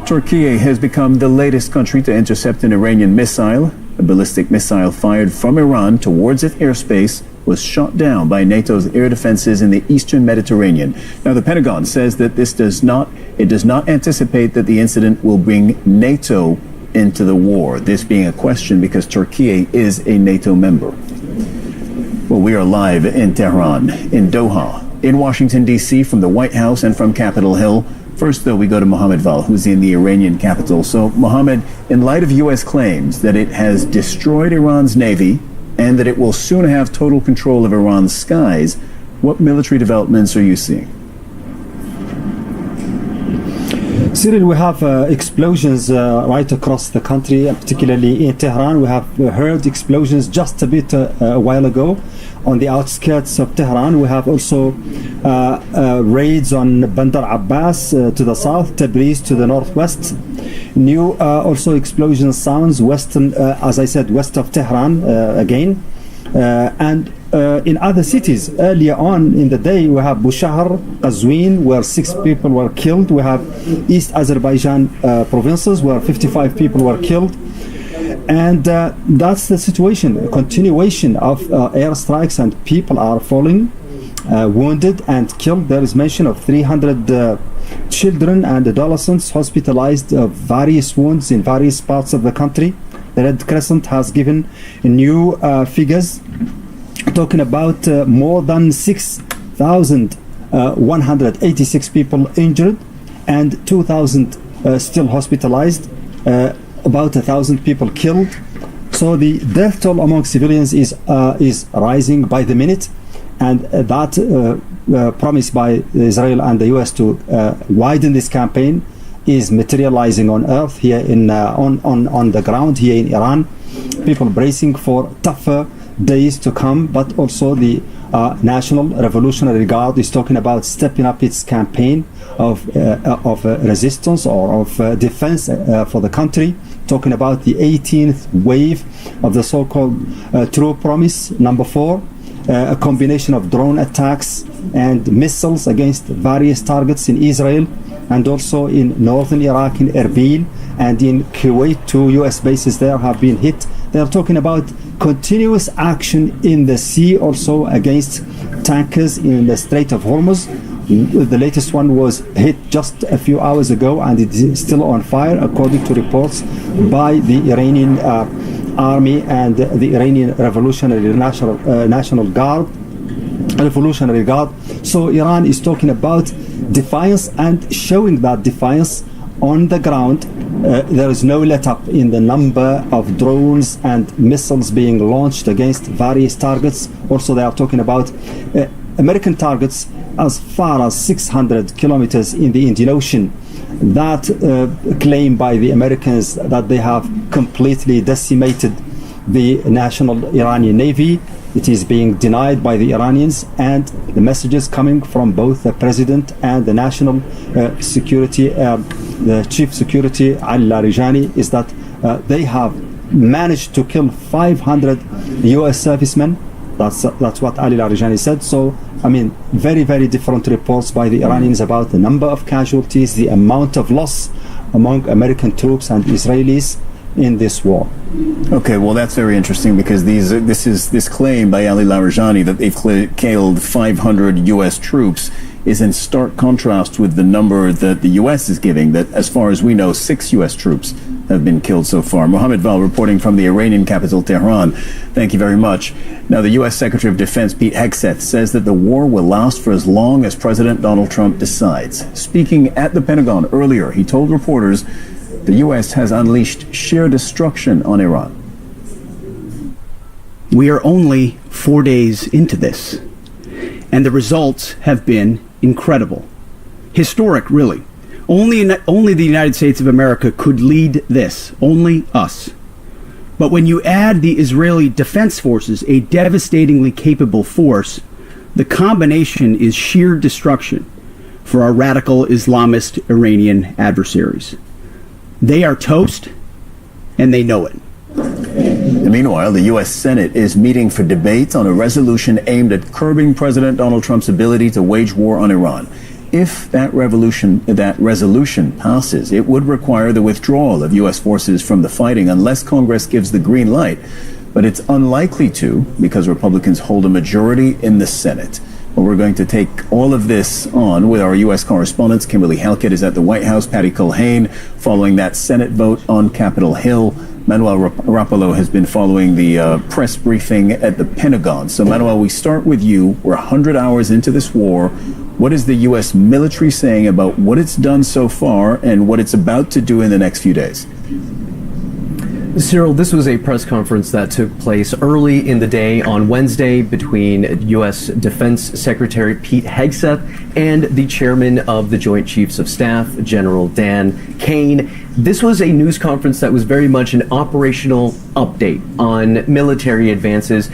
Turkey has become the latest country to intercept an Iranian missile. A ballistic missile fired from Iran towards its airspace was shot down by NATO's air defenses in the eastern Mediterranean. Now, the Pentagon says that it does not anticipate that the incident will bring NATO into the war. This being a question because Turkey is a NATO member. Well, we are live in Tehran, in Doha, in Washington, D.C., from the White House and from Capitol Hill. First, though, we go to Mohammed Val, who's in the Iranian capital. So, Mohammed, in light of U.S. claims that it has destroyed Iran's navy and that it will soon have total control of Iran's skies, what military developments are you seeing? Cyril, we have explosions right across the country, particularly in Tehran. We have heard explosions just a bit a while ago on the outskirts of Tehran. We have also raids on Bandar Abbas to the south, Tabriz to the northwest. New also explosion sounds western, as I said, west of Tehran again. And in other cities earlier on in the day, we have Bushehr, Qazwin, where 6 people were killed. We have East Azerbaijan provinces where 55 people were killed. And that's the situation, a continuation of airstrikes, and people are falling, wounded and killed. There is mention of 300 children and adolescents hospitalized of various wounds in various parts of the country. The Red Crescent has given new figures talking about more than 6,186 people injured and 2,000 still hospitalized, about 1,000 people killed. So the death toll among civilians is rising by the minute, and that promise by Israel and the US to widen this campaign is materializing on earth here in on the ground here in Iran. People bracing for tougher days to come, but also the National Revolutionary Guard is talking about stepping up its campaign of resistance or of defense for the country, talking about the 18th wave of the so-called True Promise number 4, a combination of drone attacks and missiles against various targets in Israel and also in northern Iraq, in Erbil, and in Kuwait. 2 US bases there have been hit. They are talking about continuous action in the sea, also against tankers in the Strait of Hormuz. The latest one was hit just a few hours ago, and it is still on fire, according to reports by the Iranian army and the Iranian Revolutionary National Guard. Revolutionary Guard. So Iran is talking about defiance and showing that defiance on the ground. There is no let up in the number of drones and missiles being launched against various targets. Also, they are talking about American targets as far as 600 kilometers in the Indian Ocean. That claim by the Americans that they have completely decimated the national Iranian Navy, it is being denied by the Iranians, and the messages coming from both the president and the national security, the chief security, Ali Larijani, is that they have managed to kill 500 US servicemen. That's what Ali Larijani said. So, I mean, very, very different reports by the Iranians about the number of casualties, the amount of loss among American troops and Israelis in this war. Okay, well, that's very interesting because this claim by Ali Larijani that they've killed 500 U.S. troops is in stark contrast with the number that the U.S. is giving, that as far as we know, 6 U.S. troops have been killed so far. Mohammed Val reporting from the Iranian capital, Tehran. Thank you very much. Now, the U.S. Secretary of Defense, Pete Hegseth, says that the war will last for as long as President Donald Trump decides. Speaking at the Pentagon earlier, he told reporters the U.S. has unleashed sheer destruction on Iran. We are only 4 days into this, and the results have been incredible. Historic, really. Only the United States of America could lead this. Only us. But when you add the Israeli Defense Forces, a devastatingly capable force, the combination is sheer destruction for our radical Islamist Iranian adversaries. They are toast, and they know it. And meanwhile, the U.S. Senate is meeting for debate on a resolution aimed at curbing President Donald Trump's ability to wage war on Iran. If that resolution passes, it would require the withdrawal of U.S. forces from the fighting unless Congress gives the green light. But it's unlikely to, because Republicans hold a majority in the Senate. Well, we're going to take all of this on with our U.S. correspondents. Kimberly Halkett is at the White House, Patty Culhane following that Senate vote on Capitol Hill. Manuel Rapallo has been following the press briefing at the Pentagon. So, Manuel, we start with you. We're 100 hours into this war. What is the U.S. military saying about what it's done so far and what it's about to do in the next few days? Cyril, this was a press conference that took place early in the day on Wednesday between U.S. Defense Secretary Pete Hegseth and the chairman of the Joint Chiefs of Staff, General Dan Kane. This was a news conference that was very much an operational update on military advances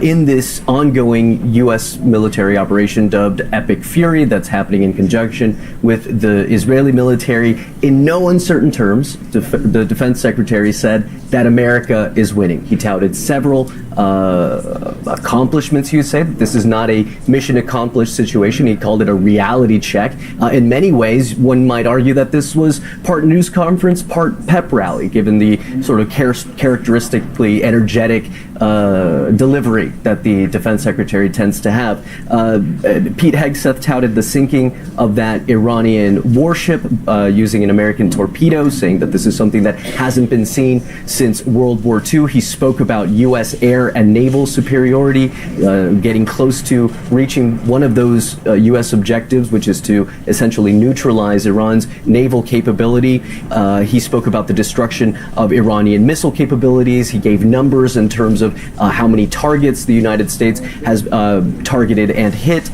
in this ongoing U.S. military operation dubbed Epic Fury that's happening in conjunction with the Israeli military. In no uncertain terms, the defense secretary said that America is winning. He touted several accomplishments, you say. This is not a mission accomplished situation. He called it a reality check. In many ways, one might argue that this was part news conference, part pep rally, given the sort of characteristically energetic delivery that the defense secretary tends to have. Pete Hegseth touted the sinking of that Iranian warship using an American torpedo, saying that this is something that hasn't been seen since World War II. He spoke about U.S. air and naval superiority, getting close to reaching one of those U.S. objectives, which is to essentially neutralize Iran's naval capability. He spoke about the destruction of Iranian missile capabilities. He gave numbers in terms of how many targets the United States has targeted and hit.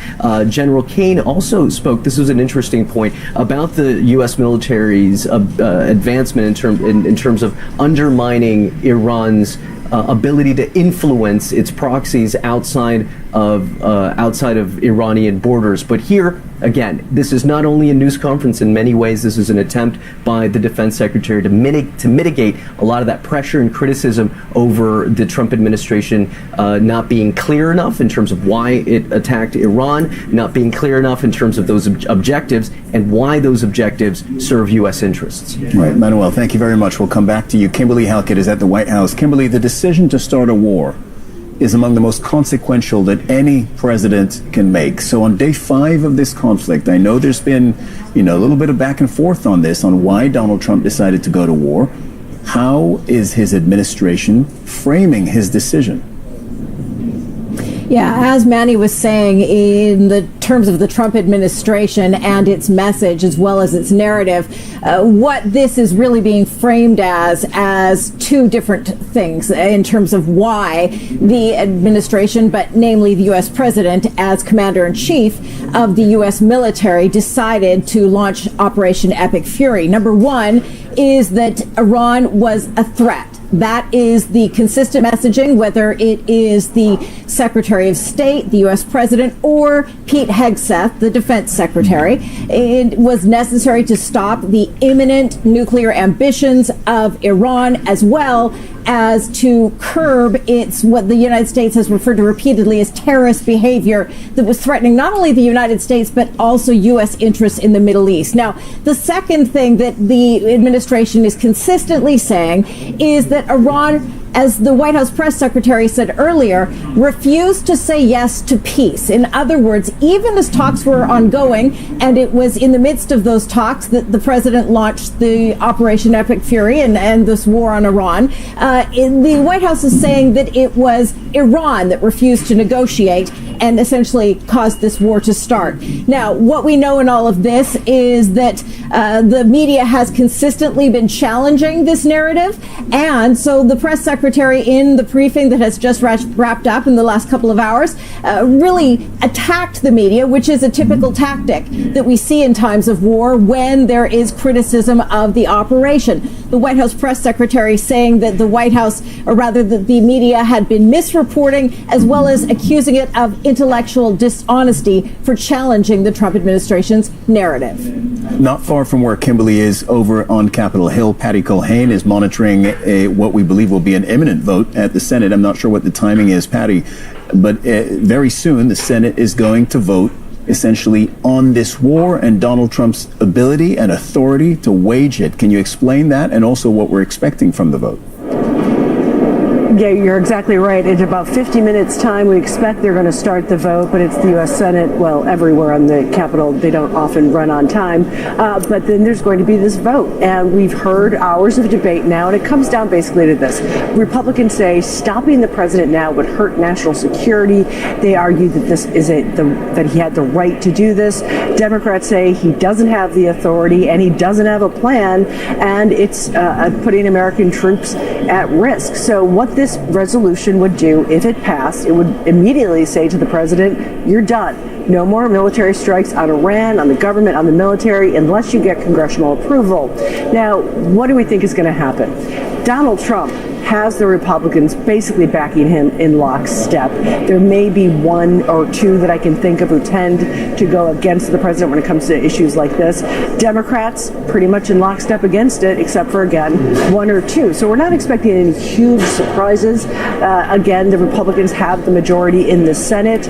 General Kane also spoke, this was an interesting point, about the U.S. military's advancement in terms of undermining Iran's ability to influence its proxies outside of Iranian borders. But here, again, this is not only a news conference. In many ways, this is an attempt by the defense secretary to mitigate a lot of that pressure and criticism over the Trump administration not being clear enough in terms of why it attacked Iran, not being clear enough in terms of those objectives, and why those objectives serve U.S. interests. Right, Manuel, thank you very much. We'll come back to you. Kimberly Halkett is at the White House. Kimberly, the decision to start a war is among the most consequential that any president can make. So on day 5 of this conflict, I know there's been, a little bit of back and forth on this, on why Donald Trump decided to go to war. How is his administration framing his decision? Yeah, as Manny was saying, in the terms of the Trump administration and its message as well as its narrative, what this is really being framed as two different things in terms of why the administration, but namely the U.S. president as commander-in-chief of the U.S. military, decided to launch Operation Epic Fury. Number one is that Iran was a threat. That is the consistent messaging, whether it is the Secretary of State, the U.S. President, or Pete Hegseth, the Defense Secretary. It was necessary to stop the imminent nuclear ambitions of Iran, as well as to curb its, what the United States has referred to repeatedly as terrorist behavior that was threatening not only the United States, but also U.S. interests in the Middle East. Now, the second thing that the administration is consistently saying is that Iran, as the White House press secretary said earlier, refused to say yes to peace. In other words, even as talks were ongoing, and it was in the midst of those talks that the president launched the Operation Epic Fury and this war on Iran, the White House is saying that it was Iran that refused to negotiate and essentially caused this war to start. Now, what we know in all of this is that the media has consistently been challenging this narrative, and so the press secretary in the briefing that has just wrapped up in the last couple of hours really attacked the media, which is a typical tactic that we see in times of war when there is criticism of the operation. The White House press secretary saying that the White House, or rather that the media had been misreporting, as well as accusing it of intellectual dishonesty for challenging the Trump administration's narrative. Not far from where Kimberly is over on Capitol Hill, Patty Culhane is monitoring what we believe will be an imminent vote at the Senate. I'm not sure what the timing is, Patty, but very soon the Senate is going to vote essentially on this war and Donald Trump's ability and authority to wage it. Can you explain that and also what we're expecting from the vote? Yeah, you're exactly right. In about 50 minutes' time, we expect they're going to start the vote, but it's the U.S. Senate. Well, everywhere on the Capitol, they don't often run on time. But then there's going to be this vote, and we've heard hours of debate now, and it comes down basically to this. Republicans say stopping the president now would hurt national security. They argue that this is that he had the right to do this. Democrats say he doesn't have the authority, and he doesn't have a plan, and it's putting American troops at risk. So what this resolution would do, if it passed, it would immediately say to the president, you're done. No more military strikes on Iran, on the government, on the military, unless you get congressional approval. Now, what do we think is going to happen? Donald Trump has the Republicans basically backing him in lockstep. There may be one or two that I can think of who tend to go against the president when it comes to issues like this. Democrats pretty much in lockstep against it, except for, again, one or two. So we're not expecting any huge surprises. Again, the Republicans have the majority in the Senate.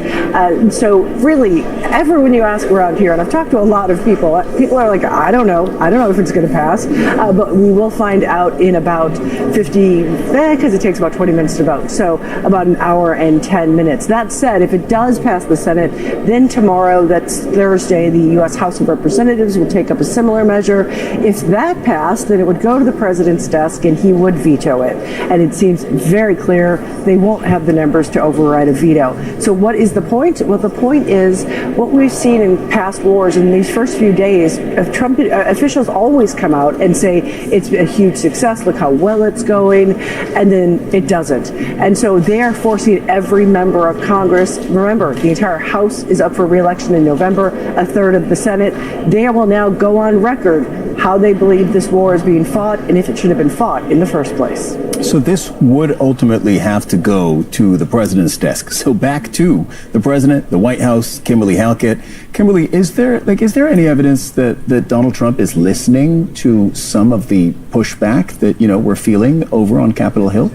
So really, everyone you ask around here, and I've talked to a lot of people are like, I don't know if it's going to pass, but we will find out in about 50, because it takes about 20 minutes to vote, so about an hour and 10 minutes. That said, if it does pass the Senate, then tomorrow, that's Thursday, the U.S. House of Representatives will take up a similar measure. If that passed, then it would go to the president's desk and he would veto it. And it seems very clear they won't have the numbers to override a veto. So what is the point? Well, the point is what we've seen in past wars in these first few days, Trump officials always come out and say it's a huge success, look how well it's going, and then it doesn't. And so they are forcing every member of Congress, remember, the entire House is up for re-election in November, a third of the Senate. They will now go on record how they believe this war is being fought and if it should have been fought in the first place. So this would ultimately have to go to the president's desk. So back to the president, the White House, Kimberly Halkett. Kimberly, is there any evidence that Donald Trump is listening to some of the pushback that, we're feeling over on Capitol Hill?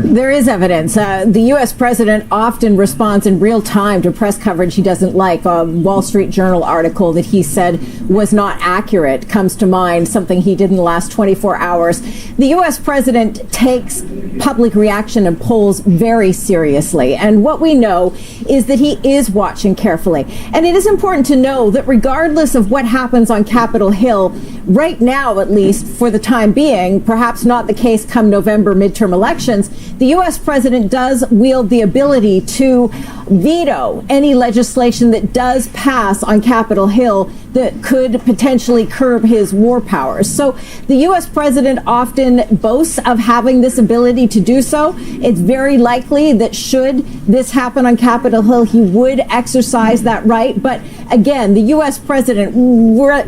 There is evidence. The U.S. president often responds in real time to press coverage he doesn't like. A Wall Street Journal article that he said was not accurate comes to mind, something he did in the last 24 hours. The U.S. president takes public reaction and polls very seriously. And what we know is that he is watching carefully. And it is important to know that regardless of what happens on Capitol Hill, right now, at least for the time being, perhaps not the case come November midterm elections, the U.S. president does wield the ability to veto any legislation that does pass on Capitol Hill that could potentially curb his war powers. So the U.S. president often boasts of having this ability to do so. It's very likely that should this happen on Capitol Hill, he would exercise that right. But again, the U.S. president,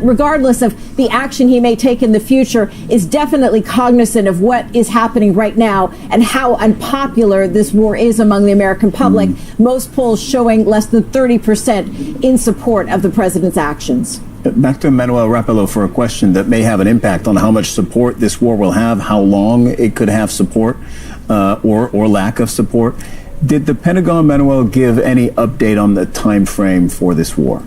regardless of the action he may take in the future, is definitely cognizant of what is happening right now and how unpopular this war is among the American public. Most polls showing less than 30% in support of the president's actions. Back to Manuel Rapallo for a question that may have an impact on how much support this war will have, how long it could have support, or lack of support. Did the Pentagon, Manuel, give any update on the time frame for this war?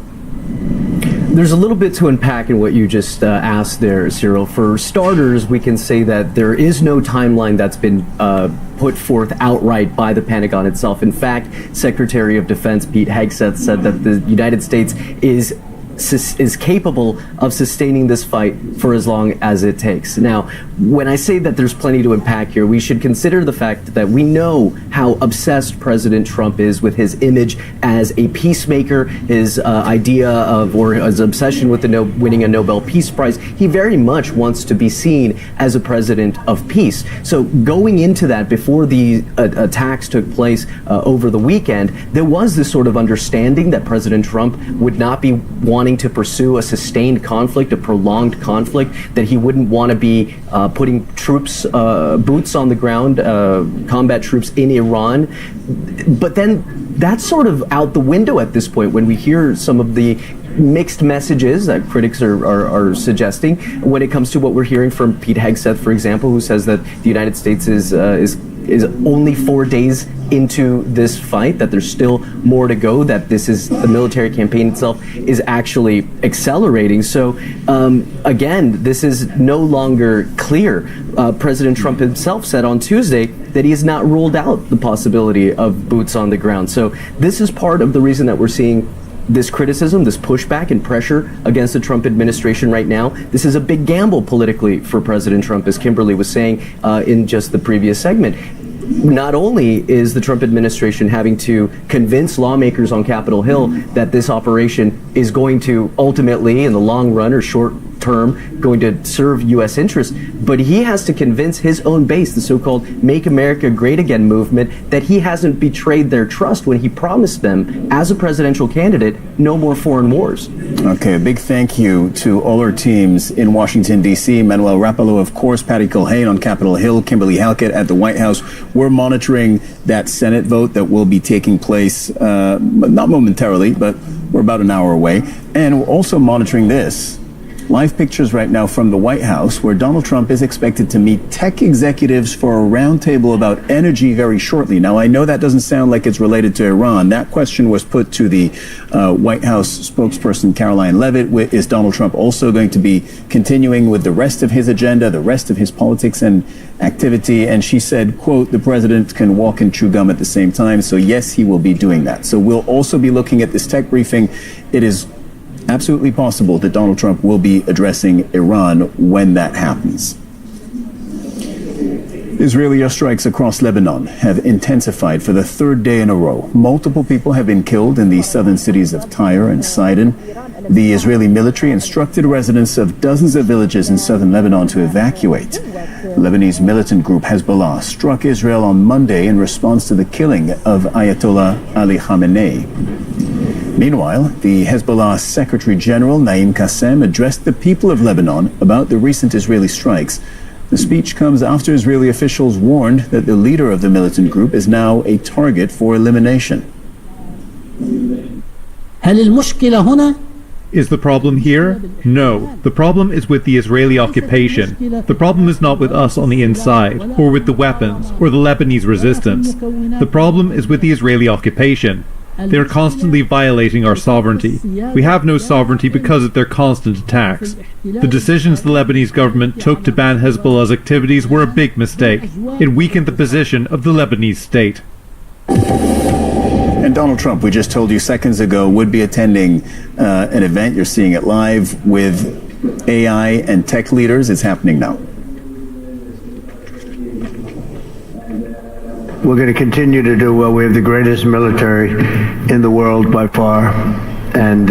There's a little bit to unpack in what you just asked there, Cyril. For starters, we can say that there is no timeline that's been put forth outright by the Pentagon itself. In fact, Secretary of Defense Pete Hegseth said that the United States is capable of sustaining this fight for as long as it takes. Now, when I say that there's plenty to unpack here, we should consider the fact that we know how obsessed President Trump is with his image as a peacemaker, his idea of, or his obsession with winning a Nobel Peace Prize. He very much wants to be seen as a president of peace. So going into that, before the attacks took place over the weekend, there was this sort of understanding that President Trump would not be wanting wanting to pursue a sustained conflict, a prolonged conflict, that he wouldn't want to be putting troops, boots on the ground, combat troops in Iran. But then that's sort of out the window at this point when we hear some of the mixed messages that critics are suggesting when it comes to what we're hearing from Pete Hegseth, for example, who says that the United States is only 4 days into this fight, that there's still more to go, that the military campaign itself is actually accelerating. So again, this is no longer clear. President Trump himself said on Tuesday that he has not ruled out the possibility of boots on the ground. So this is part of the reason that we're seeing this criticism, this pushback and pressure against the Trump administration right now. This is a big gamble politically for President Trump, as Kimberly was saying in just the previous segment. Not only is the Trump administration having to convince lawmakers on Capitol Hill that this operation is going to ultimately, in the long run or short term, going to serve U.S. interests, but he has to convince his own base, the so-called Make America Great Again movement, that he hasn't betrayed their trust when he promised them, as a presidential candidate, no more foreign wars. Okay, a big thank you to all our teams in Washington, D.C., Manuel Rapallo, of course, Patty Culhane on Capitol Hill, Kimberly Halkett at the White House. We're monitoring that Senate vote that will be taking place, not momentarily, but we're about an hour away. And we're also monitoring this. Live pictures right now from the White House, where Donald Trump is expected to meet tech executives for a roundtable about energy very shortly. Now, I know that doesn't sound like it's related to Iran. That question was put to the White House spokesperson, Caroline Leavitt. Is Donald Trump also going to be continuing with the rest of his agenda, the rest of his politics and activity? And she said, quote, the president can walk and chew gum at the same time. So yes, he will be doing that. So we'll also be looking at this tech briefing. It is absolutely possible that Donald Trump will be addressing Iran when that happens. Israeli airstrikes across Lebanon have intensified for the third day in a row. Multiple people have been killed in the southern cities of Tyre and Sidon. The Israeli military instructed residents of dozens of villages in southern Lebanon to evacuate. Lebanese militant group Hezbollah struck Israel on Monday in response to the killing of Ayatollah Ali Khamenei. Meanwhile, the Hezbollah Secretary General Naim Qassem addressed the people of Lebanon about the recent Israeli strikes. The speech comes after Israeli officials warned that the leader of the militant group is now a target for elimination. Is the problem here? No. The problem is with the Israeli occupation. The problem is not with us on the inside, or with the weapons, or the Lebanese resistance. The problem is with the Israeli occupation. They are constantly violating our sovereignty. We have no sovereignty because of their constant attacks. The decisions the Lebanese government took to ban Hezbollah's activities were a big mistake. It weakened the position of the Lebanese state. And Donald Trump, we just told you seconds ago, would be attending an event. You're seeing it live with AI and tech leaders. It's happening now. We're going to continue to do well. We have the greatest military in the world by far. And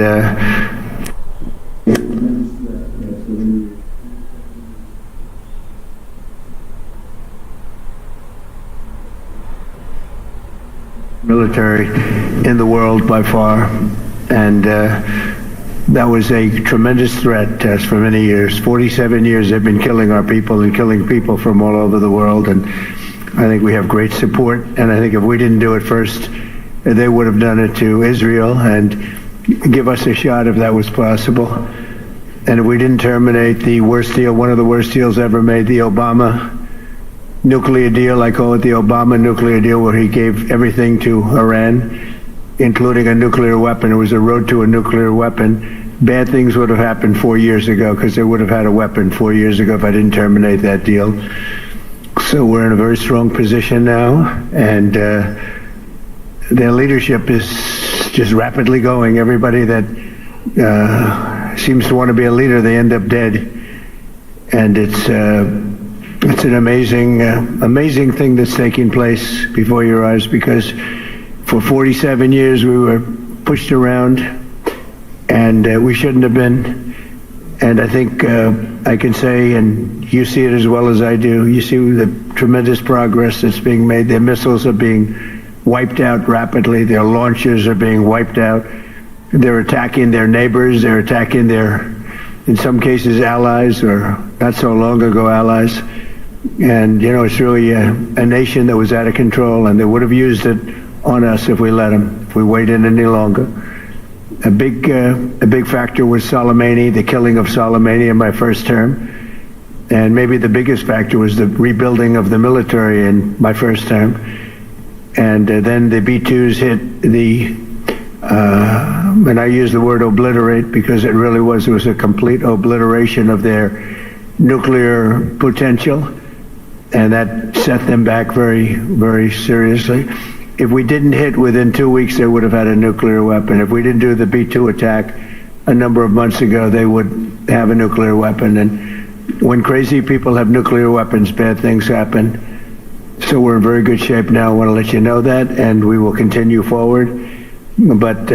military in the world by far. And that was a tremendous threat to us for many years. 47 years they've been killing our people and killing people from all over the world. And I think we have great support, and I think if we didn't do it first, they would have done it to Israel and give us a shot if that was possible. And if we didn't terminate the worst deal, one of the worst deals ever made, the Obama nuclear deal, I call it the Obama nuclear deal, where he gave everything to Iran, including a nuclear weapon. It was a road to a nuclear weapon. Bad things would have happened 4 years ago, because they would have had a weapon 4 years ago if I didn't terminate that deal. So we're in a very strong position now, and their leadership is just rapidly going. Everybody that seems to want to be a leader, they end up dead. And it's an amazing thing that's taking place before your eyes, because for 47 years we were pushed around, and we shouldn't have been. And I think I can say, and you see it as well as I do, you see the tremendous progress that's being made. Their missiles are being wiped out rapidly. Their launchers are being wiped out. They're attacking their neighbors. They're attacking their, in some cases, allies, or not so long ago allies. And, you know, it's really a nation that was out of control, and they would have used it on us if we let them, if we waited any longer. A big factor was Soleimani, the killing of Soleimani in my first term. And maybe the biggest factor was the rebuilding of the military in my first term. And then the B-2s hit the, and I use the word obliterate because it really was a complete obliteration of their nuclear potential. And that set them back very, very seriously. If we didn't hit within 2 weeks, they would have had a nuclear weapon. If we didn't do the B-2 attack a number of months ago, they would have a nuclear weapon. And when crazy people have nuclear weapons, bad things happen. So we're in very good shape now. I want to let you know that, and we will continue forward. But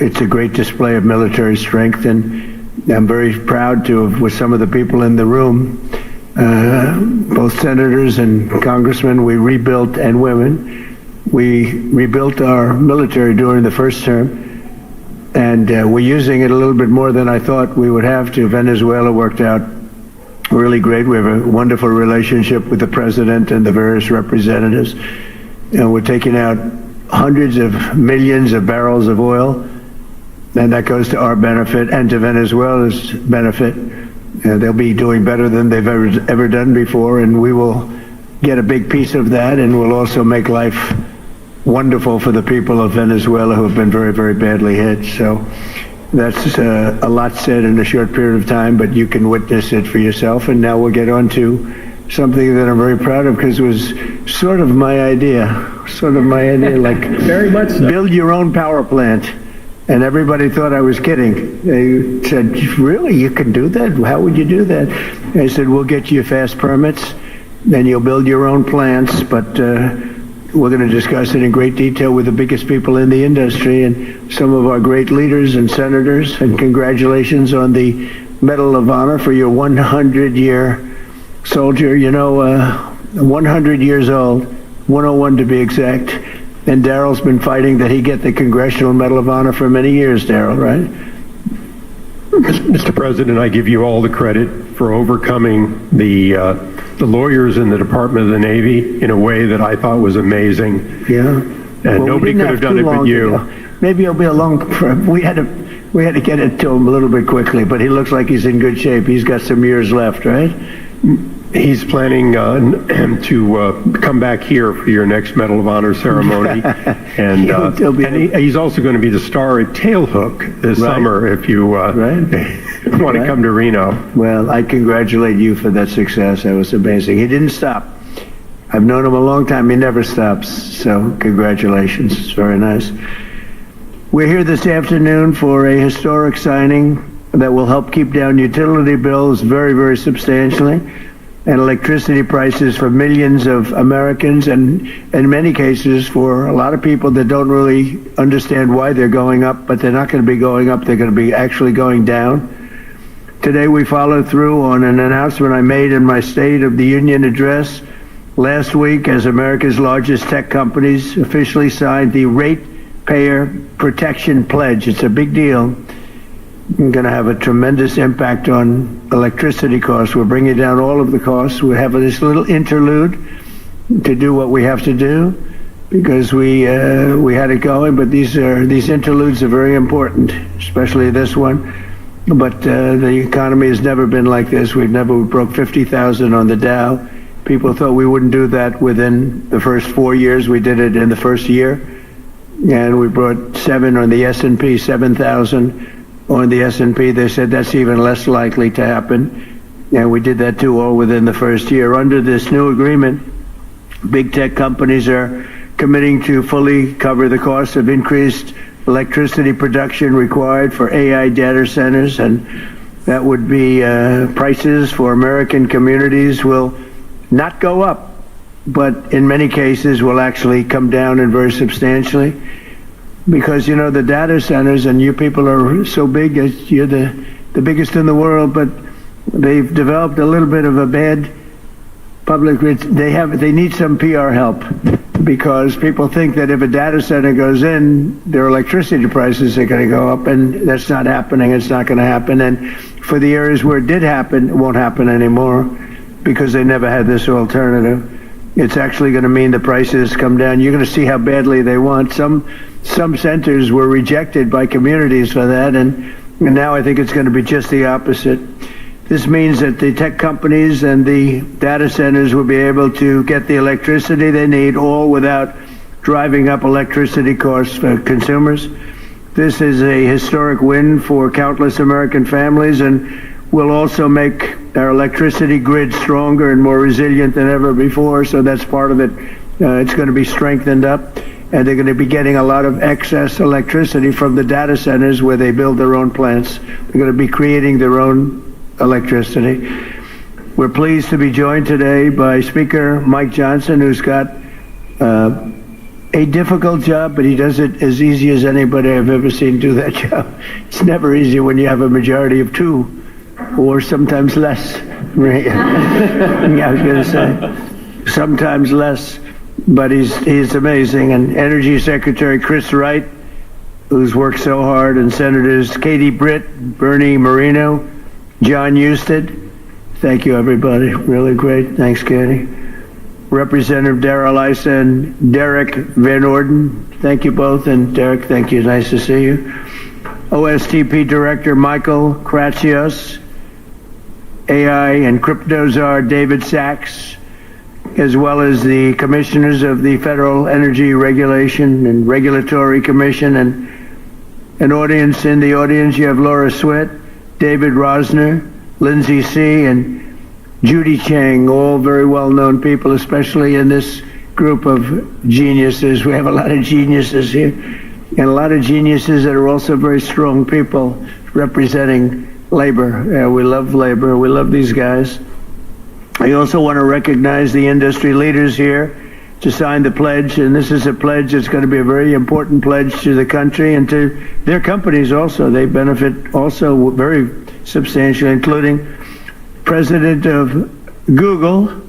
it's a great display of military strength, and I'm very proud to have, with some of the people in the room, both senators and congressmen, we rebuilt, and women, we rebuilt our military during the first term, and we're using it a little bit more than I thought we would have to. Venezuela worked out really great. We have a wonderful relationship with the president and the various representatives, and we're taking out hundreds of millions of barrels of oil, and that goes to our benefit and to Venezuela's benefit. They'll be doing better than they've ever done before, and we will get a big piece of that, and we'll also make life wonderful for the people of Venezuela who have been very, very badly hit. So that's a lot said in a short period of time, but you can witness it for yourself. And now we'll get on to something that I'm very proud of, because it was sort of my idea, like very much so. Build your own power plant. And everybody thought I was kidding. They said, really, you can do that? How would you do that? I said, we'll get you fast permits, and you'll build your own plants, but we're going to discuss it in great detail with the biggest people in the industry and some of our great leaders and senators. And congratulations on the Medal of Honor for your 100-year soldier. You know, 100 years old, 101 to be exact. And Daryl's been fighting that he get the Congressional Medal of Honor for many years, Daryl, right? Mr. President, I give you all the credit for overcoming the lawyers in the Department of the Navy in a way that I thought was amazing. Yeah. And well, nobody could have done it but you. Maybe it'll be a long. We had to get it to him a little bit quickly, but he looks like he's in good shape. He's got some years left, right? He's planning to come back here for your next Medal of Honor ceremony, and he's also going to be the star at Tailhook this summer if you want to come to Reno. Well, I congratulate you for that success. That was amazing. He didn't stop. I've known him a long time. He never stops. So congratulations. It's very nice. We're here this afternoon for a historic signing that will help keep down utility bills very, very substantially, and electricity prices for millions of Americans, and in many cases for a lot of people that don't really understand why they're going up, but they're not going to be going up, they're going to be actually going down. Today we followed through on an announcement I made in my State of the Union address last week, as America's largest tech companies officially signed the Ratepayer Protection Pledge. It's a big deal. We're going to have a tremendous impact on electricity costs. We're bringing down all of the costs. We have this little interlude to do what we have to do, because we had it going. But these interludes are very important, especially this one. But the economy has never been like this. We broke 50,000 on the Dow. People thought we wouldn't do that within the first 4 years. We did it in the first year, and we brought 7 on the S&P, 7,000. On the S&P, they said that's even less likely to happen. And we did that too, all within the first year. Under this new agreement, big tech companies are committing to fully cover the cost of increased electricity production required for AI data centers. And that would be prices for American communities will not go up, but in many cases will actually come down, and very substantially. Because, you know, the data centers, and you people are so big, you're the biggest in the world, but they've developed a little bit of a bad public, they need some PR help. because people think that if a data center goes in, their electricity prices are going to go up, and that's not happening. It's not going to happen. And for the areas where it did happen, it won't happen anymore because they never had this alternative. It's actually going to mean the prices come down. You're going to see how badly they want. Some centers were rejected by communities for that, and now I think it's going to be just the opposite. This means that the tech companies and the data centers will be able to get the electricity they need, all without driving up electricity costs for consumers. This is a historic win for countless American families, and will also make our electricity grid stronger and more resilient than ever before, so that's part of it. It's going to be strengthened up, and they're going to be getting a lot of excess electricity from the data centers where they build their own plants. They're going to be creating their own electricity. We're pleased to be joined today by Speaker Mike Johnson, who's got a difficult job, but he does it as easy as anybody I've ever seen do that job. It's never easy when you have a majority of 2, or sometimes less. Yeah, I was going to say sometimes less, but he's amazing. And Energy Secretary Chris Wright, who's worked so hard, and Senators Katie Britt, Bernie Moreno, John Husted. Thank you, everybody. Really great. Thanks, Katie. Representative Darrell Issa and Derek Van Orden. Thank you both. And Derek, thank you. Nice to see you. OSTP Director Michael Kratsios, AI and crypto czar David Sachs, as well as the commissioners of the Federal Energy Regulation and Regulatory Commission, and an audience. In the audience, you have Laura Sweat, David Rosner, Lindsay C., and Judy Chang, all very well-known people, especially in this group of geniuses. We have a lot of geniuses here, and a lot of geniuses that are also very strong people representing labor. We love labor. We love these guys. I also want to recognize the industry leaders here to sign the pledge, and this is a pledge that's going to be a very important pledge to the country and to their companies also. They benefit also very substantially, including President of Google,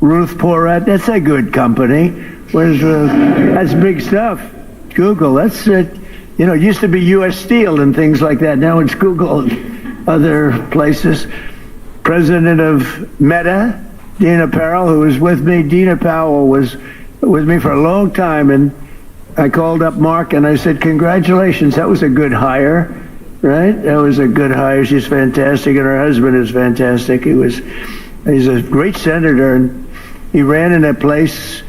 Ruth Porat. That's a good company. That's big stuff. Google, that's it. You know, it used to be U.S. Steel and things like that. Now it's Google and other places. President of Meta, Dina Powell, who was with me. Dina Powell was with me for a long time, and I called up Mark and I said, congratulations, that was a good hire, right? That was a good hire. She's fantastic, and her husband is fantastic. He's a great senator, and he ran in a place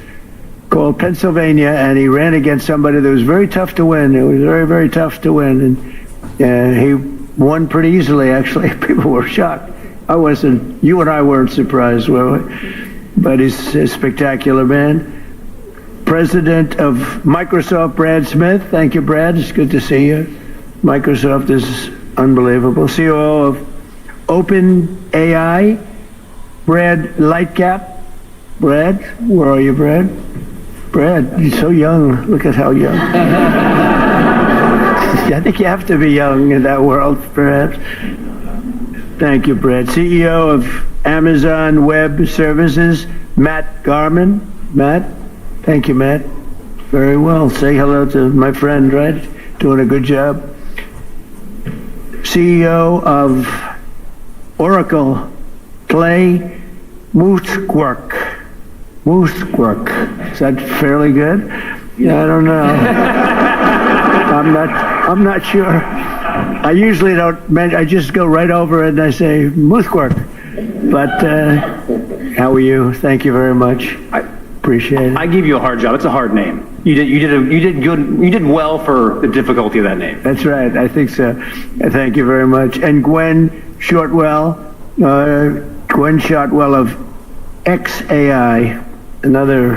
called Pennsylvania, and he ran against somebody that was very tough to win. It was very, very tough to win, and he won pretty easily, actually. People were shocked. I wasn't, you and I weren't surprised, were we? But he's a spectacular man. President of Microsoft, Brad Smith. Thank you, Brad. It's good to see you. Microsoft is unbelievable. COO of OpenAI, Brad Lightcap. Brad, where are you, Brad? Brad, you're so young. Look at how young. I think you have to be young in that world, perhaps. Thank you, Brad. CEO of Amazon Web Services, Matt Garman. Matt, thank you, Matt. Very well. Say hello to my friend, right? Doing a good job. CEO of Oracle, Clay Mooskwork. Is that fairly good? Yeah, I don't know. I'm not sure. I usually don't. I just go right over it and I say Mooskwork. But how are you? Thank you very much. I appreciate it. I give you a hard job. It's a hard name. You did good. You did well for the difficulty of that name. That's right. I think so. Thank you very much. And Gwen Shortwell of XAI, another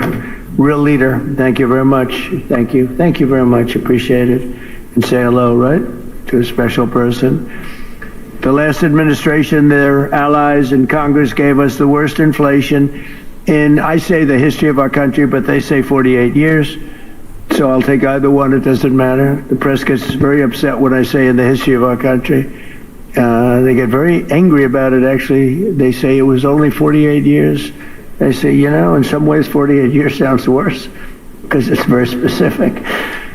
real leader. Thank you very much. Thank you. Thank you very much. Appreciate it. And say hello, right, to a special person. The last administration, their allies in Congress gave us the worst inflation in, I say, the history of our country, but they say 48 years. So I'll take either one. It doesn't matter. The press gets very upset when I say in the history of our country. They get very angry about it, actually. They say it was only 48 years. They say, you know, in some ways 48 years sounds worse. because it's very specific.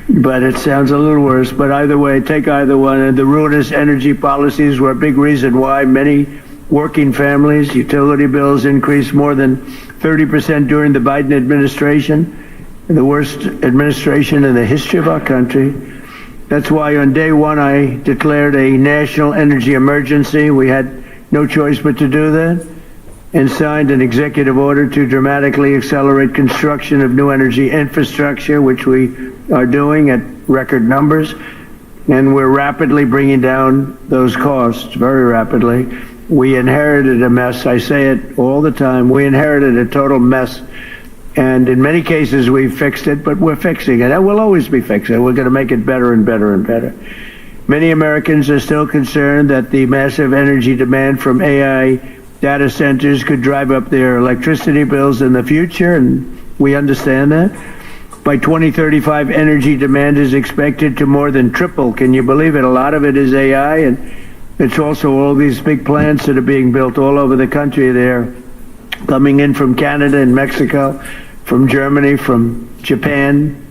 But it sounds a little worse. But either way, take either one. And the ruinous energy policies were a big reason why many working families' utility bills increased more than 30% during the Biden administration, the worst administration in the history of our country. That's why on day one I declared a national energy emergency. We had no choice but to do that, and signed an executive order to dramatically accelerate construction of new energy infrastructure, which we are doing at record numbers. And we're rapidly bringing down those costs, very rapidly. We inherited a mess. I say it all the time. We inherited a total mess. And in many cases, we've fixed it, but we're fixing it. And we'll always be fixing it. We're going to make it better and better and better. Many Americans are still concerned that the massive energy demand from AI data centers could drive up their electricity bills in the future, and we understand that. By 2035, energy demand is expected to more than triple. Can you believe it? A lot of it is AI, and it's also all these big plants that are being built all over the country. They're coming in from Canada and Mexico, from Germany, from Japan,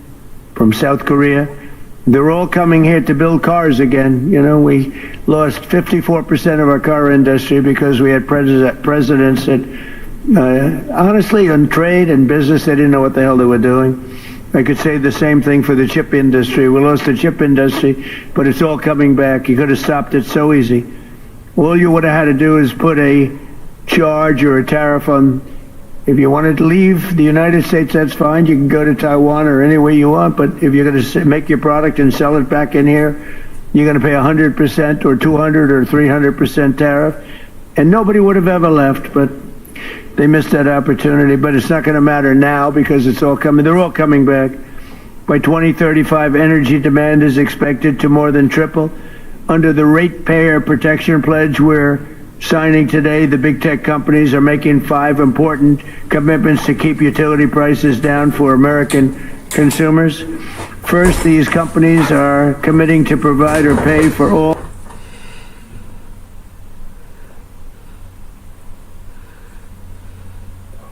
from South Korea. They're all coming here to build cars again. You know, we lost 54% of our car industry because we had presidents that, honestly, on trade and business, they didn't know what the hell they were doing. I could say the same thing for the chip industry. We lost the chip industry, but it's all coming back. You could have stopped it so easy. All you would have had to do is put a charge or a tariff on. If you wanted to leave the United States, that's fine. You can go to Taiwan or anywhere you want. But if you're going to make your product and sell it back in here, you're going to pay 100% or 200 or 300% tariff. And nobody would have ever left, but they missed that opportunity. But it's not going to matter now because it's all coming. They're all coming back. By 2035, energy demand is expected to more than triple. Under the Ratepayer Protection Pledge, we're signing today, the big tech companies are making 5 important commitments to keep utility prices down for American consumers. First, these companies are committing to provide or pay for all